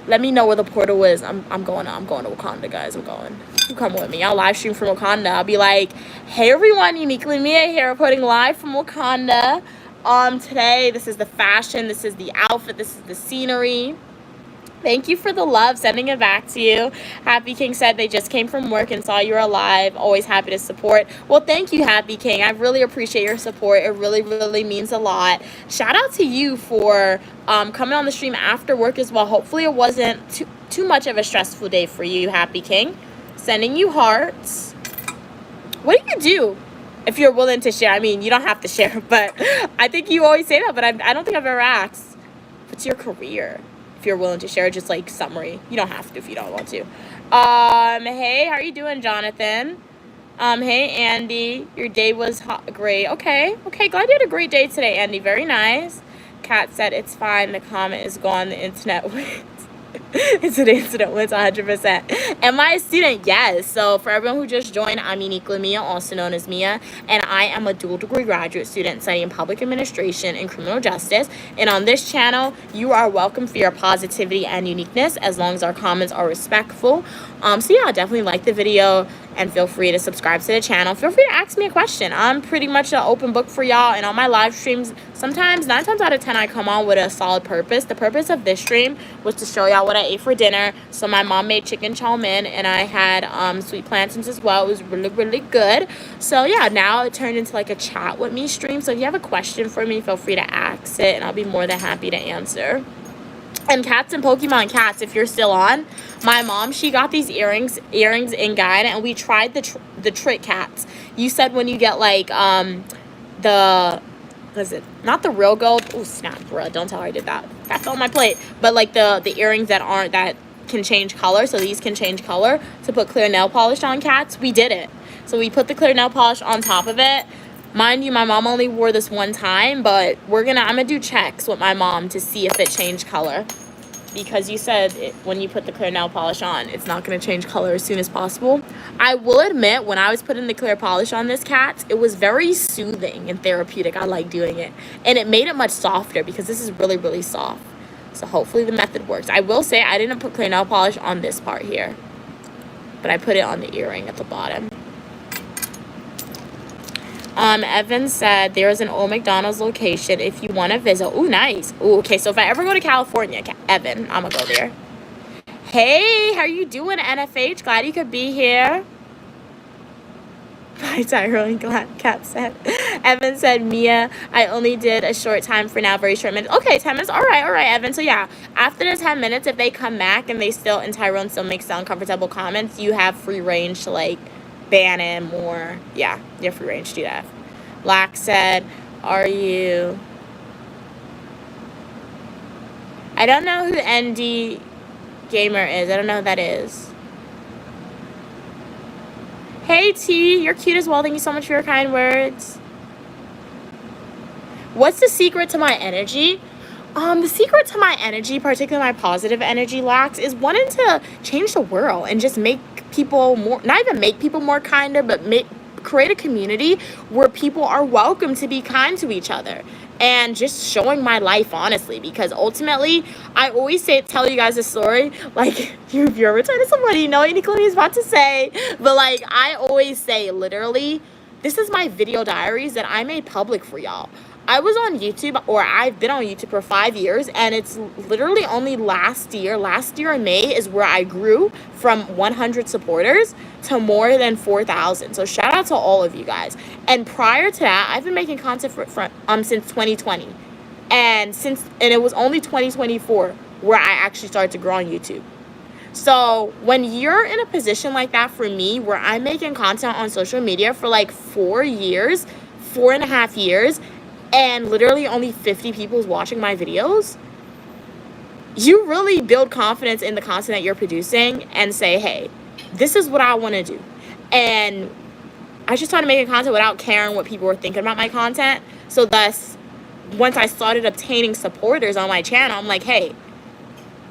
let me know where the portal is. I'm going to Wakanda, guys. I'm going. You come with me. I'll live stream from Wakanda. I'll be like, hey, everyone, Uniquely Mia here, reporting live from Wakanda. Today, this is the fashion, this is the outfit, this is the scenery. Thank you for the love, sending it back to you. Happy King said they just came from work and saw you were alive. Always happy to support. Well, thank you, Happy King. I really appreciate your support. It really, really means a lot. Shout out to you for coming on the stream after work as well. Hopefully it wasn't too much of a stressful day for you, Happy King. Sending you hearts. What do you do if you're willing to share? I mean, you don't have to share, but I think you always say that, but I don't think I've ever asked. What's your career? If you're willing to share, just like summary. You don't have to if you don't want to. Hey, how are you doing, Jonathan? Hey, Andy. Your day was great. Okay, glad you had a great day today, Andy. Very nice. Kat said it's fine. The comment is gone. The internet wins. It's an incident wins 100%. Am I a student? Yes. So for everyone who just joined, I'm Uniquely Mia, also known as Mia, and I am a dual degree graduate student studying public administration and criminal justice. And on this channel, you are welcome for your positivity and uniqueness as long as our comments are respectful. So yeah, definitely like the video and feel free to subscribe to the channel. Feel free to ask me a question. I'm pretty much an open book for y'all, and on my live streams, sometimes 9 times out of 10 I come on with a solid purpose. The purpose of this stream was to show y'all what I ate for dinner. So my mom made chicken chow mein, and I had sweet plantains as well. It was really, really good. So yeah, now it turned into like a chat with me stream. So if you have a question for me, feel free to ask it, and I'll be more than happy to answer. And Cats and Pokemon Cats, if you're still on, my mom, she got these earrings in Guide, and we tried the trick cats. You said when you get like the, what is it, not the real gold, oh snap, bro, don't tell her I did that, that fell on my plate, but like the earrings that can change color, so these can change color, to put clear nail polish on cats. We did it. So we put the clear nail polish on top of it. Mind you, my mom only wore this one time, but I'm gonna do checks with my mom to see if it changed color. Because you said when you put the clear nail polish on, it's not gonna change color as soon as possible. I will admit, when I was putting the clear polish on this cat, it was very soothing and therapeutic. I like doing it. And it made it much softer because this is really, really soft. So hopefully the method works. I will say I didn't put clear nail polish on this part here, but I put it on the earring at the bottom. Evan said there is an old McDonald's location if you want to visit. Ooh, nice. Ooh, okay, so if I ever go to California, Evan, I'm gonna go there. Hey, how are you doing, NFH? Glad you could be here. Bye, Tyrone. Glad Cap said. Evan said, Mia, I only did a short time for now, very short minutes. Okay, 10 minutes. All right, Evan. So yeah, after the 10 minutes, if they come back and Tyrone still makes uncomfortable comments, you have free range to like ban him, or yeah, you have free range to do that. Black said, are you, I don't know who ND Gamer is. I don't know who that is. Hey T, you're cute as well. Thank you so much for your kind words. What's the secret to my energy? The secret to my energy, particularly my positive energy, Lax, is wanting to change the world and just make people more, not even make people more kinder, but create a community where people are welcome to be kind to each other. And just showing my life honestly, because ultimately, I always tell you guys a story, like, if you're returning somebody, you know what Nicolini is about to say, but like, I always say, literally, this is my video diaries that I made public for y'all. I was on YouTube, or I've been on YouTube for 5 years, and it's literally only last year in May is where I grew from 100 supporters to more than 4,000. So shout out to all of you guys. And prior to that, I've been making content since 2020. And it was only 2024 where I actually started to grow on YouTube. So when you're in a position like that, for me, where I'm making content on social media for like 4.5 years, and literally only 50 people is watching my videos, you really build confidence in the content that you're producing and say, hey, this is what I want to do. And I just started making content without caring what people were thinking about my content. So thus, once I started obtaining supporters on my channel, I'm like, hey,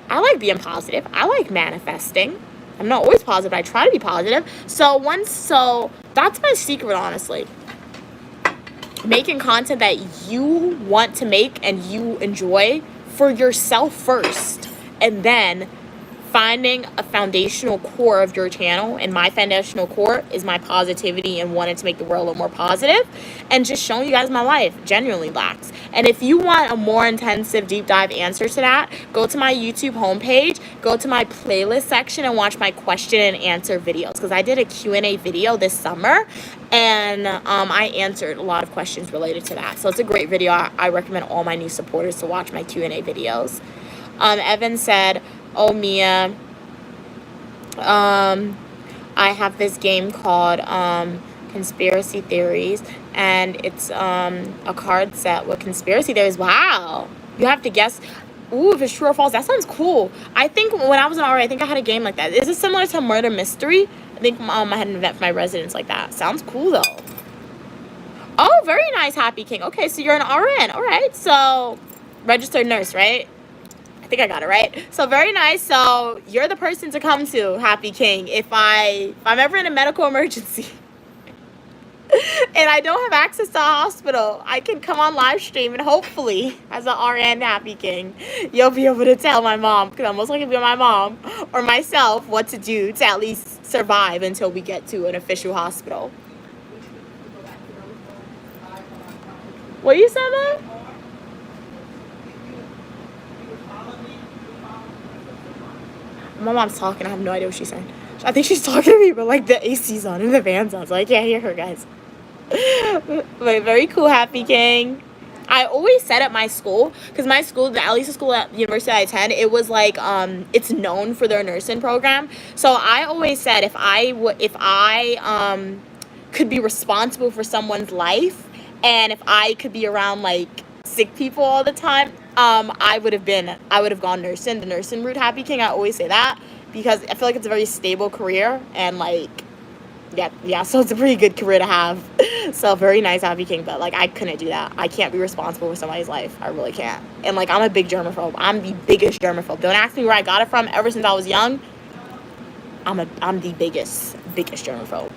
I like being positive. I like manifesting. I'm not always positive, but I try to be positive. So that's my secret, honestly. Making content that you want to make and you enjoy for yourself first, and then finding a foundational core of your channel. And my foundational core is my positivity and wanting to make the world a little more positive, and just showing you guys my life, genuinely, Lax. And if you want a more intensive deep dive answer to that, go to my YouTube homepage, go to my playlist section, and watch my question and answer videos, because I did a Q&A video this summer, and I answered a lot of questions related to that. So it's a great video. I recommend all my new supporters to watch my Q&A videos. Evan said, oh, Mia, I have this game called Conspiracy Theories, and it's a card set with conspiracy theories. Wow. You have to guess, if it's true or false. That sounds cool. I think when I was in RA, I think I had a game like that. Is it similar to Murder Mystery? I think I had an event for my residents like that. Sounds cool, though. Oh, very nice, Happy King. Okay, so you're an RN. All right, so registered nurse, right? I think I got it right. So very nice. So you're the person to come to, Happy King, if I'm ever in a medical emergency and I don't have access to a hospital. I can come on live stream, and hopefully, as an RN, Happy King, you'll be able to tell my mom, because I'm most likely to be my mom or myself, what to do to at least survive until we get to an official hospital. What you said, Mom? My mom's talking. I have no idea what she's saying. I think she's talking to me, but like the AC's on and the fan's on, so I can't hear her, guys. But very cool, Happy King. I always said at my school, because my school, at least the school at the university I attend, it was like, it's known for their nursing program. So I always said if I could be responsible for someone's life, and if I could be around like sick people all the time, I would have gone nursing, the nursing route, Happy King. I always say that because I feel like it's a very stable career, and like, yeah, so it's a pretty good career to have. So very nice, Happy King, but like I couldn't do that. I can't be responsible for somebody's life. I really can't. And like I'm a big germaphobe. I'm the biggest germaphobe. Don't ask me where I got it from. Ever since I was young, I'm the biggest germaphobe.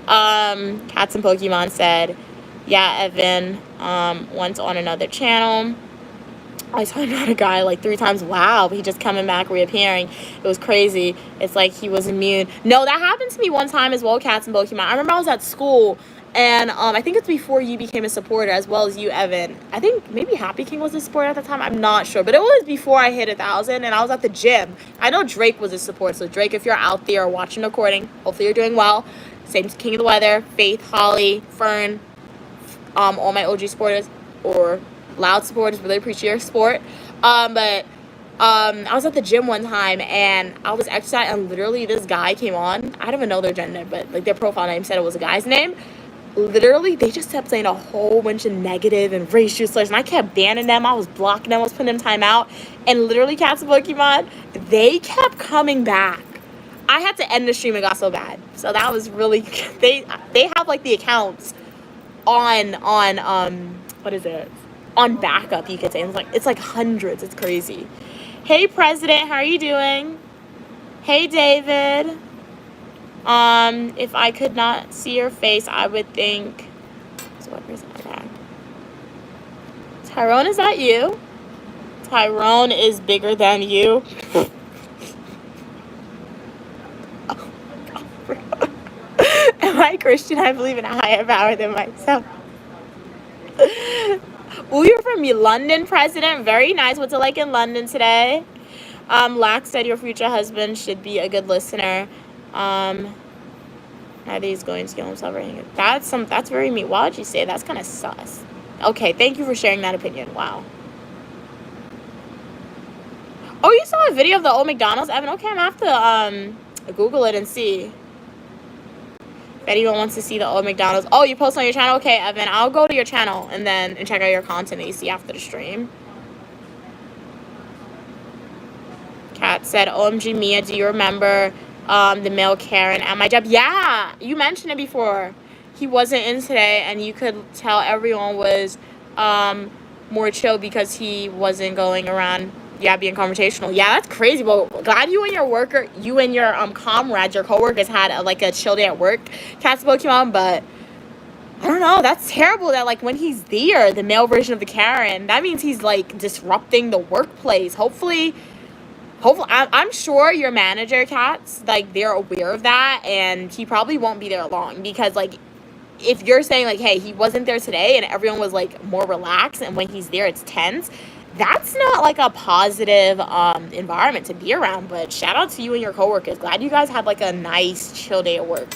Cats and Pokemon said, yeah, Evan, once on another channel, I saw another guy like 3 times. Wow, but he just coming back, reappearing. It was crazy. It's like he was immune. No, that happened to me one time as well, Cats and Pokemon. I remember I was at school, and I think it's before you became a supporter, as well as you, Evan. I think maybe Happy King was a supporter at the time. I'm not sure, but it was before I hit 1,000, and I was at the gym. I know Drake was a support, so Drake, if you're out there watching the recording, hopefully you're doing well. Same to King of the Weather, Faith, Holly, Fern, all my OG supporters, or loud supporters, really appreciate your support. But I was at the gym one time, and I was exercising, and literally this guy came on. I don't even know their gender, but like their profile name said it was a guy's name. Literally, they just kept saying a whole bunch of negative and racial slurs, and I kept banning them. I was blocking them. I was putting them time out, and literally, Cats and Pokemon, they kept coming back. I had to end the stream. It got so bad. So that was really, they have like the accounts on what is it? on backup, you could say. It's like hundreds. It's crazy. Hey, President, how are you doing? Hey, David. If I could not see your face, I would think. So what person? Okay. Tyrone, is that you? Tyrone is bigger than you. Am I Christian? I believe in a higher power than myself. Ooh, you're from London, President. Very nice. What's it like in London today? Lax said your future husband should be a good listener. Neither he's going to kill himself or anything. That's very mean. Why would you say that? That's kind of sus. Okay, thank you for sharing that opinion. Wow. Oh, you saw a video of the old McDonald's, Evan? Okay, I'm gonna have to Google it and see. If anyone wants to see the old McDonald's. Oh, you post on your channel? Okay, Evan, I'll go to your channel and check out your content that you see after the stream. Kat said, OMG Mia, do you remember the male Karen at my job? Yeah, you mentioned it before. He wasn't in today, and you could tell everyone was more chill because he wasn't going around, being conversational. Yeah, that's crazy. Well, glad you and your comrades, your coworkers had a chill day at work. Cat's Pokemon, but I don't know. That's terrible that when he's there, the male version of the Karen, that means he's disrupting the workplace. Hopefully, I'm sure your manager, Cats, they're aware of that, and he probably won't be there long because, if you're saying, hey, he wasn't there today and everyone was, more relaxed, and when he's there, it's tense, that's not, a positive environment to be around. But shout out to you and your coworkers. Glad you guys had, a nice, chill day at work.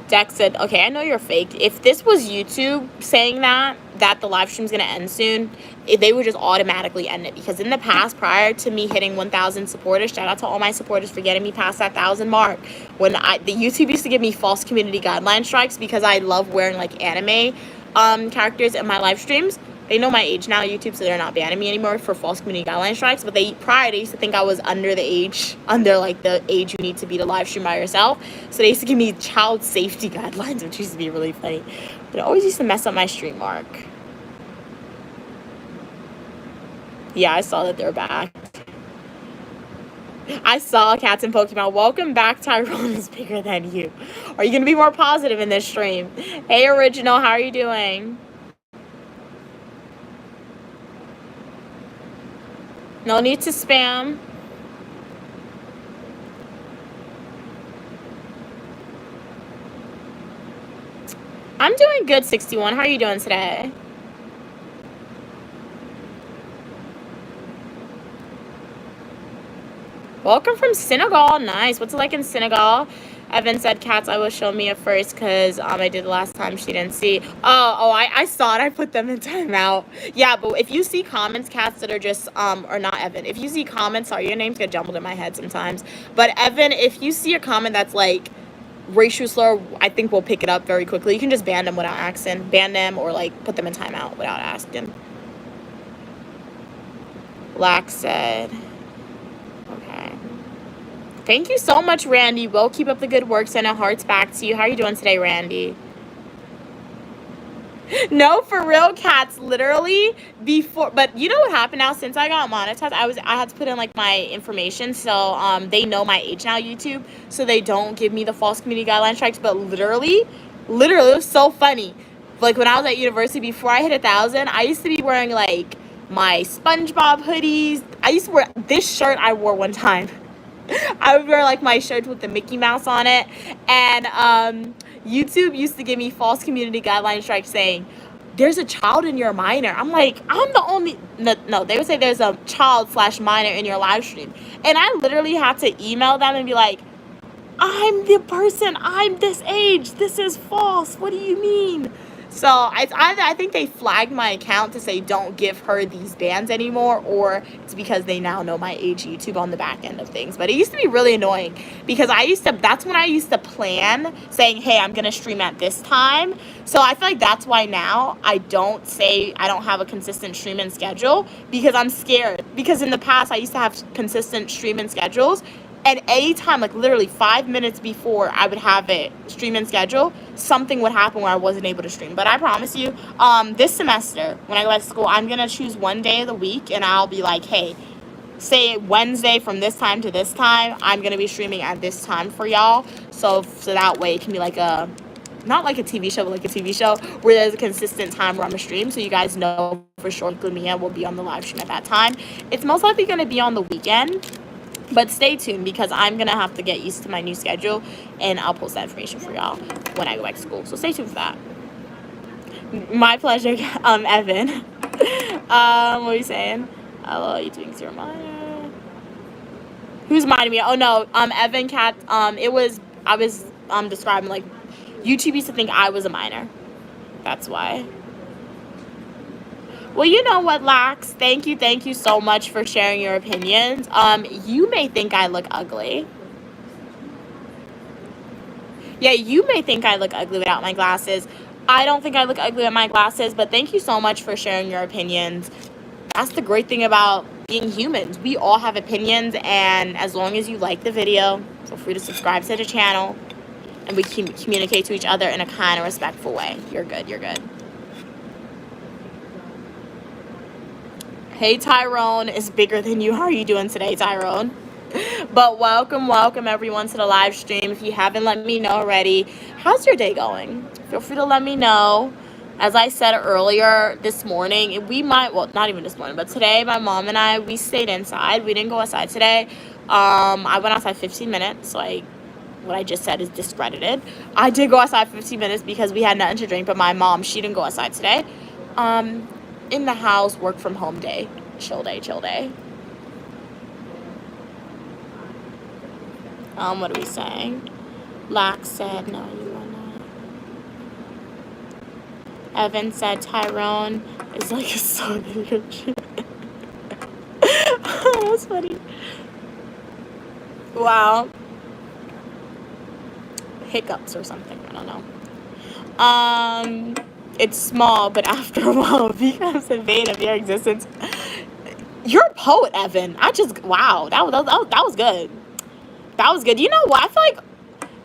Dex said, okay, I know you're fake. If this was YouTube saying that the live stream's going to end soon, they would just automatically end it. Because in the past, prior to me hitting 1,000 supporters, shout out to all my supporters for getting me past that 1,000 mark. When the YouTube used to give me false community guideline strikes because I love wearing anime characters in my live streams. They know my age now, YouTube, so they're not banning me anymore for false community guideline strikes. But they used to think I was under the age you need to be to live stream by yourself. So they used to give me child safety guidelines, which used to be really funny. But it always used to mess up my stream mark. Yeah, I saw that they're back. I saw Cats and Pokemon. Welcome back, Tyrone is bigger than you. Are you going to be more positive in this stream? Hey, Original, how are you doing? No need to spam. I'm doing good, 61. How are you doing today? Welcome from Senegal. Nice. What's it like in Senegal? Evan said, Cats, I will show Mia first because I did the last time she didn't see. I saw it. I put them in timeout. Yeah, but if you see comments, Cats, that are just, or not Evan. If you see comments, sorry, your names get jumbled in my head sometimes. But Evan, if you see a comment that's racial slur, I think we'll pick it up very quickly. You can just ban them without asking. Ban them or put them in timeout without asking. Lax said, okay. Thank you so much, Randy. We'll keep up the good work. Sending hearts back to you. How are you doing today, Randy? No, for real, Cats. Literally before, but you know what happened now? Since I got monetized, I had to put in my information, so they know my age now, YouTube, so they don't give me the false community guideline strikes. But literally, it was so funny. When I was at university, before I hit 1,000, I used to be wearing my SpongeBob hoodies. I used to wear this shirt I wore one time. I would wear my shirt with the Mickey Mouse on it, and YouTube used to give me false community guideline strikes saying there's a child in your minor. I'm I'm the only no, they would say there's a child/minor in your live stream, and I literally had to email them and be like, I'm the person, I'm this age, this is false, what do you mean? So I think they flagged my account to say don't give her these bans anymore, or it's because they now know my age, YouTube, on the back end of things. But it used to be really annoying because that's when I used to plan saying, hey, I'm going to stream at this time. So I feel that's why now I don't have a consistent streaming schedule because I'm scared. Because in the past I used to have consistent streaming schedules And anytime, like literally 5 minutes before I would have it stream and schedule, something would happen where I wasn't able to stream. But I promise you, this semester, when I go back to school, I'm going to choose one day of the week, and I'll be like, hey, say Wednesday from this time to this time, I'm going to be streaming at this time for y'all. So that way it can be like a, not like a TV show, but like a TV show where there's a consistent time where I'm going to stream. So you guys know for sure Mia will be on the live stream at that time. It's most likely going to be on the weekend. But stay tuned, because I'm going to have to get used to my new schedule, and I'll post that information for y'all when I go back to school. So stay tuned for that. My pleasure, Evan. What are you saying? Hello, you doing zero minor? Who's minding me? Oh, no, Evan, Cat, I was describing, like, YouTube used to think I was a minor. That's why. Well, you know what, Lax? Thank you so much for sharing your opinions. You may think I look ugly. Yeah, you may think I look ugly without my glasses. I don't think I look ugly with my glasses, but thank you so much for sharing your opinions. That's the great thing about being humans. We all have opinions, and as long as you like the video, feel free to subscribe to the channel, and we can communicate to each other in a kind and respectful way. You're good, you're good. Hey, Tyrone is bigger than you. How are you doing today, Tyrone? But welcome everyone to the live stream. If you haven't let me know already, how's your day going? Feel free to let me know. As I said earlier this morning, well, not even this morning, but today my mom and I, we stayed inside. We didn't go outside today. I went outside 15 minutes, so what I just said is discredited. I did go outside 15 minutes because we had nothing to drink, but my mom, she didn't go outside today. In the house, work from home day. Chill day. What are we saying? Lax said, no, you are not. Evan said, Tyrone is like a son in your dream. That's funny. Wow. Hiccups or something, I don't know. It's small, but after a while it becomes a vein of your existence. You're a poet, Evan. Wow, that was good. That was good. You know what? I feel like,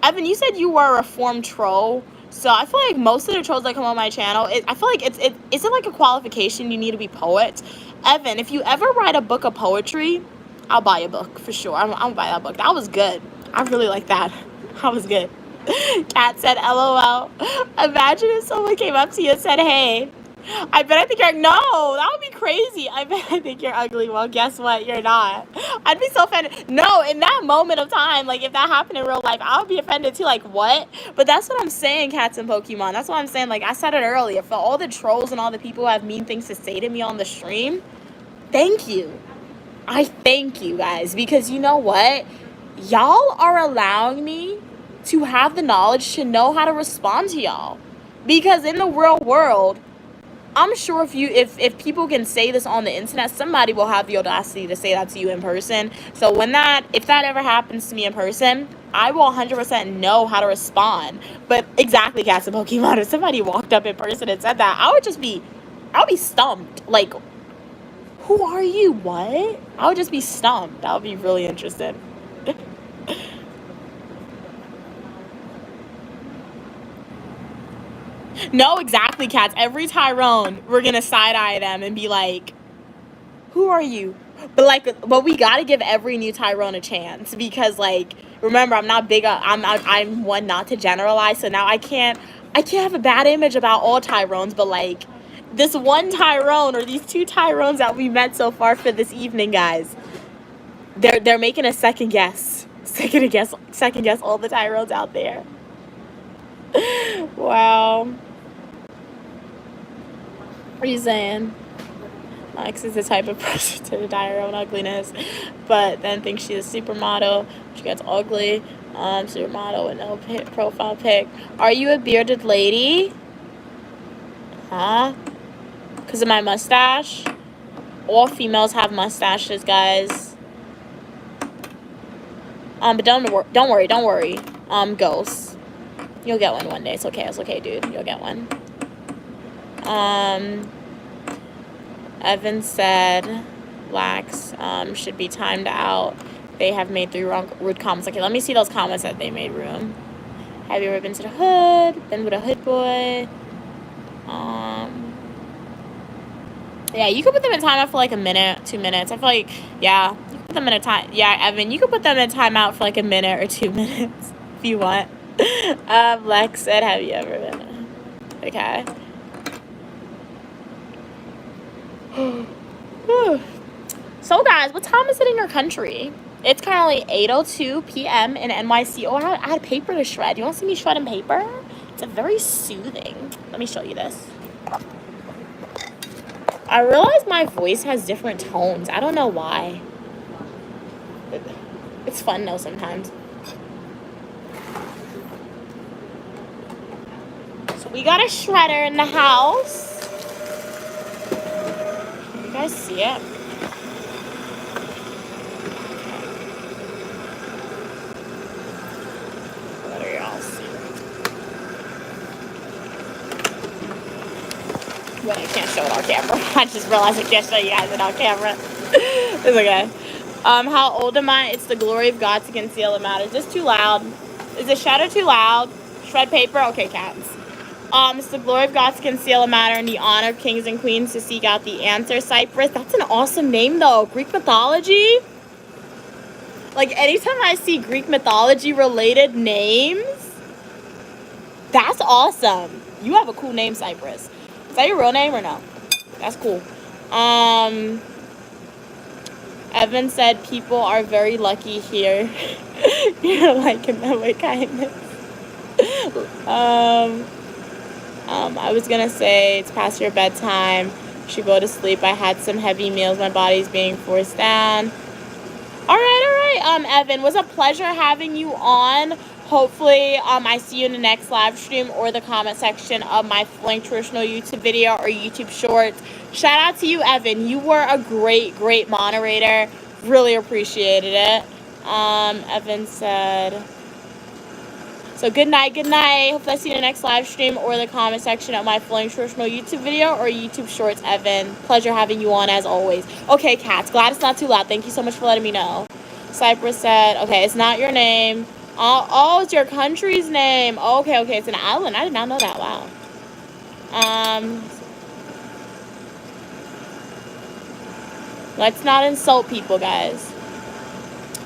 Evan, you said you were a reformed troll. So I feel like most of the trolls that come on my channel, I feel like it's like a qualification. You need to be poets. Evan, if you ever write a book of poetry, I'll buy a book for sure. I'll buy that book. That was good. I really like that. That was good. Kat said, LOL. Imagine if someone came up to you and said, hey, I think you're, no, that would be crazy. I think you're ugly. Well, guess what? You're not. I'd be so offended. No, in that moment of time, like if that happened in real life, I would be offended too. Like, what? But that's what I'm saying, cats and Pokemon. That's what I'm saying. Like I said it earlier, for all the trolls and all the people who have mean things to say to me on the stream, thank you. I thank you guys, because you know what? Y'all are allowing me to have the knowledge to know how to respond to y'all. Because in the real world, I'm sure if people can say this on the internet, somebody will have the audacity to say that to you in person. So if that ever happens to me in person, I will 100% know how to respond. But exactly, Cats and Pokemon, if somebody walked up in person and said that, I would be stumped. Like, who are you? What? I would just be stumped. I would be really interested. No, exactly, Cats. Every Tyrone, we're gonna side-eye them and be like, who are you? But we gotta give every new Tyrone a chance, because like, remember, I'm not big. I'm one not to generalize. So now I can't have a bad image about all Tyrones, but like this one Tyrone or these two Tyrones that we met so far for this evening, guys, they're making a second guess all the Tyrones out there. Wow. What are you saying? Lex is the type of person to deny her own ugliness, but then thinks she's a supermodel. She gets ugly. Supermodel with no profile pic. Are you a bearded lady? Huh? Because of my mustache? All females have mustaches, guys. But don't worry. Ghosts. You'll get one day. It's okay, dude. You'll get one. Evan said Lax should be timed out They have made 3 rude comments. Okay, let me see those comments that they made rude. Have you ever been to the hood? Been with a hood boy? Yeah, you could put them in timeout for like a minute, 2 minutes. I feel like, yeah, you can put them in a time. Yeah, Evan, you could put them in timeout for like a minute or 2 minutes if you want. Lex said, have you ever been? Okay. So, guys, what time is it in your country? It's currently 8:02 p.m. in NYC. Oh, I had paper to shred. You want to see me shredding paper? It's a very soothing. Let me show you this. I realize my voice has different tones. I don't know why. It's fun though sometimes. So we got a shredder in the house. You guys see it? What are y'all see? Wait, I can't show it on camera. I just realized I can't show you guys it on camera. It's okay. How old am I? It's the glory of God to conceal. It matters. Is this too loud? Is the shredder too loud? Shred paper? Okay, cats. It's the glory of God to conceal a matter and the honor of kings and queens to seek out the answer. Cyprus. That's an awesome name, though. Greek mythology. Like, anytime I see Greek mythology related names, that's awesome. You have a cool name, Cyprus. Is that your real name or no? That's cool. Evan said people are very lucky here. You're liking them with kindness. I was gonna say it's past your bedtime. You should go to sleep. I had some heavy meals. My body's being forced down. All right. Evan, was a pleasure having you on. Hopefully, I see you in the next live stream or the comment section of my Flank Traditional YouTube video or YouTube Shorts. Shout out to you, Evan. You were a great moderator. Really appreciated it. Evan said, so good night. Hopefully I see you in the next live stream or the comment section of my Flank Traditional YouTube video or YouTube Shorts, Evan. Pleasure having you on as always. Okay, cats. Glad it's not too loud. Thank you so much for letting me know. Cypress said, okay, it's not your name. Oh, it's your country's name. Okay, it's an island. I did not know that. Wow. Let's not insult people, guys.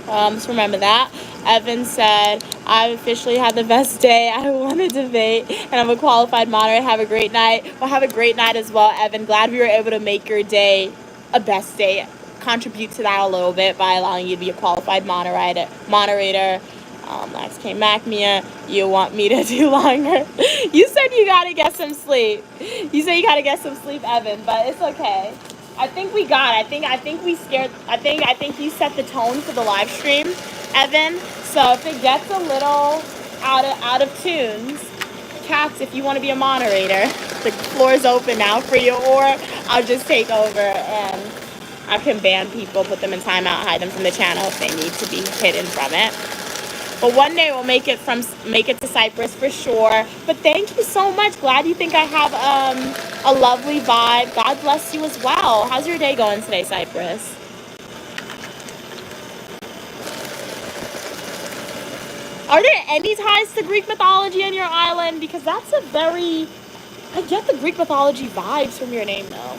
Just remember that. Evan said, I've officially had the best day. I won a debate, and I'm a qualified moderator. Have a great night. Well, have a great night as well, Evan. Glad we were able to make your day a best day. Contribute to that a little bit by allowing you to be a qualified moderator. Max came back, Mia. You want me to do longer? You said you gotta get some sleep. Evan, but it's okay. I think we got it. I think we scared. I think you set the tone for the live stream, Evan. So if it gets a little out of tunes, cats, if you want to be a moderator, the floor is open now for you, or I'll just take over and I can ban people, put them in timeout, hide them from the channel if they need to be hidden from it. But one day we'll make it to Cyprus for sure. But thank you so much. Glad you think I have a lovely vibe. God bless you as well. How's your day going today, Cyprus? Are there any ties to Greek mythology on your island? Because that's a very... I get the Greek mythology vibes from your name, though.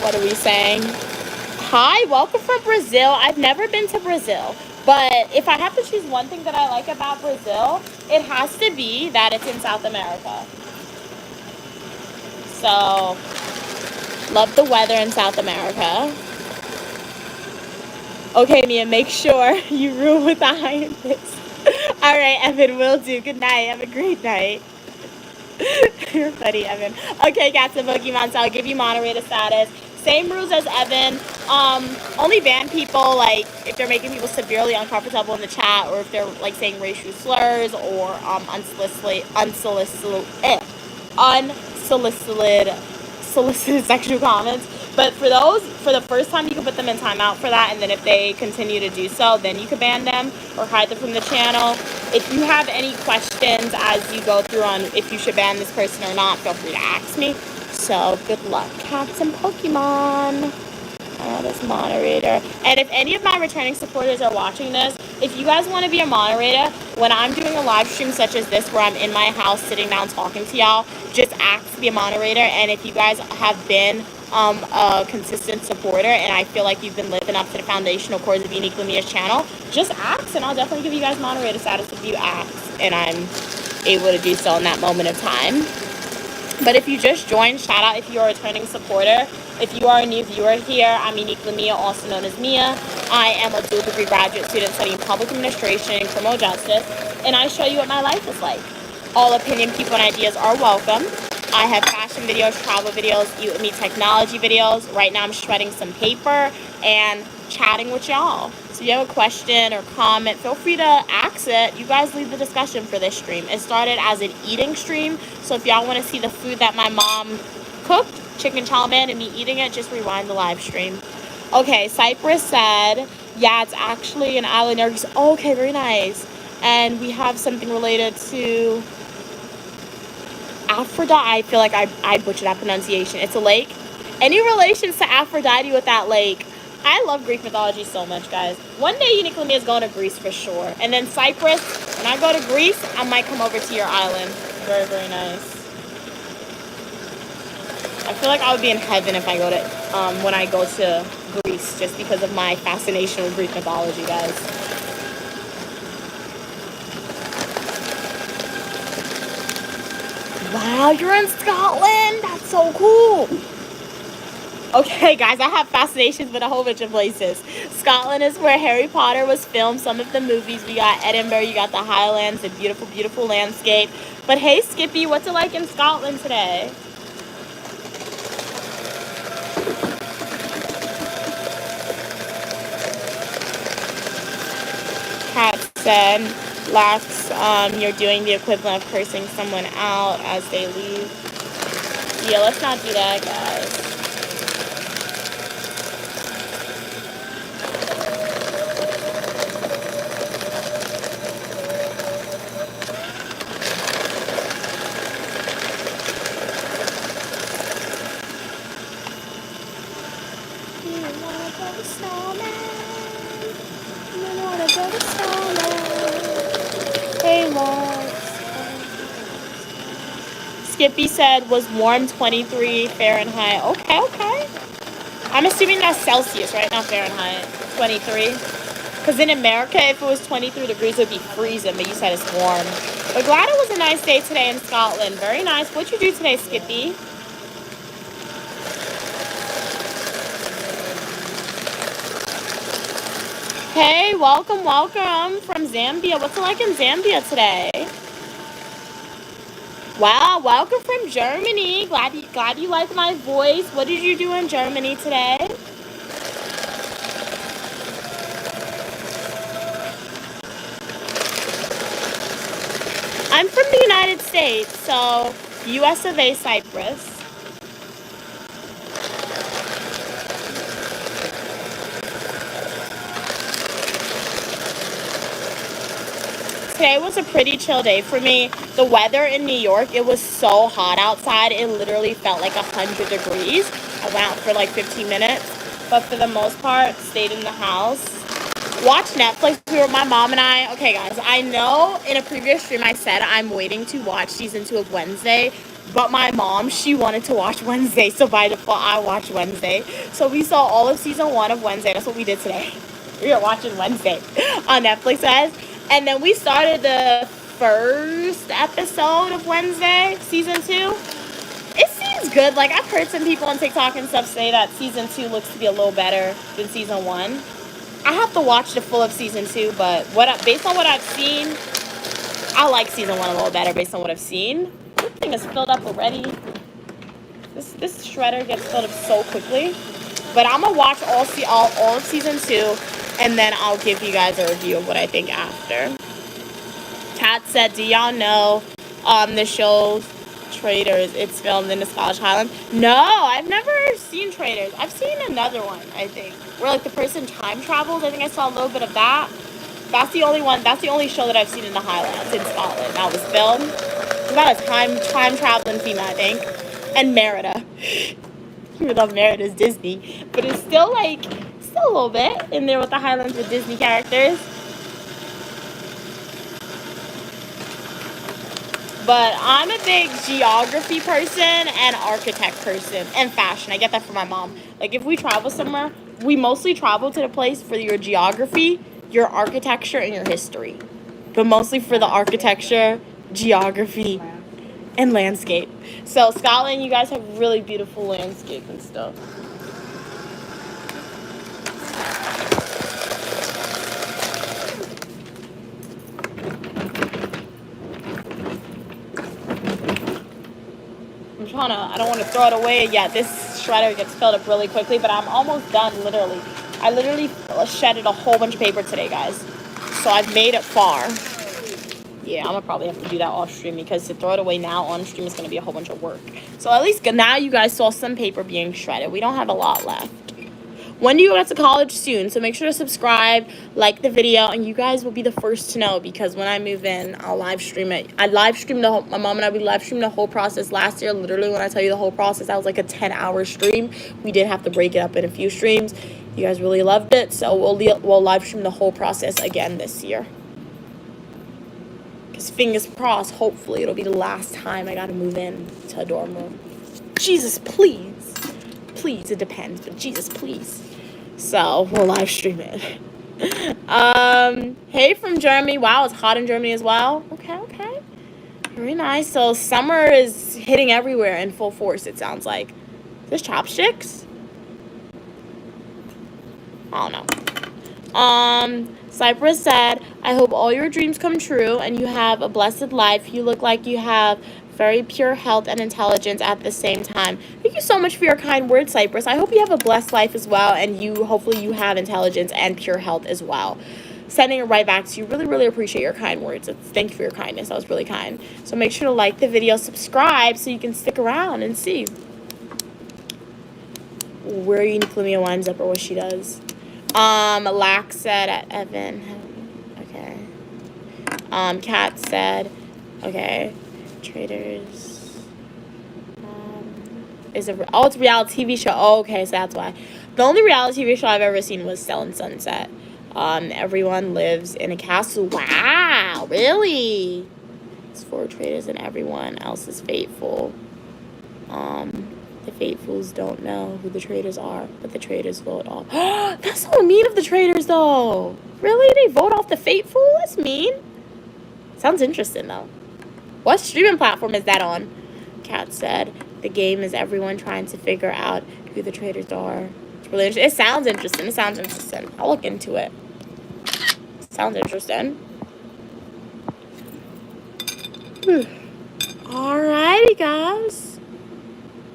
What are we saying? Hi, welcome from Brazil. I've never been to Brazil, but if I have to choose one thing that I like about Brazil, it has to be that it's in South America. So, love the weather in South America. Okay, Mia, make sure you rule with the Iron Fist. All right, Evan, will do. Good night. Have a great night. You're funny, Evan. Okay, cats and Pokemon, so I'll give you moderator status. Same rules as Evan. Only ban people like if they're making people severely uncomfortable in the chat, or if they're like saying racial slurs or unsolicited sexual comments. But for those, for the first time, you can put them in timeout for that, and then if they continue to do so, then you can ban them or hide them from the channel. If you have any questions as you go through on if you should ban this person or not, feel free to ask me. So good luck, cats and Pokemon. This moderator. And if any of my returning supporters are watching this, if you guys want to be a moderator, when I'm doing a live stream such as this, where I'm in my house sitting down talking to y'all, just ask to be a moderator. And if you guys have been a consistent supporter and I feel like you've been living up to the foundational cores of Unique Lumia's channel, just ask and I'll definitely give you guys moderator status if you ask and I'm able to do so in that moment of time. But if you just joined, shout out if you're a returning supporter. If you are a new viewer here, I'm Unique Lumia, also known as Mia. I am a dual degree graduate student studying public administration and criminal justice, and I show you what my life is like. All opinion, people, and ideas are welcome. I have fashion videos, travel videos, Eat With Me technology videos. Right now I'm shredding some paper and chatting with y'all. So if you have a question or comment, feel free to ask it. You guys lead the discussion for this stream. It started as an eating stream, so if y'all want to see the food that my mom cooked, chicken chow mein, and me eating it, just rewind the live stream. Okay, Cypress said, yeah, it's actually an island near Greece. Oh, okay, very nice. And we have something related to Aphrodite. I feel like I butchered that pronunciation. It's a lake. Any relations to Aphrodite with that lake? I love Greek mythology so much, guys. One day Unique Lumia is going to Greece for sure. And then Cyprus, when I go to Greece, I might come over to your island. Very, very nice. I feel like I would be in heaven if I go to, when I go to Greece, just because of my fascination with Greek mythology, guys. Wow, you're in Scotland? That's so cool. Okay, guys, I have fascinations with a whole bunch of places. Scotland is where Harry Potter was filmed, some of the movies. We got Edinburgh, you got the Highlands, the beautiful, beautiful landscape. But hey, Skippy, what's it like in Scotland today? Kat said, Lax, you're doing the equivalent of cursing someone out as they leave. Yeah, let's not do that, guys. Skippy said was warm 23 Fahrenheit. Okay, okay. I'm assuming that's Celsius, right? Not Fahrenheit. 23. Because in America, if it was 23 degrees, it would be freezing. But you said it's warm. But glad it was a nice day today in Scotland. Very nice. What'd you do today, Skippy? Hey, welcome, welcome from Zambia. What's it like in Zambia today? Wow, welcome from Germany. Glad you like my voice. What did you do in Germany today? I'm from the United States, so US of A, Cyprus. Today was a pretty chill day for me. The weather in New York, it was so hot outside. It literally felt like 100 degrees. I went out for like 15 minutes, but for the most part, stayed in the house. Watched Netflix. We were, my mom and I. Okay, guys, I know in a previous stream I said I'm waiting to watch season 2 of Wednesday, but my mom, she wanted to watch Wednesday, so by default, I watched Wednesday. So we saw all of season 1 of Wednesday. That's what we did today. We were watching Wednesday on Netflix, guys. And then we started the first episode of Wednesday, season 2. It seems good. Like, I've heard some people on TikTok and stuff say that season 2 looks to be a little better than season 1. I have to watch the full of season 2, but based on what I've seen, I like season 1 a little better based on what I've seen. This thing is filled up already. This shredder gets filled up so quickly. But I'm going to watch all of season 2. And then I'll give you guys a review of what I think after. Kat said, do y'all know the show Traitors? It's filmed in the Scottish Highlands. No, I've never seen Traitors. I've seen another one, I think, where like the person time travels. I think I saw a little bit of that. That's the only one. That's the only show that I've seen in the Highlands in Scotland. That was filmed. It's about a time traveling female, I think. And Merida. Even though Merit is Disney, but it's still like, still a little bit in there with the Highlands with Disney characters. But I'm a big geography person and architect person and fashion. I get that from my mom. Like if we travel somewhere, we mostly travel to the place for your geography, your architecture, and your history. But mostly for the architecture, geography, and landscape. So Scotland, you guys have really beautiful landscape and stuff. I don't want to throw it away yet. This shredder gets filled up really quickly, but I'm almost done, literally. I literally shedded a whole bunch of paper today, guys. So I've made it far. Yeah, I'm going to probably have to do that off stream because to throw it away now on stream is going to be a whole bunch of work. So at least now you guys saw some paper being shredded. We don't have a lot left. When do you go to college? Soon. So make sure to subscribe, like the video, and you guys will be the first to know because when I move in, I'll live stream it. I live streamed my mom and I, we live streamed the whole process last year. Literally, when I tell you the whole process, that was like a 10-hour stream. We did have to break it up in a few streams. You guys really loved it, so we'll live stream the whole process again this year. Because fingers crossed, hopefully it'll be the last time I gotta move in to a dorm room. Jesus, please. Please, it depends, but Jesus, please. So we'll live stream it. Hey from Germany. Wow, it's hot in Germany as well. Okay. Very nice. So summer is hitting everywhere in full force, it sounds like. There's chopsticks? I don't know. Cypress said, I hope all your dreams come true and you have a blessed life. You look like you have very pure health and intelligence at the same time. Thank you so much for your kind words, Cypress. I hope you have a blessed life as well, and hopefully you have intelligence and pure health as well. Sending it right back to you. Really, really appreciate your kind words. Thank you for your kindness. That was really kind. So make sure to like the video, subscribe so you can stick around and see where Unique Lumia winds up or what she does. Lax said, Evan. Okay. Kat said, okay. Traders. It's a reality TV show. Oh, okay, so that's why. The only reality TV show I've ever seen was Selling Sunset. Everyone lives in a castle. Wow, really? It's for traders and everyone else is faithful. The faithfuls don't know who the traders are, but the traders vote off. That's so mean of the traders, though. Really? They vote off the faithful? That's mean. Sounds interesting, though. What streaming platform is that on? Kat said, the game is everyone trying to figure out who the traders are. It's really interesting. It sounds interesting. I'll look into it. Sounds interesting. Alrighty, guys.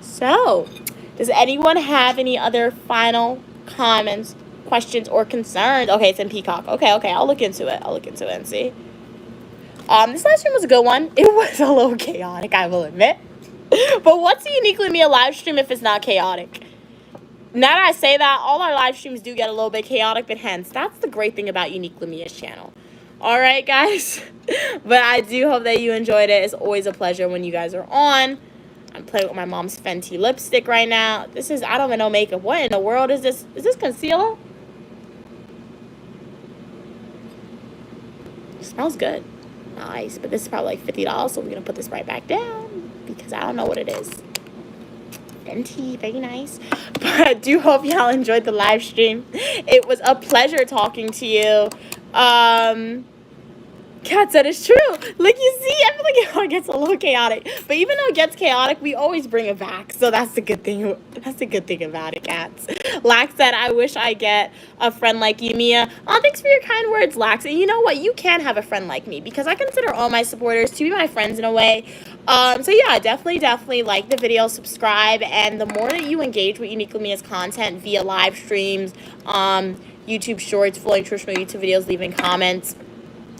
So, does anyone have any other final comments, questions, or concerns? Okay, it's in Peacock. Okay. I'll look into it and see. This live stream was a good one. It was a little chaotic, I will admit. But what's a Unique Lumia live stream if it's not chaotic? Now that I say that, all our live streams do get a little bit chaotic, but hence, that's the great thing about Unique Lumia's channel. Alright, guys. But I do hope that you enjoyed it. It's always a pleasure when you guys are on. I'm playing with my mom's Fenty lipstick right now. This is, I don't even know makeup. What in the world is this? Is this concealer? It smells good. Nice, but this is probably like $50, so we're gonna put this right back down because I don't know what it is. Fenty, very nice. But I do hope y'all enjoyed the live stream. It was a pleasure talking to you. Kat said it's true. Like, you see, I feel like it gets a little chaotic. But even though it gets chaotic, we always bring it back. So that's the good thing. That's the good thing about it, Cats. Lax said, I wish I get a friend like you, Mia. Oh, thanks for your kind words, Lax. And you know what? You can have a friend like me because I consider all my supporters to be my friends in a way. So yeah, definitely like the video, subscribe. And the more that you engage with Unique Lumia's content via live streams, YouTube shorts, full nutritional YouTube videos, leaving comments,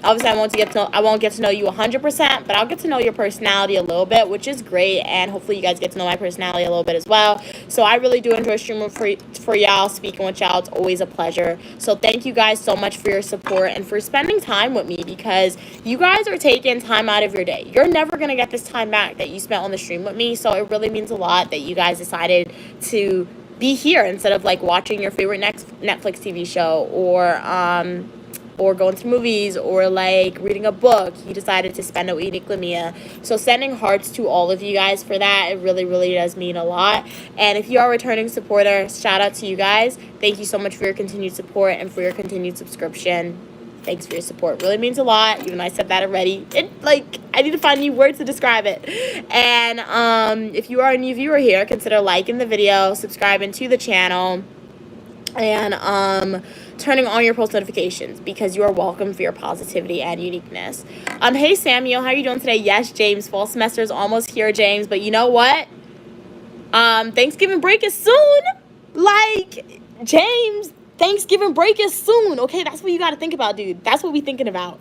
Obviously, I won't get to know you 100%, but I'll get to know your personality a little bit, which is great. And hopefully, you guys get to know my personality a little bit as well. So I really do enjoy streaming for y'all, speaking with y'all. It's always a pleasure. So thank you guys so much for your support and for spending time with me, because you guys are taking time out of your day. You're never gonna get this time back that you spent on the stream with me. So it really means a lot that you guys decided to be here instead of like watching your favorite Netflix TV show, or going to movies, or like reading a book. You decided to spend it with Unique Lamia. So sending hearts to all of you guys for that. It really, really does mean a lot. And if you are a returning supporter, shout out to you guys. Thank you so much for your continued support and for your continued subscription. Thanks for your support. It really means a lot, even though I said that already. I need to find new words to describe it. And if you are a new viewer here, consider liking the video, subscribing to the channel, and turning on your post notifications, because you are welcome for your positivity and uniqueness. Hey Samuel, how are you doing today? Yes, James, fall semester is almost here, James, but you know what? Thanksgiving break is soon. Like, James, Thanksgiving break is soon. Okay, that's what you got to think about, dude. That's what we thinking about.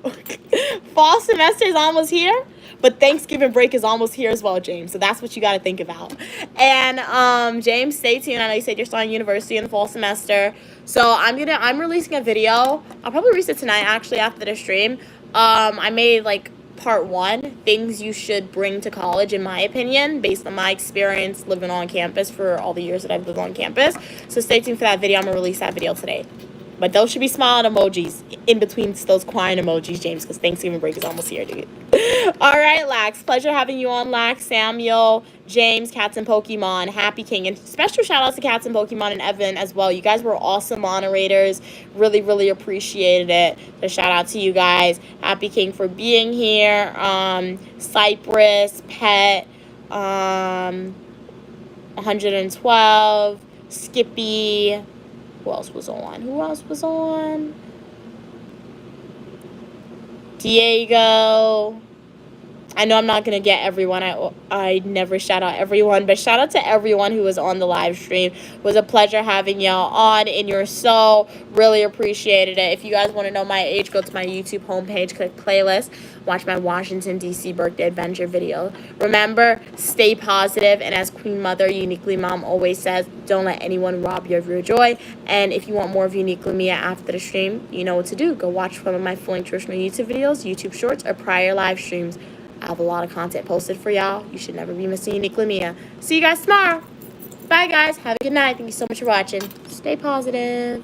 Fall semester is almost here, but Thanksgiving break is almost here as well, James. So that's what you got to think about. And James, stay tuned. I know you said you're starting university in the fall semester. So I'm releasing a video. I'll probably release it tonight, actually, after the stream. I made like part 1, things you should bring to college, in my opinion, based on my experience living on campus for all the years that I've lived on campus. So stay tuned for that video. I'm gonna release that video today. But those should be smiling emojis in between those crying emojis, James, because Thanksgiving break is almost here, dude. All right, Lax. Pleasure having you on, Lax, Samuel, James, Cats and Pokemon, Happy King. And special shout outs to Cats and Pokemon and Evan as well. You guys were awesome moderators. Really, really appreciated it. So shout out to you guys. Happy King for being here. Cypress, Pet, 112, Skippy. Who else was on? Diego. I know I'm not going to get everyone. I never shout out everyone, but shout out to everyone who was on the live stream. It was a pleasure having y'all on in your soul. Really appreciated it. If you guys want to know my age, go to my YouTube homepage, click playlist, watch my Washington, D.C. birthday adventure video. Remember, stay positive, and as Queen Mother, Uniquely Mom always says, don't let anyone rob you of your joy. And if you want more of Uniquely Mia after the stream, you know what to do. Go watch one of my full nutritional YouTube videos, YouTube shorts, or prior live streams. I have a lot of content posted for y'all. You should never be missing Uniquely Mia. See you guys tomorrow. Bye, guys. Have a good night. Thank you so much for watching. Stay positive.